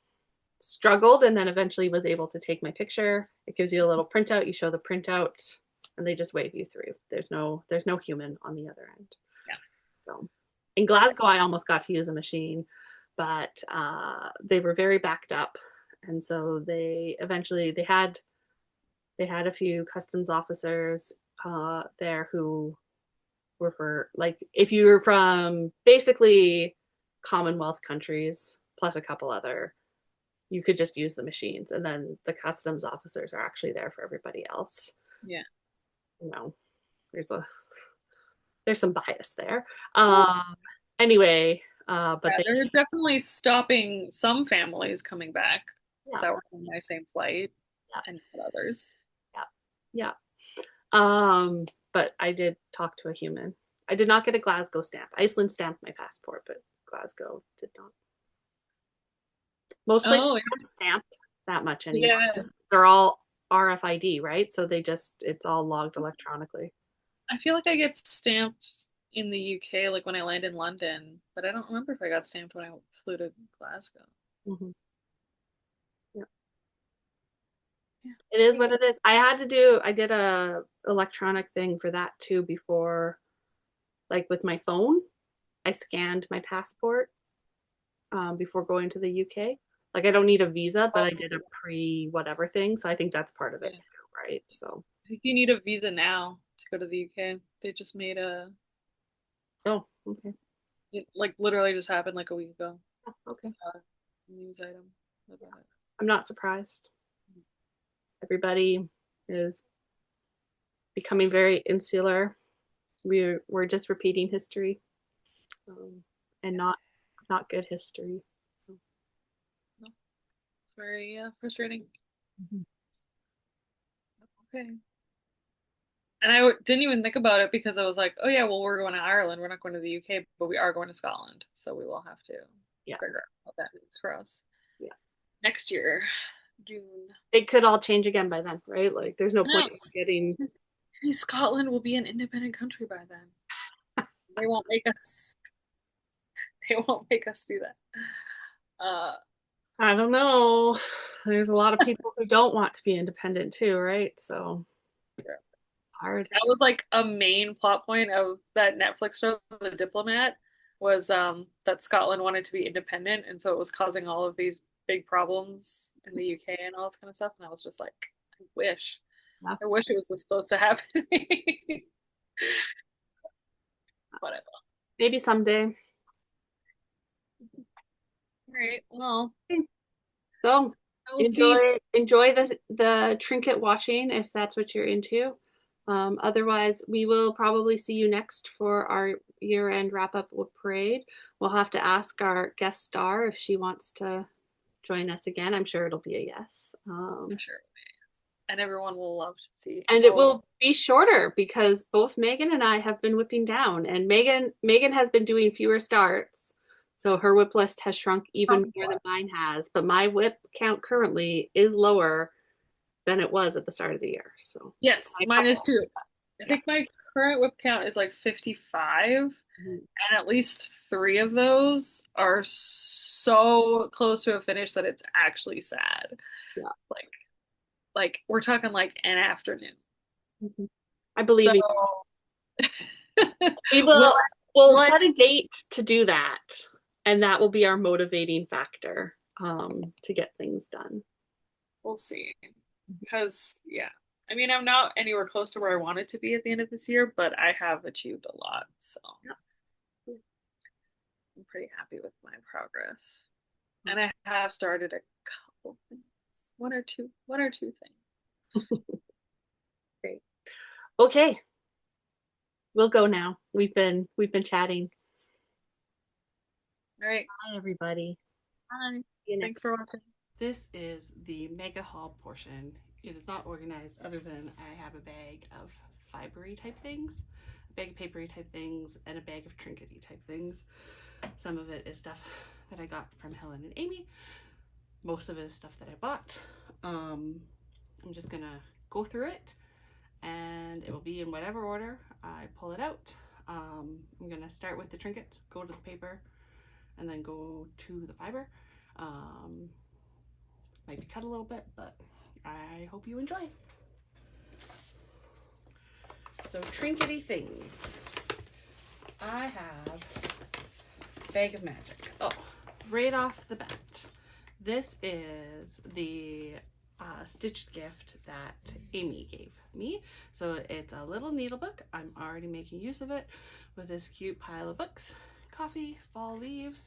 B: struggled and then eventually was able to take my picture. It gives you a little printout. You show the printout and they just wave you through. There's no human on the other end.
A: Yeah.
B: So in Glasgow I almost got to use a machine, but they were very backed up. And so they had a few customs officers there who were for like if you were from basically Commonwealth countries plus a couple other, you could just use the machines, and then the customs officers are actually there for everybody else.
A: Yeah.
B: You know, there's a there's some bias there.
A: Well,
B: Anyway,
A: yeah,
B: but they
A: they're definitely stopping some families coming back
B: yeah
A: that were on my same flight
B: yeah
A: and not others.
B: yeah yeah. But I did talk to a human. I did not get a Glasgow stamp. Iceland stamped my passport, but Glasgow did not. Most places
A: Oh,
B: don't stamp that much anymore
A: yeah.
B: because they're all RFID, right? So it's all logged electronically.
A: I feel like I get stamped in the UK, like when I land in London, but I don't remember if I got stamped when I flew to Glasgow.
B: Mm-hmm. Yeah.
A: Yeah.
B: It is what it is. I did a electronic thing for that too before, like with my phone. I scanned my passport before going to the UK. Like I don't need a visa, but
A: Oh,
B: I did a pre whatever thing. So I think that's part of it
A: yeah.
B: too, right? So,
A: I think you need a visa now to go to the UK. They just made
B: oh, okay.
A: it like literally just happened like a week ago.
B: Oh, okay.
A: Saw a news item about it.
B: I'm not surprised. Everybody is becoming very insular. We're just repeating history, and not good history. So,
A: No, it's very frustrating.
B: mhm.
A: Okay. And didn't even think about it because I was like, oh yeah, well we're going to Ireland. We're not going to the UK, but we are going to Scotland. So we will have to
B: Yeah,
A: figure out what that means for us
B: yeah.
A: next year, June.
B: It could all change again by then, right? Like, there's no
A: I
B: point
A: know.
B: in getting.
A: Maybe Scotland will be an independent country by then. They won't make us They won't make us do that. Uh,
B: I don't know. There's a lot of people who don't want to be independent too, right? So hard.
A: that was like a main plot point of that Netflix show, The Diplomat, was that Scotland wanted to be independent, and so it was causing all of these big problems in the UK and all this kind of stuff. And I was just like, I wish,
B: Yeah.
A: I wish it was supposed to happen to me. Whatever.
B: Maybe someday.
A: All right. Well,
B: So
A: I will see.
B: enjoy the trinket watching if that's what you're into. Otherwise, we will probably see you next for our year-end wrap-up with parade. We'll have to ask our guest star if she wants to join us again. I'm sure it'll be a yes.
A: I'm sure. And everyone will love to see
B: And it
A: all of
B: will be shorter because both Megan and I have been whipping down, and Megan has been doing fewer starts, so her whip list has shrunk even
A: them.
B: more than mine has. But my whip count currently is lower than it was at the start of the year. So just
A: Yes,
B: by a
A: mine is
B: couple.
A: too. I
B: Yeah.
A: think my current whip count is like 55,
B: Mhm.
A: and at least three of those are so close to a finish that it's actually sad.
B: Yeah.
A: Like, we're talking like an afternoon.
B: Mhm. I believe
A: So
B: in we
A: will
B: will
A: I,
B: we'll
A: will I,
B: set a date to do that, and that will be our motivating factor to get things done.
A: we'll see. Because yeah, I mean, I'm not anywhere close to where I wanted to be at the end of this year, but I have achieved a lot, so
B: Yeah.
A: I'm pretty happy with my progress. And I have started a couple things, one or two things.
B: Great. Okay, we'll go now. We've been chatting.
A: All right,
B: Bye, everybody.
A: bye.
B: See you
A: Thanks
B: next.
A: for watching.
B: This is the mega haul portion. It is not organized other than I have a bag of fibery type things, a bag of papery type things, and a bag of trinkety type things. Some of it is stuff that I got from Helen and Amy. Most of it is stuff that I bought. I'm just gonna go through it and it will be in whatever order I pull it out. I'm gonna start with the trinkets, go to the paper, and then go to the fiber. Um, might be cut a little bit, but I hope you enjoy. So trinkety things. I have a bag of magic. Oh, right off the bat. This is the stitched gift that Amy gave me. So it's a little needle book. I'm already making use of it with this cute pile of books, coffee, fall leaves,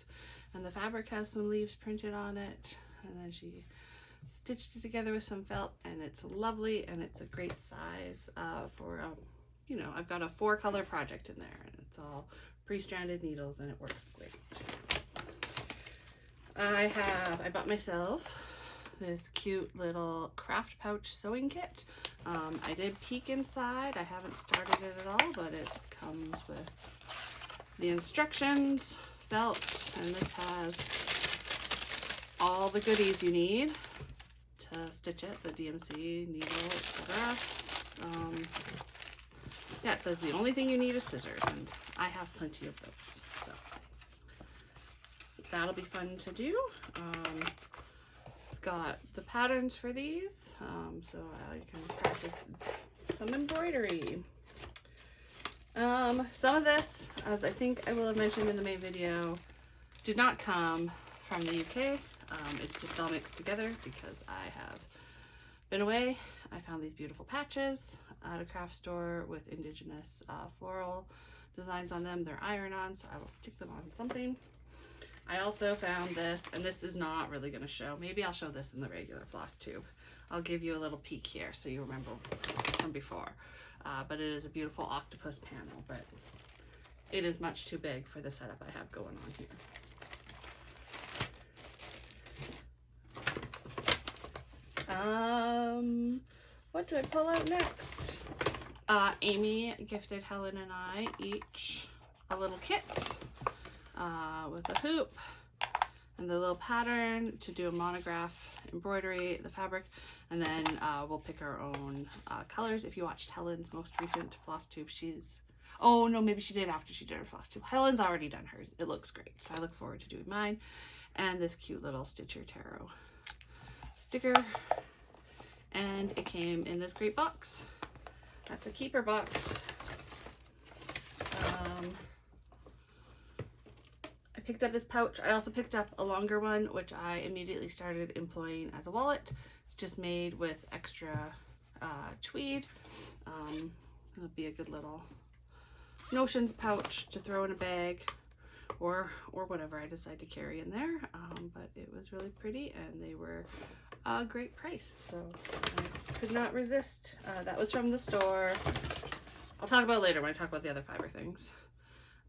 B: and the fabric has some leaves printed on it. And then she stitched it together with some felt, and it's lovely, and it's a great size for you know, I've got a 4-color project in there, and it's all pre-stranded needles, and it works great. I bought myself this cute little craft pouch sewing kit. I did peek inside. I haven't started it at all, but it comes with the instructions, felt, and this has all the goodies you need to stitch it, the DMC, needle, etc. Yeah, it says the only thing you need is scissors, and I have plenty of those, so that'll be fun to do. It's got the patterns for these, so you can practice some embroidery. Some of this, as I think I will have mentioned in the main video, did not come from the UK. It's just all mixed together because I have been away. I found these beautiful patches at a craft store with indigenous floral designs on them. They're iron-on, so I will stick them on something. I also found this, and this is not really going to show. Maybe I'll show this in the regular floss tube. I'll give you a little peek here so you remember from before. But it is a beautiful octopus panel, but it is much too big for the setup I have going on here. What do I pull out next? Amy gifted Helen and I each a little kit with a hoop and the little pattern to do a monograph embroidery, the fabric, and then we'll pick our own colors. If you watched Helen's most recent floss tube, Oh no, maybe she did after she did her floss tube. Helen's already done hers. It looks great. So I look forward to doing mine. And this cute little Stitcher Tarot sticker. And it came in this great box. That's a keeper box. I picked up this pouch. I also picked up a longer one, which I immediately started employing as a wallet. It's just made with extra tweed. It'll be a good little notions pouch to throw in a bag or whatever I decide to carry in there. But it was really pretty and they were a great price, so I could not resist. That was from the store. I'll talk about it later when I talk about the other fiber things.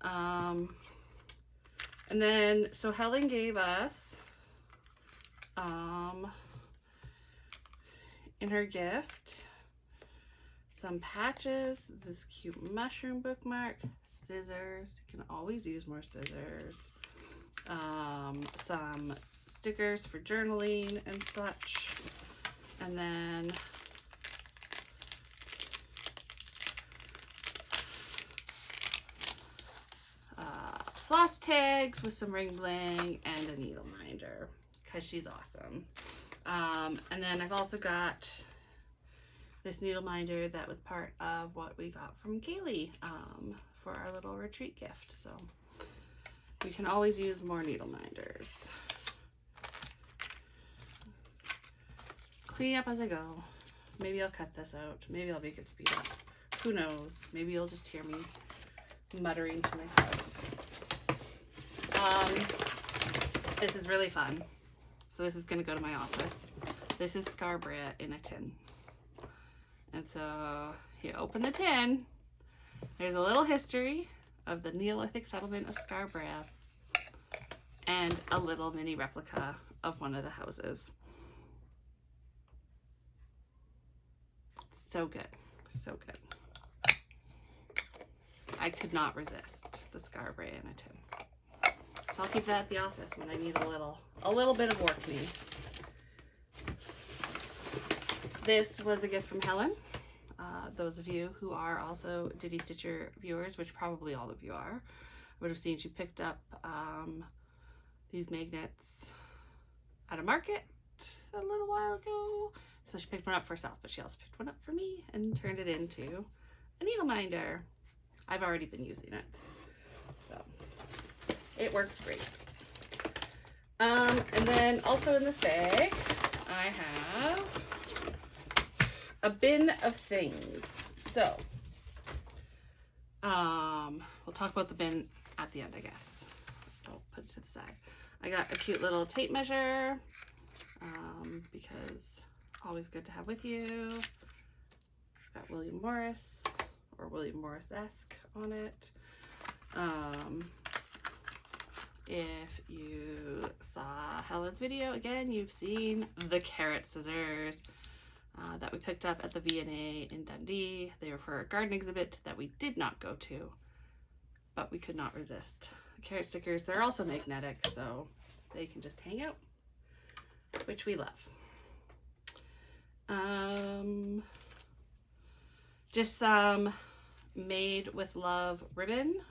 B: And then, so Helen gave us, in her gift, some patches, this cute mushroom bookmark, scissors, you can always use more scissors, some stickers for journaling and such, and then floss tags with some ring bling and a needle minder because she's awesome. And then I've also got this needle minder that was part of what we got from Kaylee for our little retreat gift. So we can always use more needle minders. Clean up as I go. Maybe I'll cut this out. Maybe I'll make it speed up. Who knows? Maybe you'll just hear me muttering to myself. This is really fun. So this is going to go to my office. This is Scarborough in a tin. And so you open the tin. There's a little history of the Neolithic settlement of Scarborough and a little mini replica of one of the houses. So good. So good. I could not resist the Scarborough in a tin. So I'll keep that at the office when I need a little bit of work need. This was a gift from Helen. Those of you who are also Diddy Stitcher viewers, which probably all of you are, would have seen she picked up these magnets at a market a little while ago. So she picked one up for herself, but she also picked one up for me and turned it into a needle minder. I've already been using it, so it works great. And then also in this bag, I have a bin of things. So, we'll talk about the bin at the end, I guess. I'll put it to the side. I got a cute little tape measure, because always good to have with you. Got William Morris, or William Morris-esque on it. If you saw Helen's video, again, you've seen the carrot scissors that we picked up at the V&A in Dundee. They were for a garden exhibit that we did not go to, but we could not resist. The carrot stickers, they're also magnetic, so they can just hang out, which we love. Just some Made with Love ribbon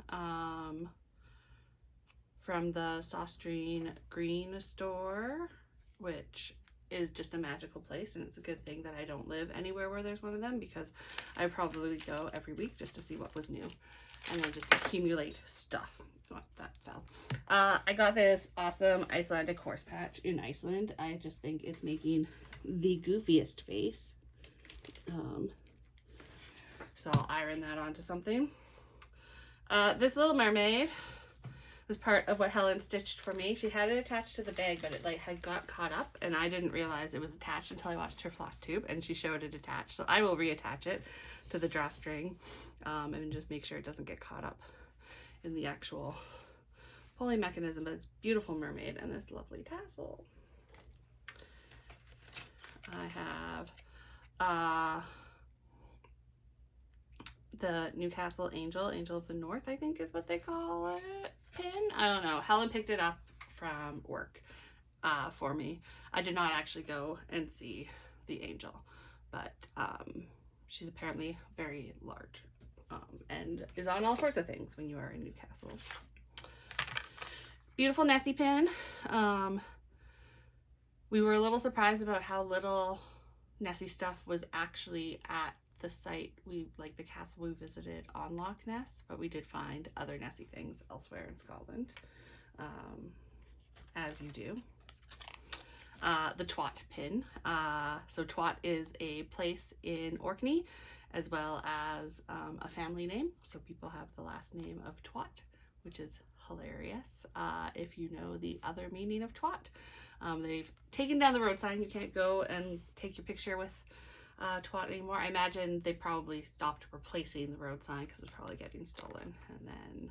B: from the Saustrine Green store, which is just a magical place, and it's a good thing that I don't live anywhere where there's one of them, because I probably go every week just to see what was new and then just accumulate stuff. Oh, that fell. I got this awesome Icelandic horse patch in Iceland. I just think it's making the goofiest face. So I'll iron that onto something. This little mermaid was part of what Helen stitched for me. She had it attached to the bag, but it had got caught up, and I didn't realize it was attached until I watched her floss tube, and she showed it attached. So I will reattach it to the drawstring and just make sure it doesn't get caught up in the actual pulling mechanism. But it's beautiful mermaid and this lovely tassel. I have the Newcastle Angel of the North, I think is what they call it, pin. I don't know. Helen picked it up from work for me. I did not actually go and see the angel, but she's apparently very large. and is on all sorts of things when you are in Newcastle. Beautiful Nessie pin. We were a little surprised about how little Nessie stuff was actually at the site, like the castle we visited on Loch Ness, but we did find other Nessie things elsewhere in Scotland, as you do. The Twat pin. So Twat is a place in Orkney, as well as a family name. So people have the last name of Twat, which is hilarious. If you know the other meaning of Twat, they've taken down the road sign. You can't go and take your picture with Twat anymore. I imagine they probably stopped replacing the road sign because it was probably getting stolen. And then,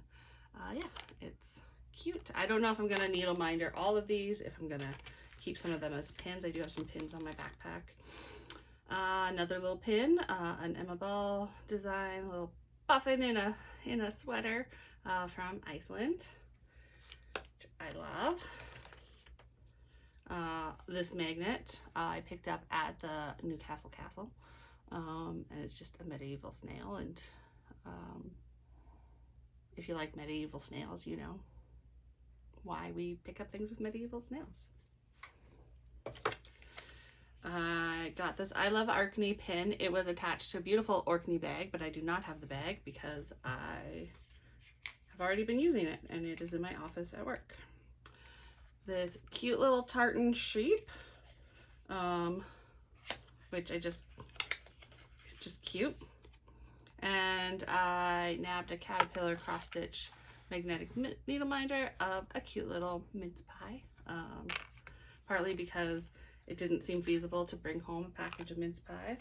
B: yeah, it's cute. I don't know if I'm gonna needle minder all of these, if I'm gonna keep some of them as pins. I do have some pins on my backpack. Another little pin, an Emma Ball design, a little puffin in a sweater from Iceland, which I love. This magnet I picked up at the Newcastle Castle, and it's just a medieval snail, and if you like medieval snails, you know why we pick up things with medieval snails. I got this I Love Orkney pin. It was attached to a beautiful Orkney bag, but I do not have the bag because I have already been using it, and it is in my office at work. This cute little tartan sheep, which it's just cute. And I nabbed a caterpillar cross stitch magnetic needle minder of a cute little mince pie, partly because it didn't seem feasible to bring home a package of mince pies.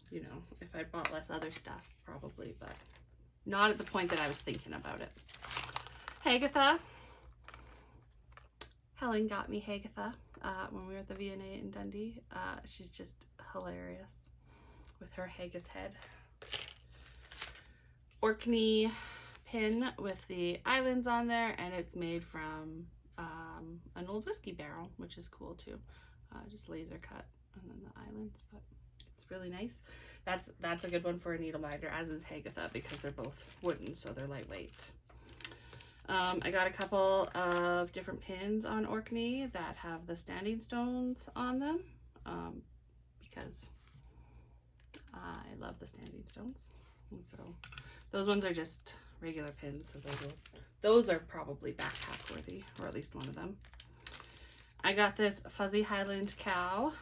B: You know, if I bought less other stuff, probably, but not at the point that I was thinking about it. Hagatha. Helen got me Hagatha when we were at the V&A in Dundee. She's just hilarious with her haggis head. Orkney pin with the islands on there, and it's made from an old whiskey barrel, which is cool too. Just laser cut and then the islands, but it's really nice. That's a good one for a needle minder, as is Hagatha, because they're both wooden, so they're lightweight. I got a couple of different pins on Orkney that have the standing stones on them, because I love the standing stones. And so those ones are just regular pins, so those are probably backpack worthy, or at least one of them. I got this Fuzzy Highland Cow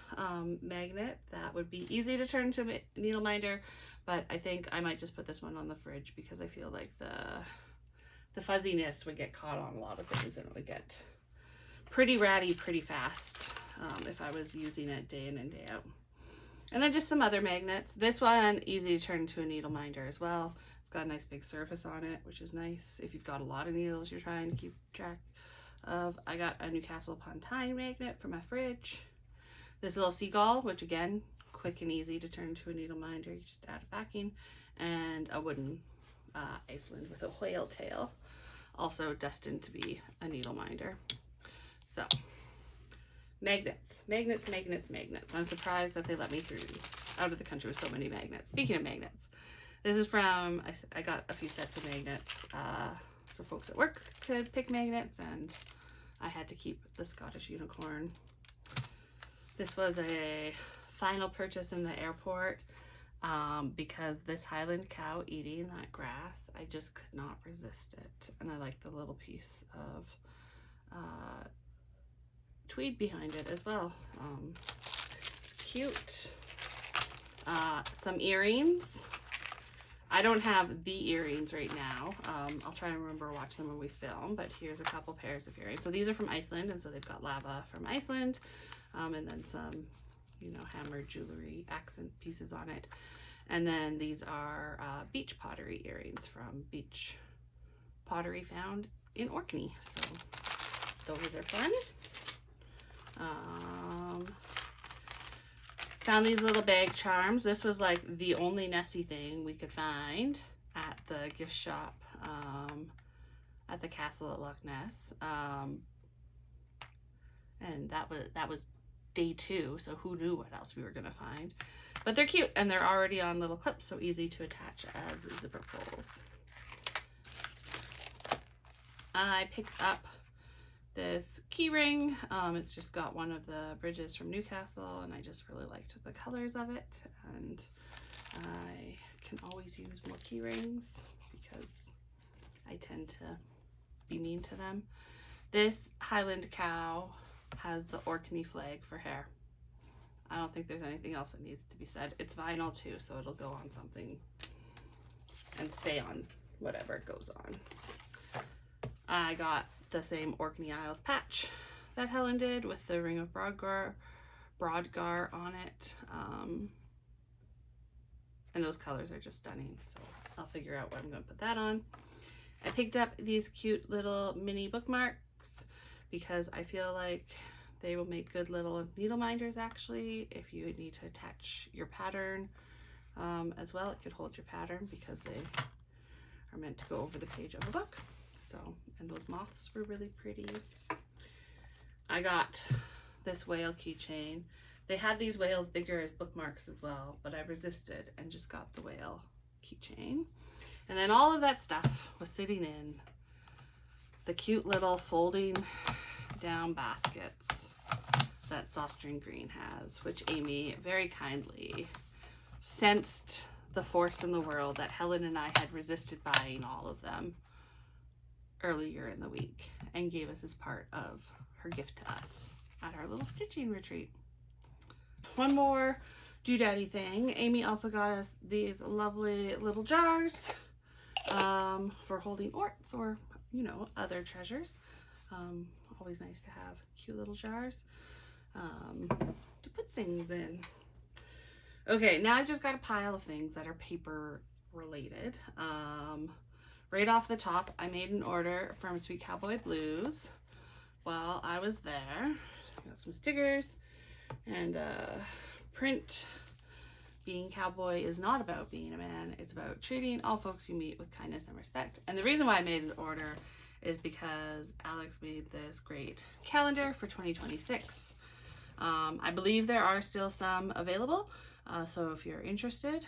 B: magnet that would be easy to turn to a needle minder, but I think I might just put this one on the fridge because I feel like the fuzziness would get caught on a lot of things, and it would get pretty ratty pretty fast if I was using it day in and day out. And then just some other magnets. This one, easy to turn to a needle minder as well. It's got a nice big surface on it, which is nice if you've got a lot of needles you're trying to keep track of. I got a Newcastle upon Tyne magnet for my fridge. This little seagull, which again, quick and easy to turn to a needle minder. You just add a backing, and a wooden Iceland with a whale tail, also destined to be a needle minder. So magnets, magnets, magnets, magnets. I'm surprised that they let me through out of the country with so many magnets. Speaking of magnets, this is from, I got a few sets of magnets so folks at work could pick magnets, and I had to keep the Scottish unicorn. This was a final purchase in the airport because this Highland cow eating that grass, I just could not resist it. And I like the little piece of tweed behind it as well. Cute. Some earrings. I don't have the earrings right now. I'll try and remember to watch them when we film, but here's a couple pairs of earrings. So these are from Iceland, and so they've got lava from Iceland, and then some, you know, hammered jewelry accent pieces on it. And then these are beach pottery earrings from beach pottery found in Orkney. So those are fun. Found these little bag charms. This was like the only Nessie thing we could find at the gift shop at the castle at Loch Ness. And that was day 2, so who knew what else we were gonna find. But they're cute and they're already on little clips, so easy to attach as zipper pulls. I picked up this key ring. It's just got one of the bridges from Newcastle, and I just really liked the colors of it, and I can always use more key rings because I tend to be mean to them. This Highland cow has the Orkney flag for hair. I don't think there's anything else that needs to be said. It's vinyl too, so it'll go on something and stay on whatever it goes on. I got the same Orkney Isles patch that Helen did with the ring of Broadgar on it. And those colors are just stunning, so I'll figure out what I'm going to put that on. I picked up these cute little mini bookmarks because I feel like they will make good little needle minders actually if you need to attach your pattern as well. It could hold your pattern because they are meant to go over the page of a book. So, and those moths were really pretty. I got this whale keychain. They had these whales bigger as bookmarks as well, but I resisted and just got the whale keychain. And then all of that stuff was sitting in the cute little folding down baskets that Sawstring Green has, which Amy very kindly sensed the force in the world that Helen and I had resisted buying all of them earlier in the week and gave us as part of her gift to us at our little stitching retreat. One more doodaddy thing. Amy also got us these lovely little jars for holding orts or, you know, other treasures. Always nice to have cute little jars to put things in. Okay, now I've just got a pile of things that are paper related. Right off the top, I made an order from Sweet Cowboy Blues while I was there. Got some stickers and print. Being cowboy is not about being a man. It's about treating all folks you meet with kindness and respect. And the reason why I made an order is because Alex made this great calendar for 2026. I believe there are still some available. So if you're interested,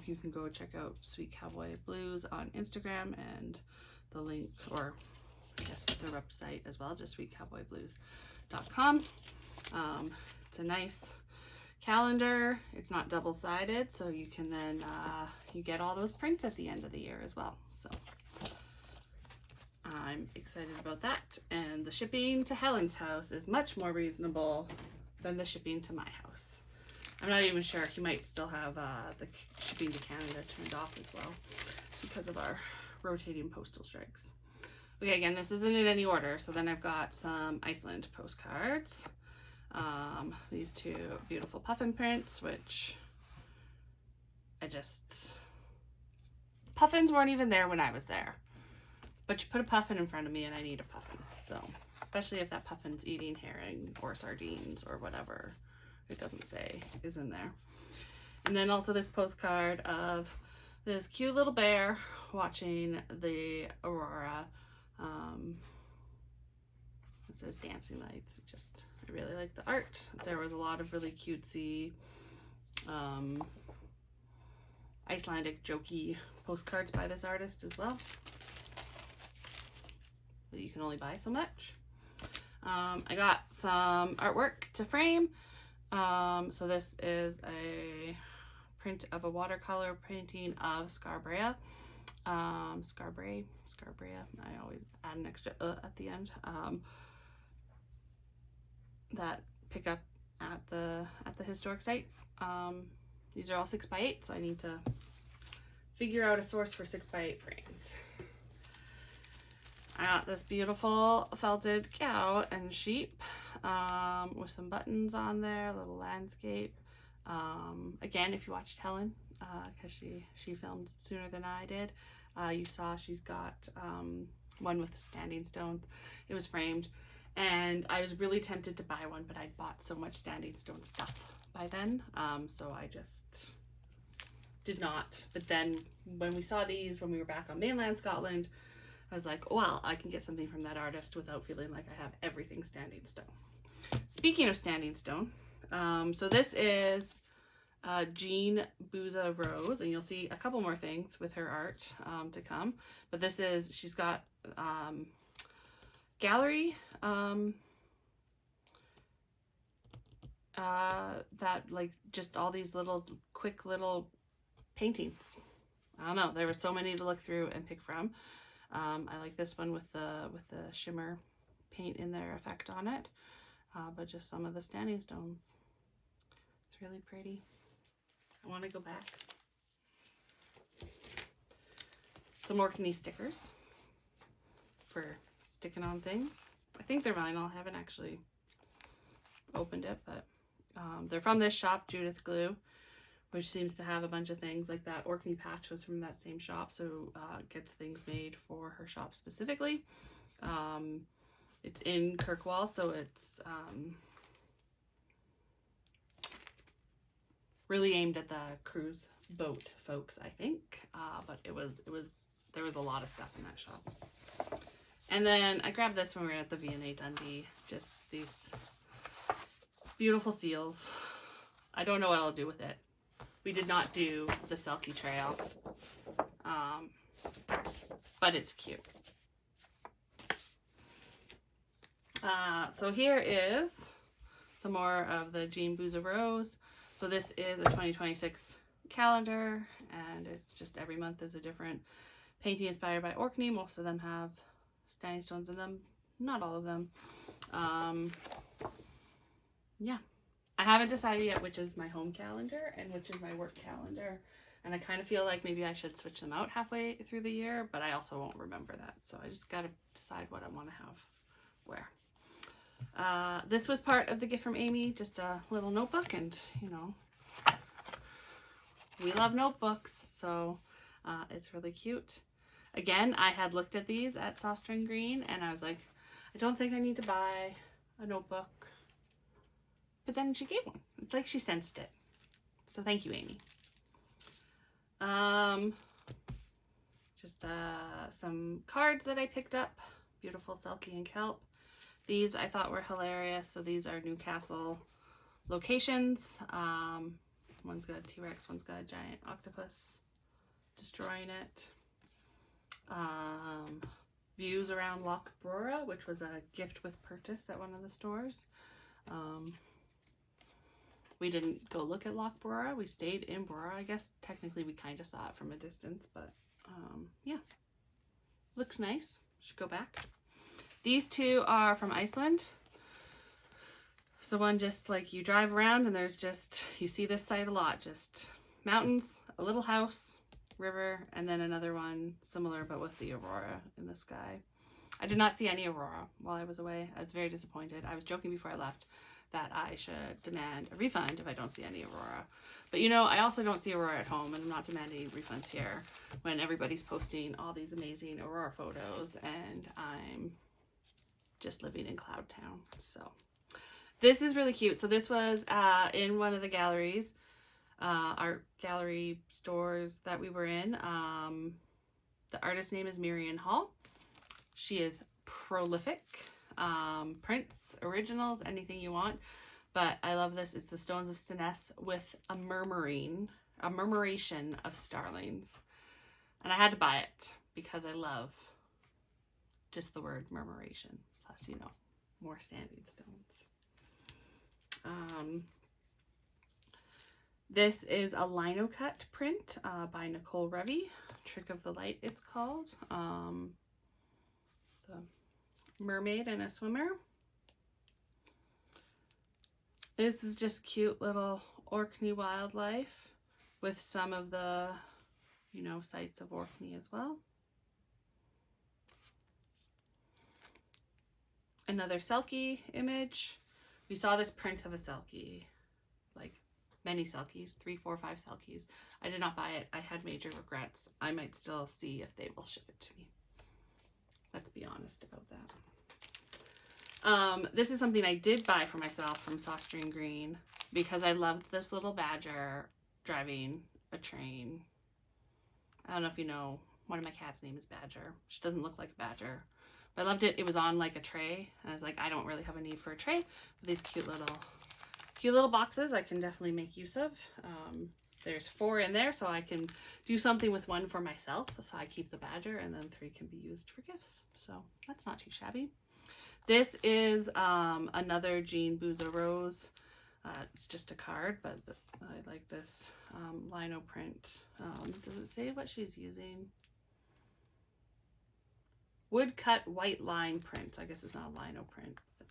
B: you can go check out Sweet Cowboy Blues on Instagram and the link, or I guess their website as well, just sweetcowboyblues.com. It's a nice calendar. It's not double-sided, so you can then you get all those prints at the end of the year as well. So I'm excited about that. And the shipping to Helen's house is much more reasonable than the shipping to my house. I'm not even sure. He might still have the shipping to Canada turned off as well because of our rotating postal strikes. Okay, again, this isn't in any order. So then I've got some Iceland postcards. These two beautiful puffin prints, which puffins weren't even there when I was there. But you put a puffin in front of me and I need a puffin. So, especially if that puffin's eating herring or sardines or whatever, it doesn't say, is in there. And then also this postcard of this cute little bear watching the aurora. It says dancing lights. I really like the art. There was a lot of really cutesy Icelandic jokey postcards by this artist as well. But you can only buy so much. I got some artwork to frame. So this is a print of a watercolor painting of Scarbrea. Scarbrea. I always add an extra at the end. That pick up at the historic site. These are all 6x8, so I need to figure out a source for 6x8 frames. I got this beautiful felted cow and sheep with some buttons on there, a little landscape. Again, if you watched Helen, because she filmed sooner than I did, you saw she's got one with standing stone. It was framed. And I was really tempted to buy one, but I bought so much standing stone stuff by then. So I just did not. But then when we saw these, when we were back on mainland Scotland, I was like, well, I can get something from that artist without feeling like I have everything standing stone. Speaking of standing stone, so this is Jean Booza Rose, and you'll see a couple more things with her art to come. But this is, she's got gallery that like just all these little quick little paintings. I don't know, there were so many to look through and pick from. I like this one with the shimmer paint in their effect on it, but just some of the standing stones. It's really pretty. I want to go back. Some Orkney stickers for sticking on things. I think they're vinyl. I haven't actually opened it, but they're from this shop, Judith Glue, which seems to have a bunch of things like that. Orkney patch was from that same shop, so gets things made for her shop specifically. It's in Kirkwall, so it's really aimed at the cruise boat folks, I think. But there was a lot of stuff in that shop. And then I grabbed this when we were at the V&A Dundee. Just these beautiful seals. I don't know what I'll do with it. We did not do the Selkie Trail, but it's cute. So here is some more of the Jean Booza Rose. So this is a 2026 calendar, and it's just every month is a different painting inspired by Orkney. Most of them have standing stones in them, not all of them. Yeah, I haven't decided yet which is my home calendar and which is my work calendar, and I kind of feel like maybe I should switch them out halfway through the year, but I also won't remember that, so I just gotta decide what I want to have where. This was part of the gift from Amy, just a little notebook, and you know, we love notebooks, so it's really cute. Again, I had looked at these at Sawstring Green, and I was like, I don't think I need to buy a notebook. But then she gave one. It's like she sensed it. So thank you, Amy. Just some cards that I picked up. Beautiful Selkie and Kelp. These I thought were hilarious. So these are Newcastle locations. One's got a T-Rex, one's got a giant octopus destroying it. Views around Loch Brora, which was a gift with purchase at one of the stores. We didn't go look at Loch Brora. We stayed in Brora. I guess technically we kind of saw it from a distance, but yeah, looks nice. Should go back. These two are from Iceland. So one just like you drive around and there's just, you see this site a lot, just mountains, a little house, river, and then another one similar but with the aurora in the sky. I did not see any aurora while I was away. I was very disappointed. I was joking before I left that I should demand a refund if I don't see any aurora. But you know, I also don't see aurora at home, and I'm not demanding refunds here when everybody's posting all these amazing aurora photos and I'm just living in Cloud Town. So this is really cute. So this was in one of the galleries, art gallery stores that we were in. The artist's name is Miriam Hall. She is prolific. Prints, originals, anything you want. But I love this. It's the Stones of Siness with a murmuration of starlings. And I had to buy it because I love just the word murmuration. Plus, you know, more standing stones. This is a lino cut print by Nicole Revy. Trick of the Light, it's called. The mermaid and a swimmer. This is just cute little Orkney wildlife with some of the, you know, sights of Orkney as well. Another Selkie image. We saw this print of a Selkie, like many Selkies, 3, 4, 5 Selkies. I did not buy it. I had major regrets. I might still see if they will ship it to me. Let's be honest about that. This is something I did buy for myself from Sawstring Green because I loved this little badger driving a train. I don't know if you know, one of my cats' name is Badger. She doesn't look like a badger. But I loved it. It was on like a tray. And I was like, I don't really have a need for a tray. But these cute cute little boxes I can definitely make use of. There's 4 in there, so I can do something with 1 for myself. So I keep the badger, and then 3 can be used for gifts. So that's not too shabby. This is another Jean Bouza Rose. It's just a card, but I like this lino print. Does it say what she's using? Woodcut white line print. I guess it's not a lino print, but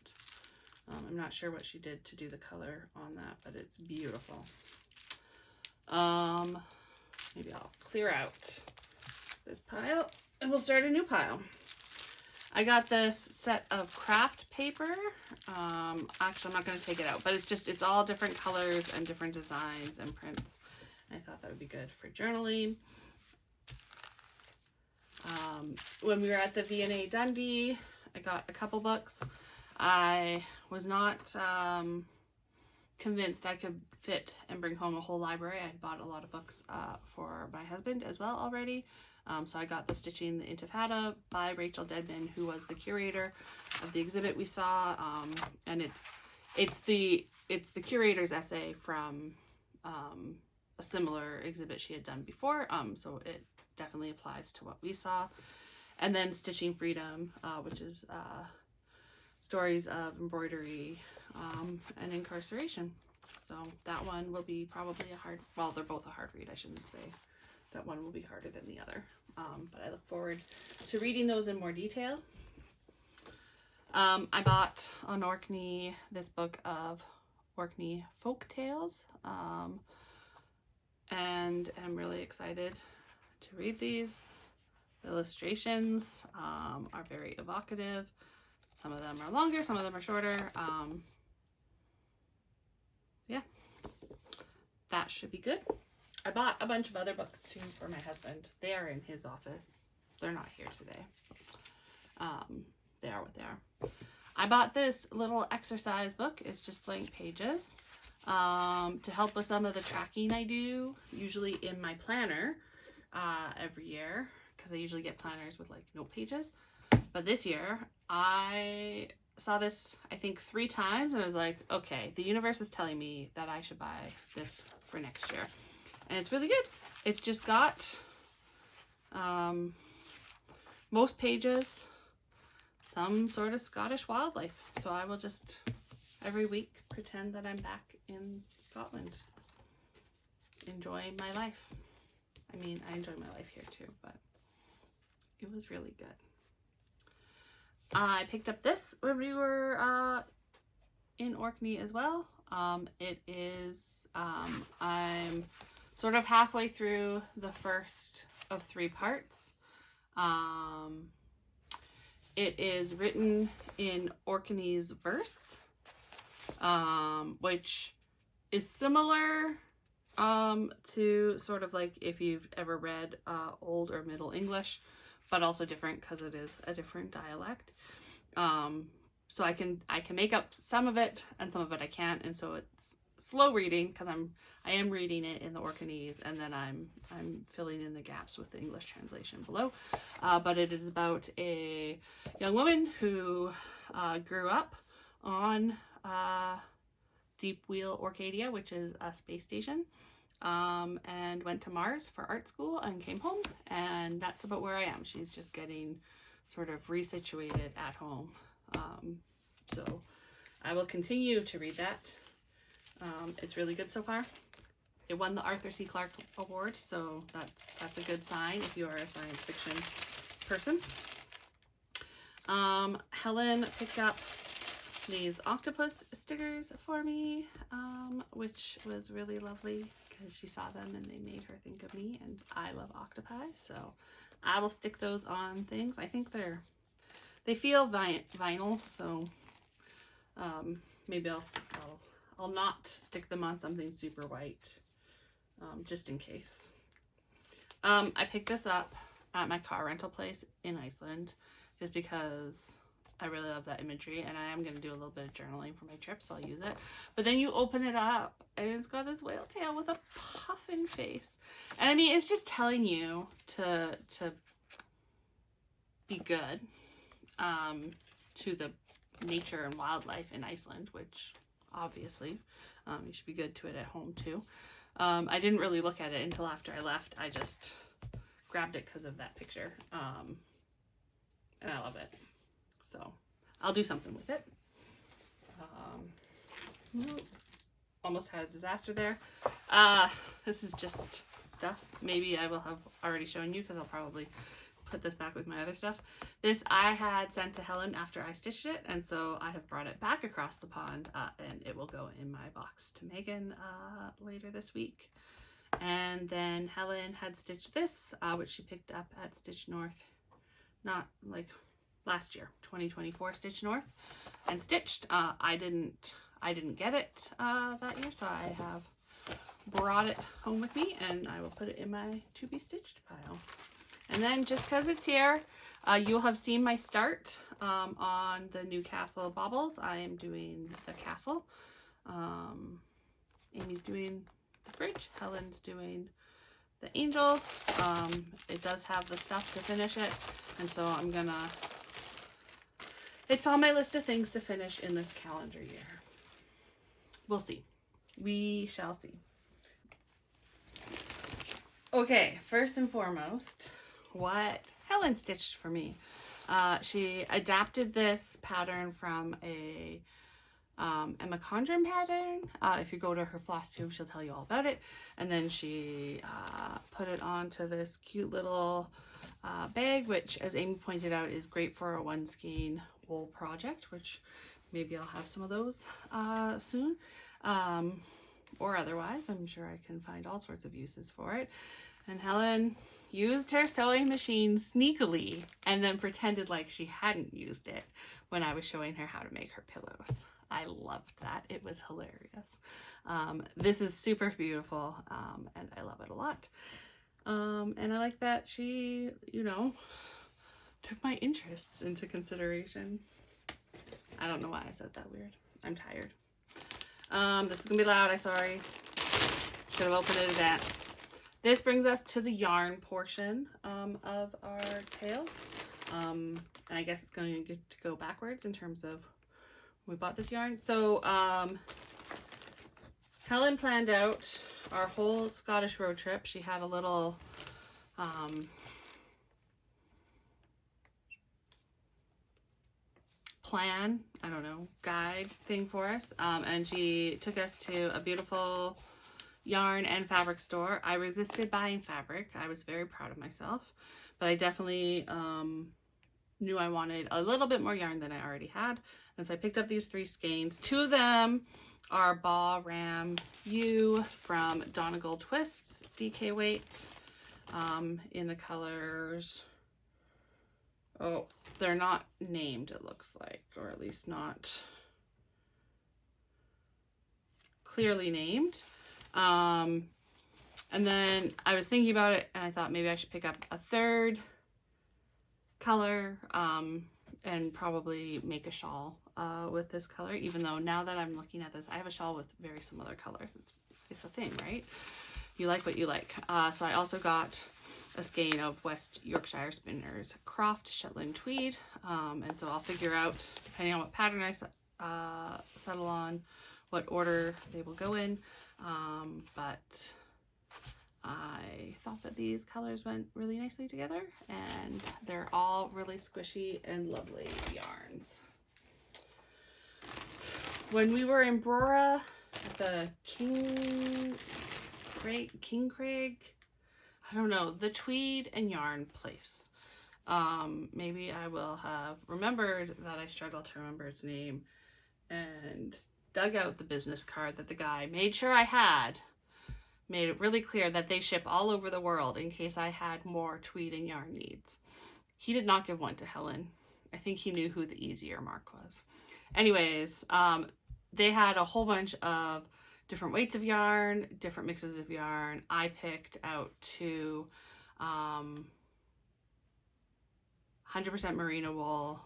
B: I'm not sure what she did to do the color on that, but it's beautiful. Maybe I'll clear out this pile and we'll start a new pile. I got this set of craft paper. Actually, I'm not going to take it out, but it's all different colors and different designs and prints. I thought that would be good for journaling. When we were at the V&A Dundee, I got a couple books. I was not convinced I could fit and bring home a whole library. I had bought a lot of books for my husband as well already. So I got the Stitching the Intifada by Rachel Dedman, who was the curator of the exhibit we saw. And it's the curator's essay from a similar exhibit she had done before. So it definitely applies to what we saw. And then Stitching Freedom, which is stories of embroidery and incarceration. So that one will be probably a hard, well, they're both a hard read, I shouldn't say. That one will be harder than the other. But I look forward to reading those in more detail. I bought on Orkney this book of Orkney folk tales. And I'm really excited to read these. The illustrations are very evocative. Some of them are longer, some of them are shorter. Yeah, that should be good. I bought a bunch of other books too for my husband. They are in his office. They're not here today. They are what they are. I bought this little exercise book. It's just blank pages to help with some of the tracking I do, usually in my planner every year, because I usually get planners with like note pages. But this year, I saw this, I think 3 times, and I was like, okay, the universe is telling me that I should buy this for next year. And it's really good. It's just got most pages, some sort of Scottish wildlife. So I will just every week pretend that I'm back in Scotland, enjoying my life. I mean, I enjoy my life here too, but it was really good. I picked up this when we were in Orkney as well. It is, I'm sort of halfway through the first of 3 parts. It is written in Orkney's verse, which is similar to sort of like if you've ever read Old or Middle English, but also different because it is a different dialect. So I can make up some of it and some of it I can't, and so it's slow reading because I am reading it in the Orkneys, and then I'm filling in the gaps with the English translation below. But it is about a young woman who grew up on Deep Wheel Orcadia, which is a space station, and went to Mars for art school and came home, and that's about where I am. She's just getting sort of resituated at home. So I will continue to read that. It's really good so far. It won the Arthur C. Clarke Award, so that's a good sign if you are a science fiction person. Helen picked up these octopus stickers for me, which was really lovely because she saw them and they made her think of me, and I love octopi, so I will stick those on things. I think they feel vinyl, so maybe I'll not stick them on something super white, just in case. I picked this up at my car rental place in Iceland just because I really love that imagery, and I am going to do a little bit of journaling for my trip, so I'll use it. But then you open it up, and it's got this whale tail with a puffin face. And I mean, it's just telling you to be good to the nature and wildlife in Iceland, which obviously. You should be good to it at home too. I didn't really look at it until after I left. I just grabbed it because of that picture. And I love it. So I'll do something with it. Almost had a disaster there. This is just stuff. Maybe I will have already shown you because I'll probably put this back with my other stuff. This I had sent to Helen after I stitched it, and so I have brought it back across the pond, and it will go in my box to Megan later this week. And then Helen had stitched this, which she picked up at Stitch North, not like last year, 2024 Stitch North, and stitched. I didn't get it that year, so I have brought it home with me, and I will put it in my to be stitched pile. And then just because it's here, you'll have seen my start on the new castle baubles. I am doing the castle. Amy's doing the bridge. Helen's doing the angel. It does have the stuff to finish it, and so I'm gonna, it's on my list of things to finish in this calendar year. We'll see. We shall see. Okay, first and foremost, what Helen stitched for me. She adapted this pattern from a Emma Condren pattern. If you go to her Flosstube, she'll tell you all about it. And then she put it onto this cute little bag, which, as Amy pointed out, is great for a one skein wool project, which maybe I'll have some of those soon. Or otherwise, I'm sure I can find all sorts of uses for it. And Helen used her sewing machine sneakily and then pretended like she hadn't used it when I was showing her how to make her pillows. I loved that. It was hilarious. This is super beautiful, and I love it a lot. And I like that she, you know, took my interests into consideration. I don't know why I said that weird. I'm tired. This is gonna be loud, I'm sorry. Should have opened it in advance. This brings us to the yarn portion of our tails. And I guess it's going to get to go backwards in terms of when we bought this yarn. So Helen planned out our whole Scottish road trip. She had a little plan, I don't know, guide thing for us. And she took us to a beautiful yarn and fabric store. I resisted buying fabric. I was very proud of myself, but I definitely knew I wanted a little bit more yarn than I already had. And so I picked up these 3 skeins. 2 of them are Ba Ram U from Donegal Twists, DK weight, in the colors, oh, they're not named, it looks like, or at least not clearly named. And then I was thinking about it and I thought maybe I should pick up a 3rd color and probably make a shawl with this color, even though now that I'm looking at this, I have a shawl with very similar colors. It's a thing, right? You like what you like. So I also got a skein of West Yorkshire Spinners Croft Shetland Tweed, and so I'll figure out, depending on what pattern I settle on, what order they will go in, but I thought that these colors went really nicely together, and they're all really squishy and lovely yarns. When we were in Brora at the King Craig, I don't know, the tweed and yarn place. Maybe I will have remembered that I struggle to remember its name and dug out the business card that the guy made sure I had, made it really clear that they ship all over the world in case I had more tweed and yarn needs. He did not give one to Helen. I think he knew who the easier mark was. Anyways, they had a whole bunch of different weights of yarn, different mixes of yarn. I picked out 2 100% merino wool,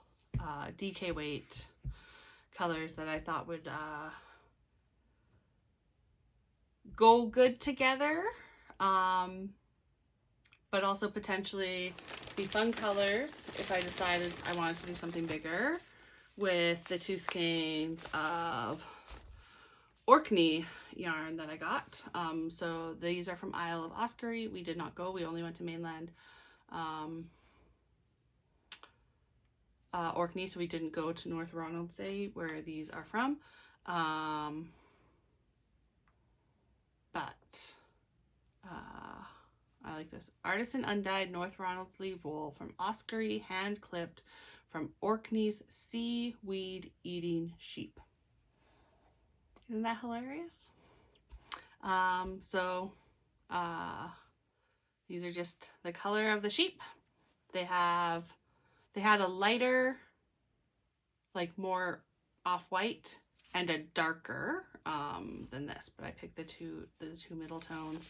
B: DK weight colors that I thought would go good together, but also potentially be fun colors if I decided I wanted to do something bigger with the 2 skeins of Orkney yarn that I got. So these are from Isle of Oscary. We did not go. We only went to mainland Orkney, so we didn't go to North Ronaldsay where these are from. But I like this. Artisan undyed North Ronaldsay wool from Oscary, hand clipped from Orkney's seaweed eating sheep. Isn't that hilarious? So these are just the color of the sheep. They had a lighter, like more off-white, and a darker than this, but I picked the two middle tones.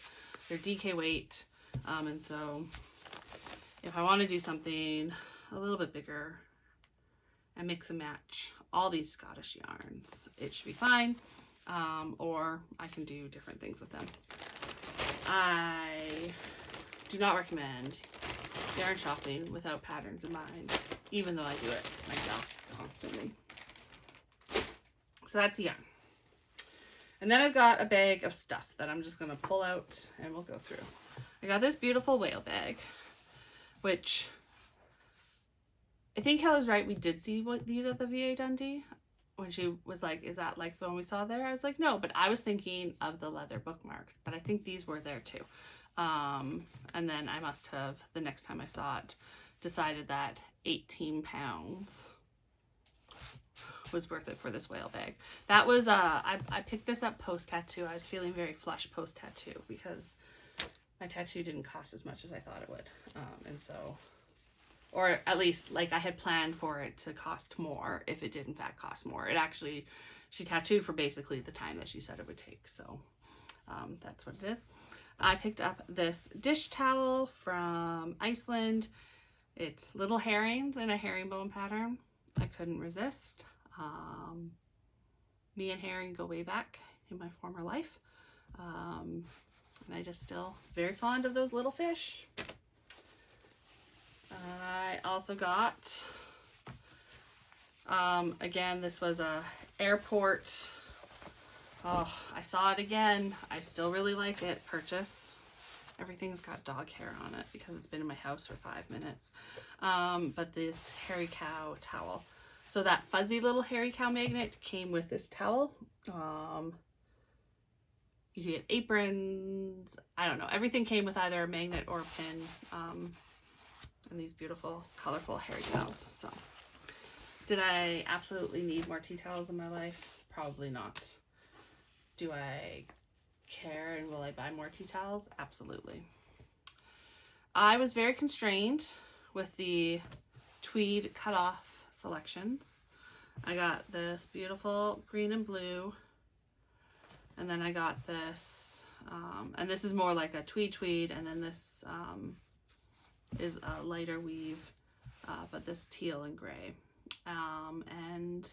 B: They're DK weight, and so if I want to do something a little bit bigger and mix and match all these Scottish yarns, it should be fine. Or I can do different things with them. I do not recommend yarn shopping without patterns in mind, even though I do it myself constantly. So that's the yarn. And then I've got a bag of stuff that I'm just going to pull out and we'll go through. I got this beautiful whale bag, which I think Helen's right. We did see these at the VA Dundee. When she was like, is that like the one we saw there? I was like, no, but I was thinking of the leather bookmarks, but I think these were there too. And then I must have, the next time I saw it, decided that 18 pounds was worth it for this whale bag. That was, I picked this up post-tattoo. I was feeling very flush post-tattoo because my tattoo didn't cost as much as I thought it would. And so, or at least like I had planned for it to cost more if it did in fact cost more. It actually, she tattooed for basically the time that she said it would take. So that's what it is. I picked up this dish towel from Iceland. It's little herrings in a herringbone pattern. I couldn't resist. Me and herring go way back in my former life. And I just still very fond of those little fish. I also got, again, this was a airport, oh, I saw it again. I still really like it. Purchase. Everything's got dog hair on it because it's been in my house for 5 minutes. But this hairy cow towel. So that fuzzy little hairy cow magnet came with this towel. You get aprons. I don't know. Everything came with either a magnet or a pin. And these beautiful, colorful hairy towels. So, did I absolutely need more tea towels in my life? Probably not. Do I care and will I buy more tea towels? Absolutely. I was very constrained with the tweed cutoff selections. I got this beautiful green and blue, and then I got this, and this is more like a tweed, and then this is a lighter weave, but this teal and gray. And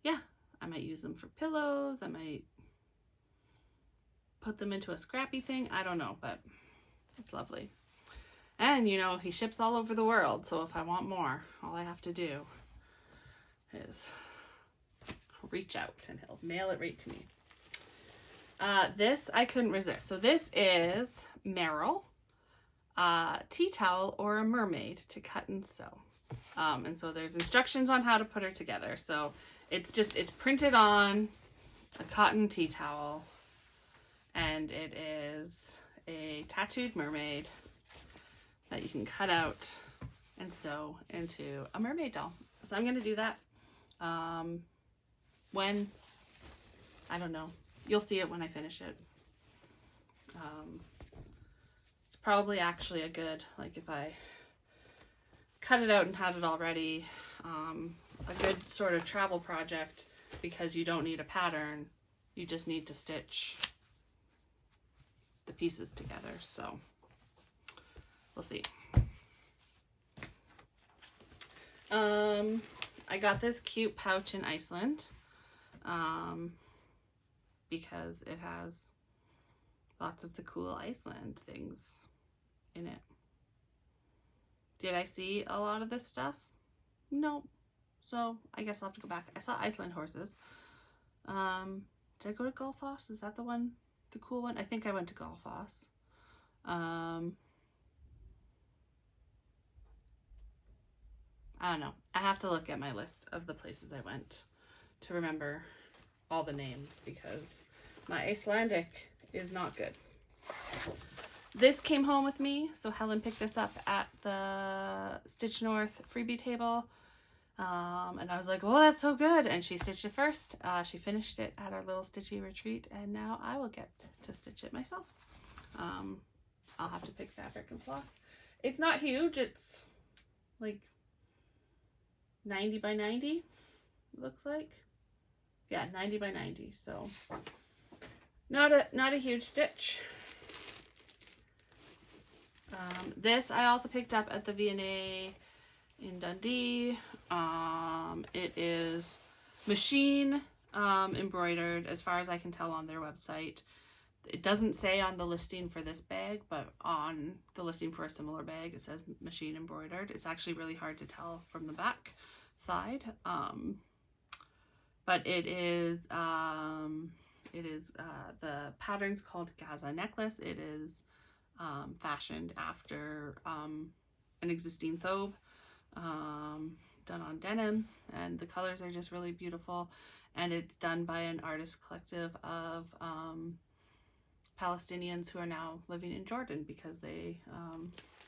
B: yeah, I might use them for pillows. I might put them into a scrappy thing. I don't know, but it's lovely. And you know, he ships all over the world, so if I want more, all I have to do is reach out and he'll mail it right to me. This I couldn't resist. So this is Merrill tea towel or a mermaid to cut and sew. And so there's instructions on how to put her together. So it's printed on a cotton tea towel, and it is a tattooed mermaid that you can cut out and sew into a mermaid doll. So I'm going to do that. When? I don't know. You'll see it when I finish it. It's probably actually a good, like if I cut it out and had it all ready, a good sort of travel project, because you don't need a pattern. You just need to stitch the pieces together. So we'll see. I got this cute pouch in Iceland because it has lots of the cool Iceland things in it. Did I see a lot of this stuff? No. So I guess I'll have to go back. I saw Iceland horses. Did I go to Gullfoss? Is that the one, the cool one? I think I went to Gullfoss. I don't know. I have to look at my list of the places I went to remember all the names because my Icelandic is not good. This came home with me, so Helen picked this up at the Stitch North freebie table. And I was like, oh, that's so good. And she stitched it first. She finished it at our little stitchy retreat, and now I will get to stitch it myself. I'll have to pick fabric and floss. It's not huge. It's like 90 by 90, looks like. Yeah, 90 by 90. So not a huge stitch. This I also picked up at the V&A in Dundee. It is machine embroidered, as far as I can tell on their website. It doesn't say on the listing for this bag, but on the listing for a similar bag, it says machine embroidered. It's actually really hard to tell from the back side. But it is the pattern's called Gaza necklace. It is fashioned after an existing thobe, done on denim, and the colors are just really beautiful. And it's done by an artist collective of Palestinians who are now living in Jordan because they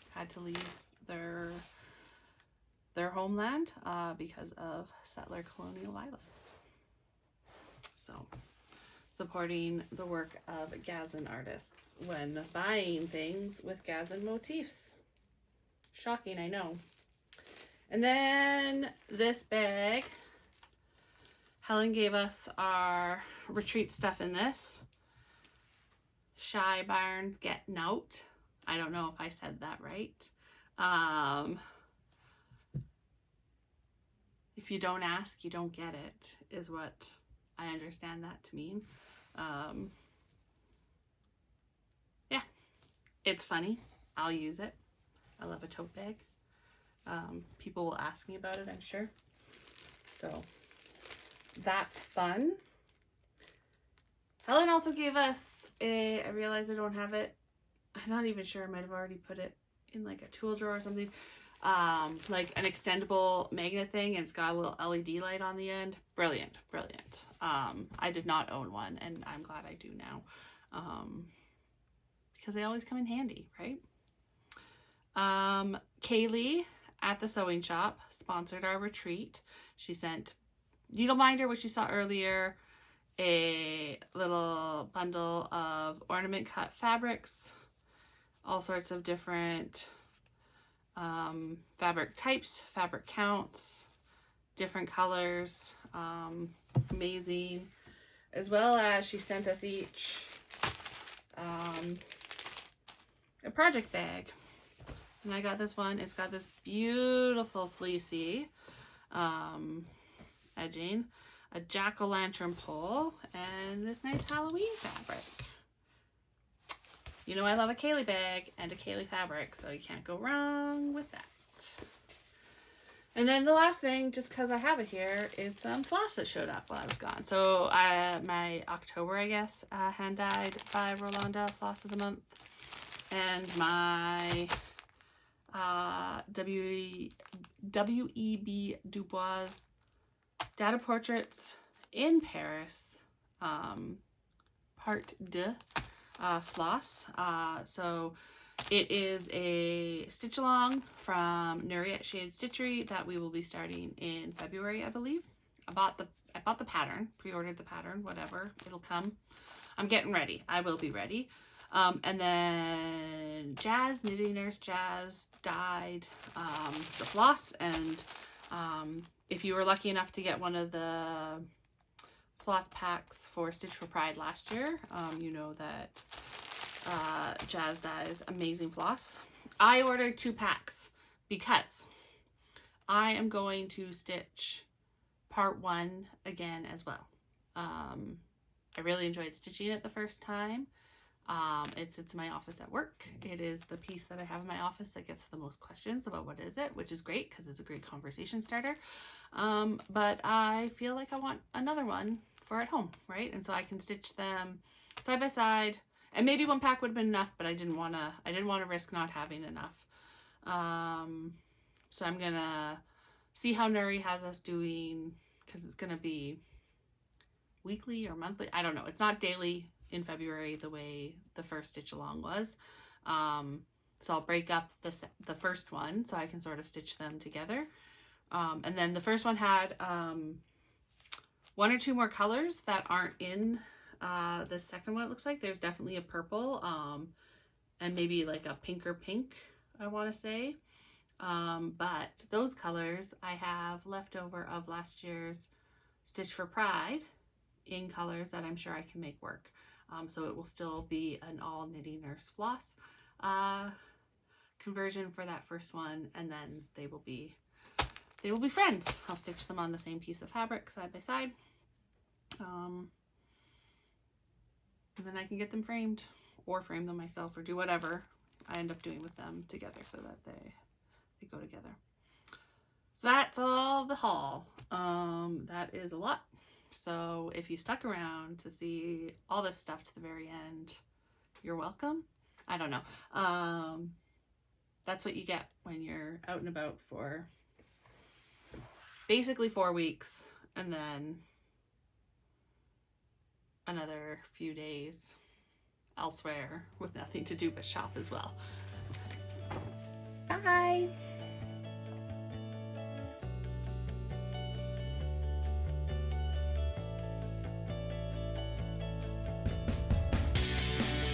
B: had to leave their homeland because of settler colonial violence. So supporting the work of Gazan artists when buying things with Gazan motifs. Shocking, I know. And then this bag, Helen gave us our retreat stuff in this. Shy Barnes Getting Out. I don't know if I said that right. If you don't ask, you don't get it, is what I understand that to mean. Yeah, it's funny. I'll use it. I love a tote bag. People will ask me about it, I'm sure. So that's fun. Helen also gave us I realize I don't have it. I'm not even sure. I might have already put it in like a tool drawer or something. Like an extendable magnet thing, and it's got a little LED light on the end. Brilliant, brilliant. I did not own one, and I'm glad I do now. Because they always come in handy, right? Kaylee at the sewing shop sponsored our retreat. She sent Needle Minder, which you saw earlier, a little bundle of ornament cut fabrics, all sorts of different fabric types, fabric counts, different colors, amazing, as well as she sent us each a project bag. And I got this one. It's got this beautiful fleecy edging, a jack-o'-lantern pole, and this nice Halloween fabric. You know I love a Kaylee bag and a Kaylee fabric, so you can't go wrong with that. And then the last thing, just because I have it here, is some floss that showed up while I was gone. So my October, I guess, hand dyed by Rolanda floss of the month, and my W.E.B. Dubois data portraits in Paris, part 2 floss. So it is a stitch along from Nuriette Shade Stitchery that we will be starting in February, I believe. I bought the pattern, pre-ordered the pattern, whatever, it'll come. I'm getting ready. I will be ready. And then Jazz, Knitting Nurse Jazz, dyed the floss, and if you were lucky enough to get one of the floss packs for Stitch for Pride last year, you know that Jazz dyes amazing floss. I ordered 2 packs because I am going to stitch part 1 again as well. I really enjoyed stitching it the first time. It sits in my office at work. It is the piece that I have in my office that gets the most questions about what is it, which is great because it's a great conversation starter. But I feel like I want another one for at home, right? And so I can stitch them side by side, and maybe one pack would have been enough, but I didn't want to risk not having enough. So I'm gonna see how Nuri has us doing, because it's gonna be weekly or monthly. I don't know. It's not daily in February the way the first stitch along was. So I'll break up the first one so I can sort of stitch them together. And then the first one had one or two more colors that aren't in the second one. It looks like there's definitely a purple and maybe like a pinker pink, I want to say. But those colors I have left over of last year's Stitch for Pride in colors that I'm sure I can make work. So it will still be an all knitting nurse floss conversion for that first one, and then they will be friends. I'll stitch them on the same piece of fabric side by side, and then I can get them framed or frame them myself or do whatever I end up doing with them together so that they go together. So that's all the haul. That is a lot. So if you stuck around to see all this stuff to the very end, you're welcome. I don't know. That's what you get when you're out and about for basically 4 weeks and then another few days elsewhere with nothing to do but shop as well. Bye!